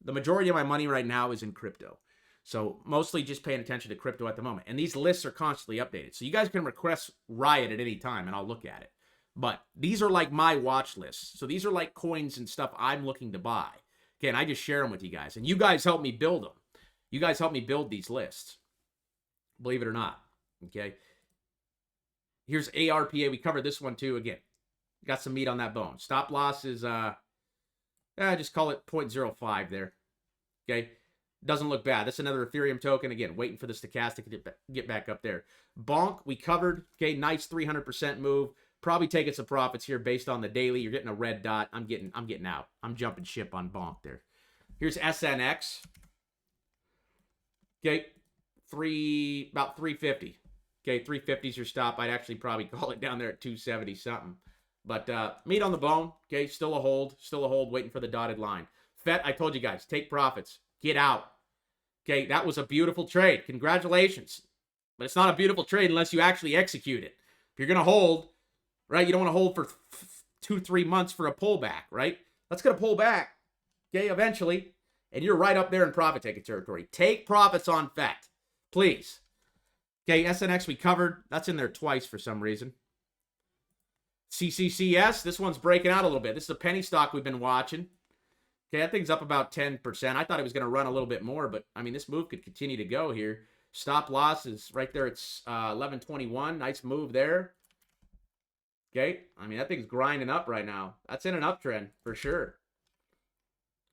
the majority of my money right now is in crypto. So mostly just paying attention to crypto at the moment. And these lists are constantly updated. So you guys can request Riot at any time and I'll look at it. But these are like my watch lists. So these are like coins and stuff I'm looking to buy. Okay, and I just share them with you guys. And you guys help me build them. You guys help me build these lists. Believe it or not. Okay. Here's ARPA. We covered this one too. Again, got some meat on that bone. Stop loss is, just call it 0.05 there. Okay. Doesn't look bad. That's another Ethereum token. Again, waiting for the stochastic to get back up there. Bonk, we covered. Okay, nice 300% move. Probably taking some profits here based on the daily. You're getting a red dot. I'm getting out. I'm jumping ship on Bonk there. Here's SNX. Okay, about 350. Okay, 350 is your stop. I'd actually probably call it down there at 270 something. But meat on the bone. Okay, still a hold. Waiting for the dotted line. FET, I told you guys, take profits. Get out. Okay, that was a beautiful trade. Congratulations. But it's not a beautiful trade unless you actually execute it. If you're going to hold, right, you don't want to hold for 2-3 months for a pullback, right? Let's get a pullback, okay, eventually, and you're right up there in profit-taking territory. Take profits on FET, please. Okay, SNX we covered. That's in there twice for some reason. CCCS, this one's breaking out a little bit. This is a penny stock we've been watching. Okay, that thing's up about 10%. I thought it was going to run a little bit more, but, I mean, this move could continue to go here. Stop loss is right there. It's 11.21. Nice move there. Okay, I mean, that thing's grinding up right now. That's in an uptrend for sure.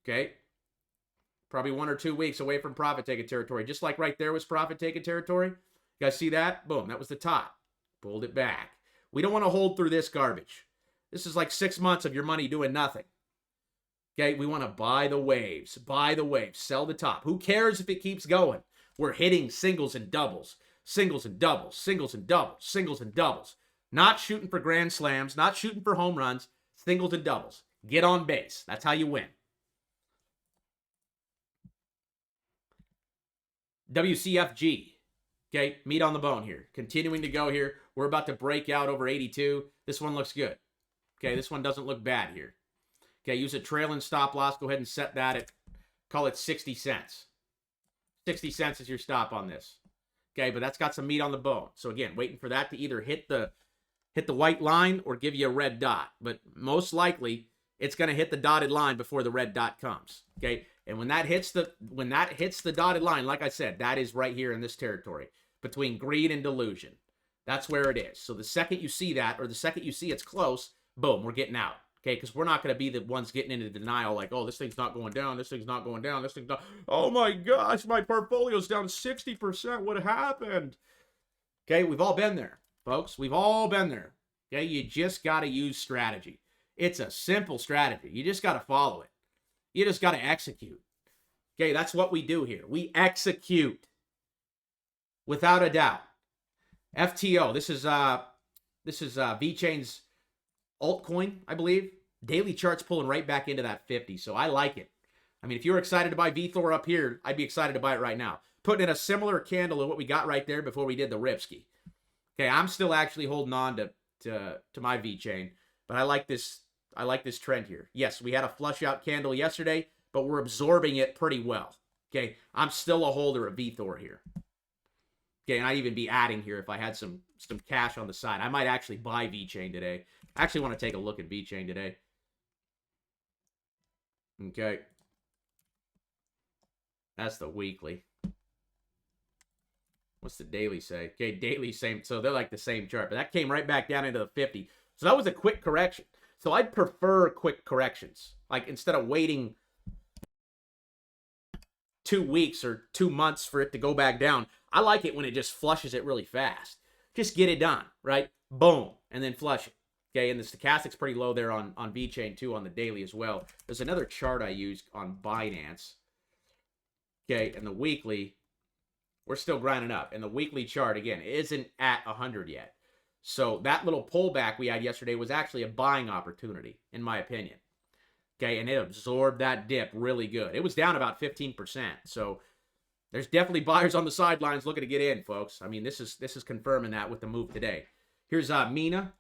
Okay, probably 1 or 2 weeks away from profit-taking territory. Just like right there was profit-taking territory. You guys see that? Boom, that was the top. Pulled it back. We don't want to hold through this garbage. This is like 6 months of your money doing nothing. Okay, we want to buy the waves. Buy the waves. Sell the top. Who cares if it keeps going? We're hitting singles and doubles. Singles and doubles. Singles and doubles. Singles and doubles. Not shooting for grand slams. Not shooting for home runs. Singles and doubles. Get on base. That's how you win. WCFG. Okay, meat on the bone here. Continuing to go here. We're about to break out over 82. This one looks good. Okay, this one doesn't look bad here. Okay, use a trailing stop loss. Go ahead and set that at, call it 60 cents. 60 cents is your stop on this. Okay, but that's got some meat on the bone. So again, waiting for that to either hit the white line or give you a red dot. But most likely, it's going to hit the dotted line before the red dot comes. Okay, and when that hits the dotted line, like I said, that is right here in this territory between greed and delusion. That's where it is. So the second you see that, or the second you see it's close, boom, we're getting out. Okay, because we're not going to be the ones getting into denial like, oh, this thing's not going down, this thing's not going down, this thing's not... Oh my gosh, my portfolio's down 60%. What happened? Okay, we've all been there, folks. We've all been there. Okay, you just got to use strategy. It's a simple strategy. You just got to follow it. You just got to execute. Okay, that's what we do here. We execute. Without a doubt. FTO, this is VeChain's Altcoin, I believe. Daily chart's pulling right back into that 50, so I like it. I mean, if you were excited to buy VThor up here, I'd be excited to buy it right now. Putting in a similar candle to what we got right there before we did the Ripski. Okay, I'm still actually holding on to my VeChain, but I like this trend here. Yes, we had a flush out candle yesterday, but we're absorbing it pretty well. Okay, I'm still a holder of VThor here. Okay, and I'd even be adding here if I had some cash on the side. I might actually buy VeChain today. I actually want to take a look at VeChain today. Okay. That's the weekly. What's the daily say? Okay, daily same. So they're like the same chart. But that came right back down into the 50. So that was a quick correction. So I'd prefer quick corrections. Like instead of waiting 2 weeks or 2 months for it to go back down. I like it when it just flushes it really fast. Just get it done, right? Boom. And then flush it. Okay, and the stochastic's pretty low there on VeChain too, on the daily as well. There's another chart I used on Binance. Okay, and the weekly, we're still grinding up. And the weekly chart, again, isn't at 100 yet. So that little pullback we had yesterday was actually a buying opportunity, in my opinion. Okay, and it absorbed that dip really good. It was down about 15%. So there's definitely buyers on the sidelines looking to get in, folks. I mean, this is confirming that with the move today. Here's Mina.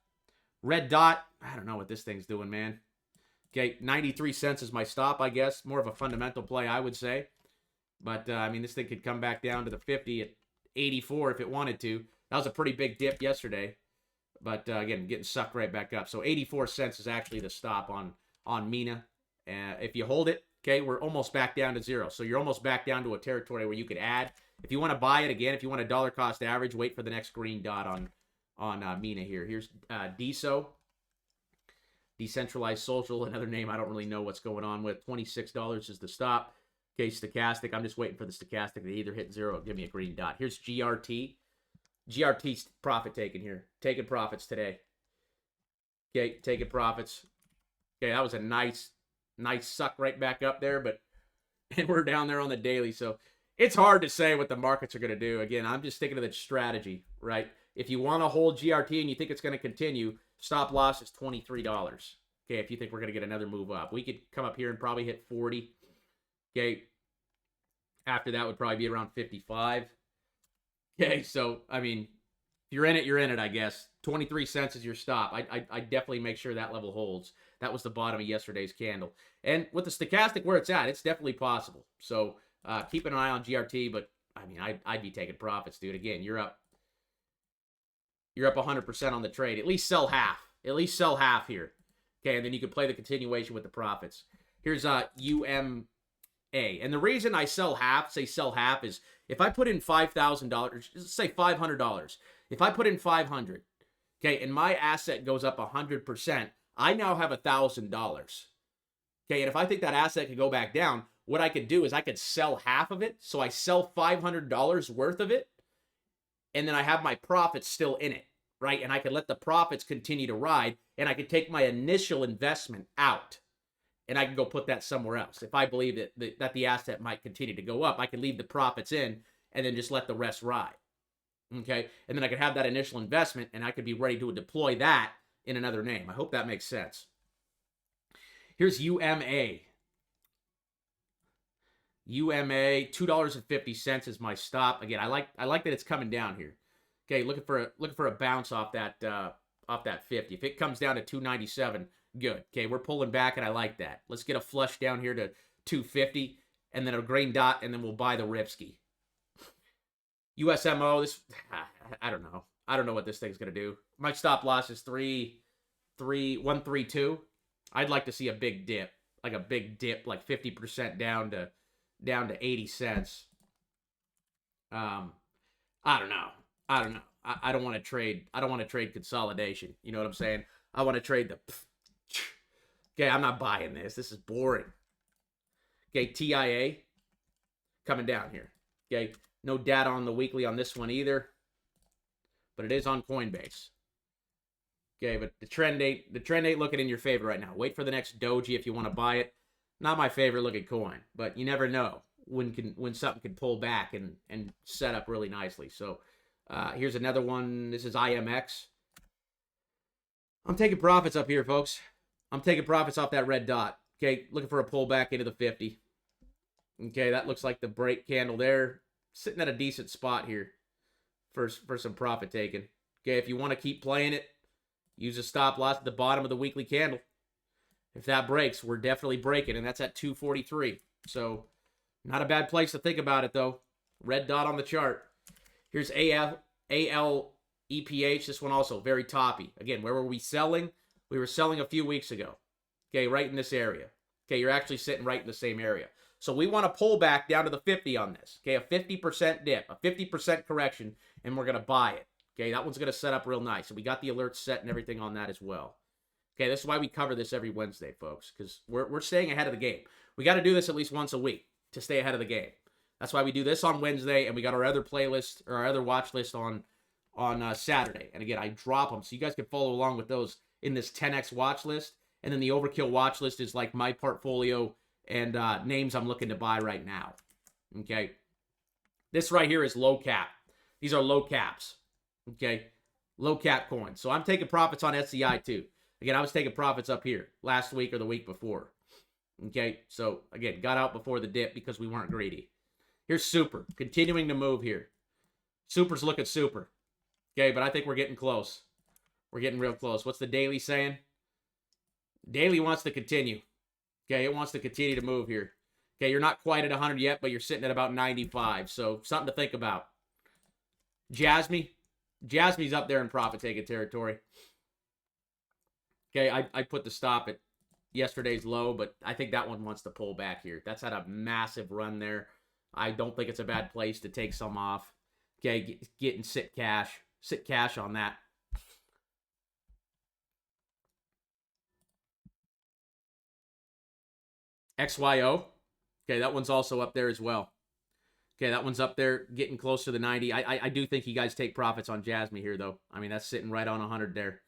Red dot. I don't know what this thing's doing, man. Okay, 93 cents is my stop, I guess. More of a fundamental play, I would say. But, I mean, this thing could come back down to the 50 at 84 if it wanted to. That was a pretty big dip yesterday. But, again, getting sucked right back up. So 84 cents is actually the stop on Mina. If you hold it, okay, we're almost back down to zero. So you're almost back down to a territory where you could add. If you want to buy it, again, if you want a dollar cost average, wait for the next green dot on Mina here. Here's DSO, Decentralized Social, another name I don't really know what's going on with. $26 is the stop. Okay, stochastic. I'm just waiting for the stochastic to either hit zero or give me a green dot. Here's GRT. GRT's profit taking here. Taking profits today. Okay, taking profits. Okay, that was a nice suck right back up there, but and we're down there on the daily. So it's hard to say what the markets are going to do. Again, I'm just sticking to the strategy, right? If you want to hold GRT and you think it's going to continue, stop loss is $23. Okay, if you think we're going to get another move up. We could come up here and probably hit 40. Okay, after that would probably be around 55. Okay, so, I mean, if you're in it, you're in it, I guess. 23 cents is your stop. I definitely make sure that level holds. That was the bottom of yesterday's candle. And with the stochastic where it's at, it's definitely possible. So keep an eye on GRT, but I mean, I'd be taking profits, dude. Again, you're up 100% on the trade. At least sell half. At least sell half here. Okay, and then you can play the continuation with the profits. Here's UMA. And the reason I sell half, is if I put in $5,000, say $500. If I put in 500, okay, and my asset goes up 100%, I now have $1,000. Okay, and if I think that asset could go back down, what I could do is I could sell half of it. So I sell $500 worth of it, and then I have my profits still in it, right? And I could let the profits continue to ride, and I could take my initial investment out, and I can go put that somewhere else. If I believe that the asset might continue to go up, I could leave the profits in and then just let the rest ride. Okay, and then I could have that initial investment, and I could be ready to deploy that in another name. I hope that makes sense. Here's UMA. UMA, $2.50 is my stop. Again, I like that it's coming down here. Okay, looking for a bounce off that 50. If it comes down to 297, good. Okay, we're pulling back, and I like that. Let's get a flush down here to 250, and then a green dot, and then we'll buy the Ripsky. USMO, this, I don't know. I don't know what this thing's going to do. My stop loss is 132. I'd like to see a big dip, like 50% down to 80 cents. I don't know. I don't want to trade. I don't want to trade consolidation. You know what I'm saying? I want to trade the. Okay, I'm not buying this. This is boring. Okay, TIA coming down here. Okay, no data on the weekly on this one either, but it is on Coinbase. Okay, but the trend ain't looking in your favor right now. Wait for the next doji if you want to buy it. Not my favorite looking coin, but you never know when something can pull back and set up really nicely. So here's another one. This is IMX. I'm taking profits up here, folks. I'm taking profits off that red dot. Okay, looking for a pullback into the 50. Okay, that looks like the break candle there. Sitting at a decent spot here for some profit taking. Okay, if you want to keep playing it, use a stop loss at the bottom of the weekly candle. If that breaks, we're definitely breaking, and that's at 243. So, not a bad place to think about it, though. Red dot on the chart. Here's ALEPH. This one also very toppy. Again, where were we selling? We were selling a few weeks ago. Okay, right in this area. Okay, you're actually sitting right in the same area. So we want to pull back down to the 50 on this. Okay, a 50% dip, a 50% correction, and we're going to buy it. Okay, that one's going to set up real nice. And we got the alerts set and everything on that as well. Okay, this is why we cover this every Wednesday, folks, because we're staying ahead of the game. We got to do this at least once a week to stay ahead of the game. That's why we do this on Wednesday, and we got our other playlist or our other watch list on Saturday. And again, I drop them so you guys can follow along with those in this 10x watch list. And then the Overkill watch list is like my portfolio and names I'm looking to buy right now. Okay, this right here is low cap. These are low caps. Okay, low cap coins. So I'm taking profits on SCI too. Again, I was taking profits up here last week or the week before. Okay, so again, got out before the dip because we weren't greedy. Here's Super, continuing to move here. Super's looking super. Okay, but I think we're getting close. We're getting real close. What's the daily saying? Daily wants to continue. Okay, it wants to continue to move here. Okay, you're not quite at 100 yet, but you're sitting at about 95. So something to think about. Jasmy's up there in profit-taking territory. Okay, I put the stop at yesterday's low, but I think that one wants to pull back here. That's had a massive run there. I don't think it's a bad place to take some off. Okay, get and sit cash. Sit cash on that. XYO. Okay, that one's also up there as well. Okay, that one's up there, getting close to the 90. I do think you guys take profits on Jasmine here, though. I mean, that's sitting right on 100 there.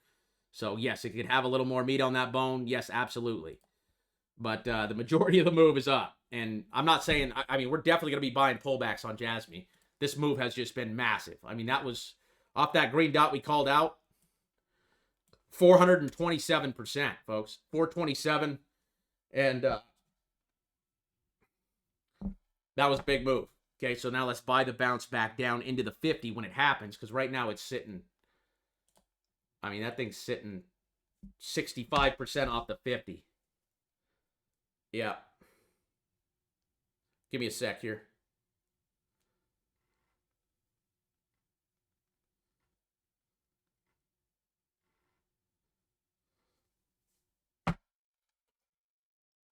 So, yes, it could have a little more meat on that bone. Yes, absolutely. But the majority of the move is up. And I'm not saying, I mean, we're definitely going to be buying pullbacks on Jasmine. This move has just been massive. I mean, that was off that green dot we called out. 427%, folks. 427. And that was a big move. Okay, so now let's buy the bounce back down into the 50 when it happens, because right now it's sitting, I mean, that thing's sitting 65% off the 50. Yeah. Give me a sec here.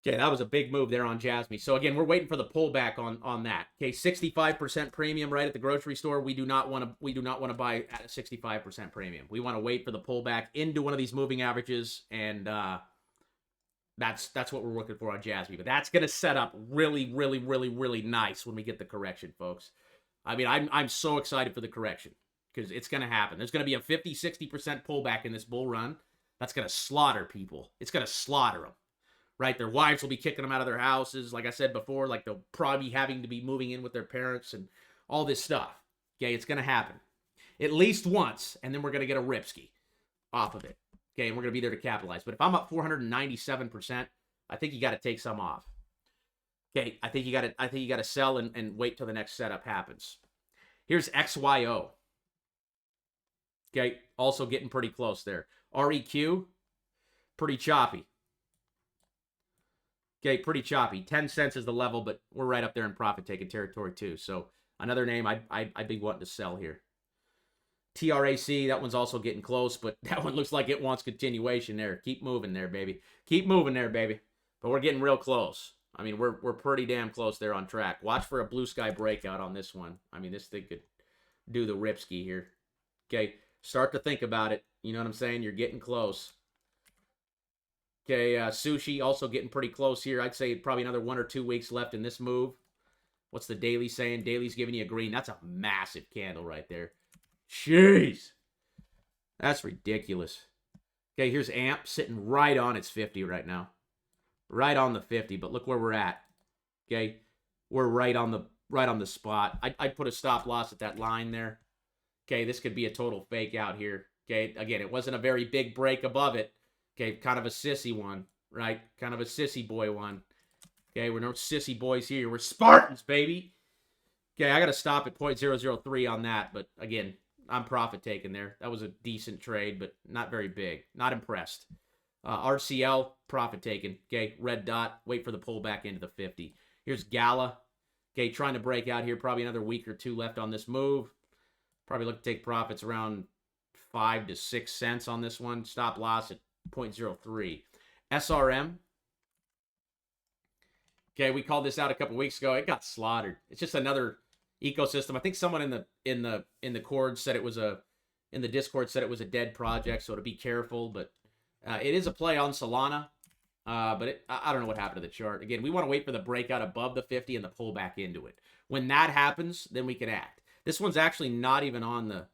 Okay, that was a big move there on Jasmine. So again, we're waiting for the pullback on that. Okay, 65% premium right at the grocery store. We do not want to buy at a 65% premium. We want to wait for the pullback into one of these moving averages, and that's what we're looking for on Jasmine. But that's going to set up really, really, really, really nice when we get the correction, folks. I mean, I'm so excited for the correction because it's going to happen. There's going to be a 50-60% pullback in this bull run. That's going to slaughter people. It's going to slaughter them. Right, their wives will be kicking them out of their houses. Like I said before, like they'll probably be having to be moving in with their parents and all this stuff. Okay, it's going to happen at least once, and then we're going to get a ripski off of it. Okay, and we're going to be there to capitalize. But if I'm up 497%, I think you got to take some off. Okay, I think you got to sell and wait till the next setup happens. Here's XYO. Okay, also getting pretty close there. REQ, pretty choppy. Okay, pretty choppy. 10 cents is the level, but we're right up there in profit-taking territory too. So another name I'd be wanting to sell here. TRAC, that one's also getting close, but that one looks like it wants continuation there. Keep moving there, baby. Keep moving there, baby. But we're getting real close. I mean, we're pretty damn close there on track. Watch for a blue sky breakout on this one. I mean, this thing could do the ripski here. Okay, start to think about it. You know what I'm saying? You're getting close. Okay, sushi also getting pretty close here. I'd say probably another 1 or 2 weeks left in this move. What's the daily saying? Daily's giving you a green. That's a massive candle right there. Jeez. That's ridiculous. Okay, here's AMP sitting right on its 50 right now. Right on the 50, but look where we're at. Okay, we're right on the spot. I'd put a stop loss at that line there. Okay, this could be a total fake out here. Okay, again, it wasn't a very big break above it. Okay, kind of a sissy one, right? Kind of a sissy boy one. Okay, we're no sissy boys here. We're Spartans, baby. Okay, I got to stop at 0.003 on that, but again, I'm profit taking there. That was a decent trade, but not very big. Not impressed. RCL, profit taken. Okay, red dot. Wait for the pullback into the 50. Here's Gala. Okay, trying to break out here. Probably another week or two left on this move. Probably look to take profits around 5 to 6 cents on this one. Stop loss at 0.03. SRM. Okay, we called this out a couple weeks ago. It got slaughtered. It's just another ecosystem. I think someone in the cord said it was in the Discord said it was a dead project, so to be careful. But it is a play on Solana. But I don't know what happened to the chart. Again, we want to wait for the breakout above the 50 and the pullback into it. When that happens, then we can act. This one's actually not even on the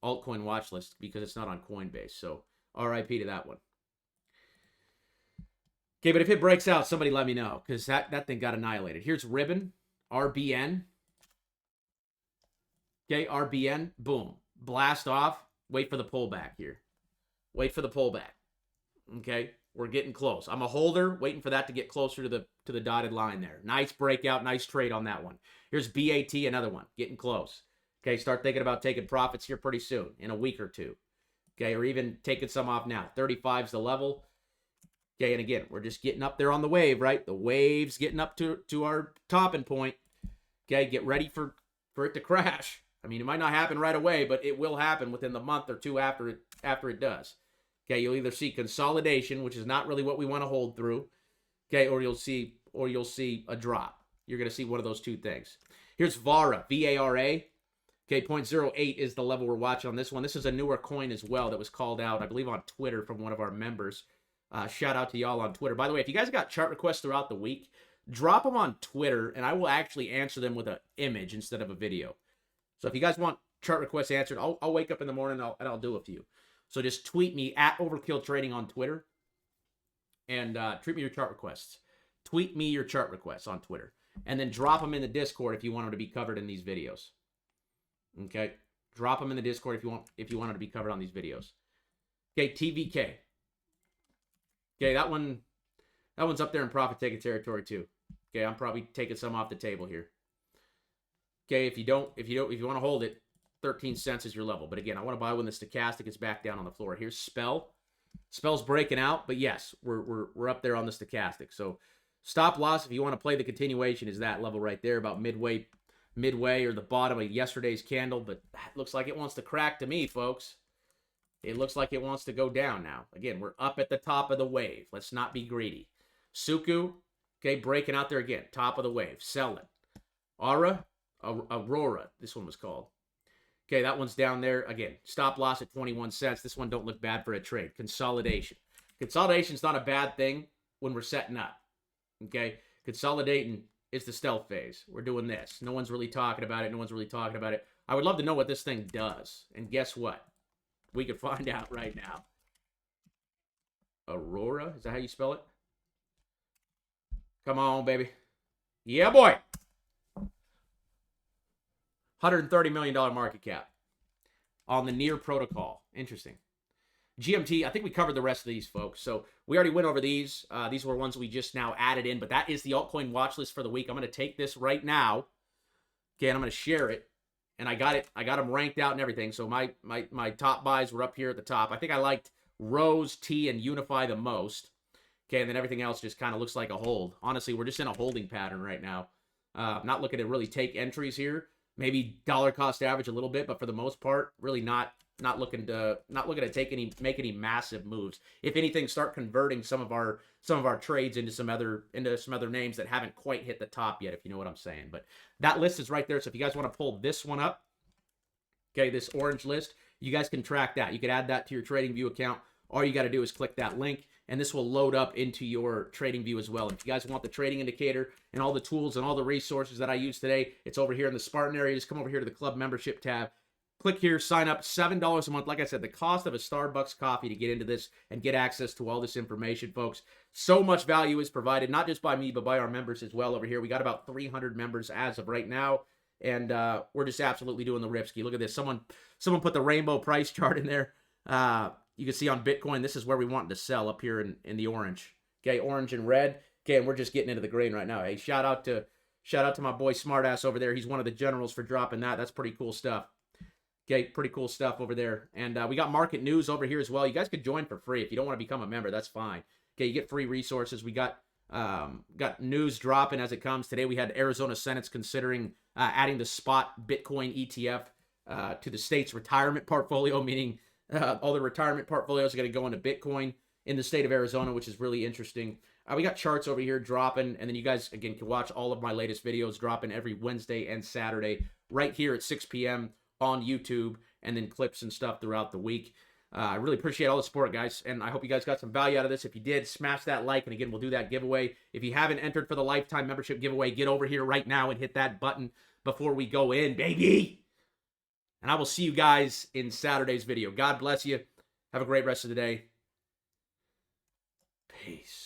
altcoin watch list because it's not on Coinbase. So RIP to that one. Okay, but if it breaks out, somebody let me know because that thing got annihilated. Here's Ribbon, RBN. Okay, RBN, boom. Blast off. Wait for the pullback here. Wait for the pullback. Okay, we're getting close. I'm a holder, waiting for that to get closer to the dotted line there. Nice breakout, nice trade on that one. Here's BAT, another one, getting close. Okay, start thinking about taking profits here pretty soon, in a week or two. Okay, or even taking some off now. 35's the level. Okay, and again, we're just getting up there on the wave, right? The wave's getting up to our topping point. Okay, get ready for it to crash. I mean, it might not happen right away, but it will happen within the month or two after it does. Okay, you'll either see consolidation, which is not really what we want to hold through. Okay, or you'll see a drop. You're going to see one of those two things. Here's VARA, VARA. Okay, 0.08 is the level we're watching on this one. This is a newer coin as well that was called out, I believe, on Twitter from one of our members. Shout out to y'all on Twitter. By the way, if you guys got chart requests throughout the week, drop them on Twitter, and I will actually answer them with an image instead of a video. So if you guys want chart requests answered, I'll wake up in the morning and I'll do it for you. So just tweet me at Overkill Trading on Twitter, and tweet me your chart requests. Tweet me your chart requests on Twitter, and then drop them in the Discord if you want them to be covered in these videos. Okay, drop them in the Discord if you want them to be covered on these videos. Okay, TVK. Okay, that one's up there in profit taking territory too. Okay, I'm probably taking some off the table here. Okay, if you want to hold it, 13 cents is your level. But again, I want to buy when the stochastic is back down on the floor. Here's Spell. Spell's breaking out, but yes, we're up there on the stochastic. So stop loss, if you want to play the continuation, is that level right there, about midway or the bottom of yesterday's candle. But that looks like it wants to crack to me, folks. It looks like it wants to go down now. Again, we're up at the top of the wave. Let's not be greedy. Suku, okay, breaking out there again. Top of the wave. Selling. Aurora, this one was called. Okay, that one's down there. Again, stop loss at 21 cents. This one don't look bad for a trade. Consolidation. Consolidation's not a bad thing when we're setting up. Okay? Consolidating is the stealth phase. We're doing this. No one's really talking about it. I would love to know what this thing does. And guess what? We could find out right now. Aurora? Is that how you spell it? Come on, baby. Yeah, boy. $130 million market cap on the Near protocol. Interesting. GMT, I think we covered the rest of these, folks. So we already went over these. These were ones we just now added in, but that is the altcoin watch list for the week. I'm going to take this right now. Okay, and I'm going to share it. And I got them ranked out and everything. So my top buys were up here at the top. I think I liked Rose, T, and Unify the most. Okay, and then everything else just kind of looks like a hold. Honestly, we're just in a holding pattern right now. Not looking to really take entries here. Maybe dollar cost average a little bit, but for the most part, really not looking to make any massive moves. If anything, start converting some of our trades into some other names that haven't quite hit the top yet, if you know what I'm saying. But that list is right there. So if you guys want to pull this one up, okay, this orange list, you guys can track that. You can add that to your TradingView account. All you got to do is click that link, and this will load up into your TradingView as well. If you guys want the trading indicator and all the tools and all the resources that I use today, it's over here in the Spartan area. Just come over here to the club membership tab. Click here, sign up, $7 a month. Like I said, the cost of a Starbucks coffee to get into this and get access to all this information, folks. So much value is provided, not just by me, but by our members as well over here. We got about 300 members as of right now, and we're just absolutely doing the ripski. Look at this. Someone put the rainbow price chart in there. You can see on Bitcoin, this is where we want to sell up here in the orange. Okay, orange and red. Okay, and we're just getting into the green right now. Hey, shout out to my boy Smartass over there. He's one of the generals for dropping that. That's pretty cool stuff. Okay, pretty cool stuff over there. And we got market news over here as well. You guys could join for free. If you don't want to become a member, that's fine. Okay, you get free resources. We got news dropping as it comes. Today we had Arizona Senate's considering adding the spot Bitcoin ETF to the state's retirement portfolio, meaning all the retirement portfolios are going to go into Bitcoin in the state of Arizona, which is really interesting. We got charts over here dropping, and then you guys, again, can watch all of my latest videos dropping every Wednesday and Saturday right here at 6 p.m. on YouTube, and then clips and stuff throughout the week. I really appreciate all the support, guys, and I hope you guys got some value out of this. If you did, smash that like, and again, we'll do that giveaway. If you haven't entered for the lifetime membership giveaway, get over here right now and hit that button before we go in, baby! And I will see you guys in Saturday's video. God bless you. Have a great rest of the day. Peace.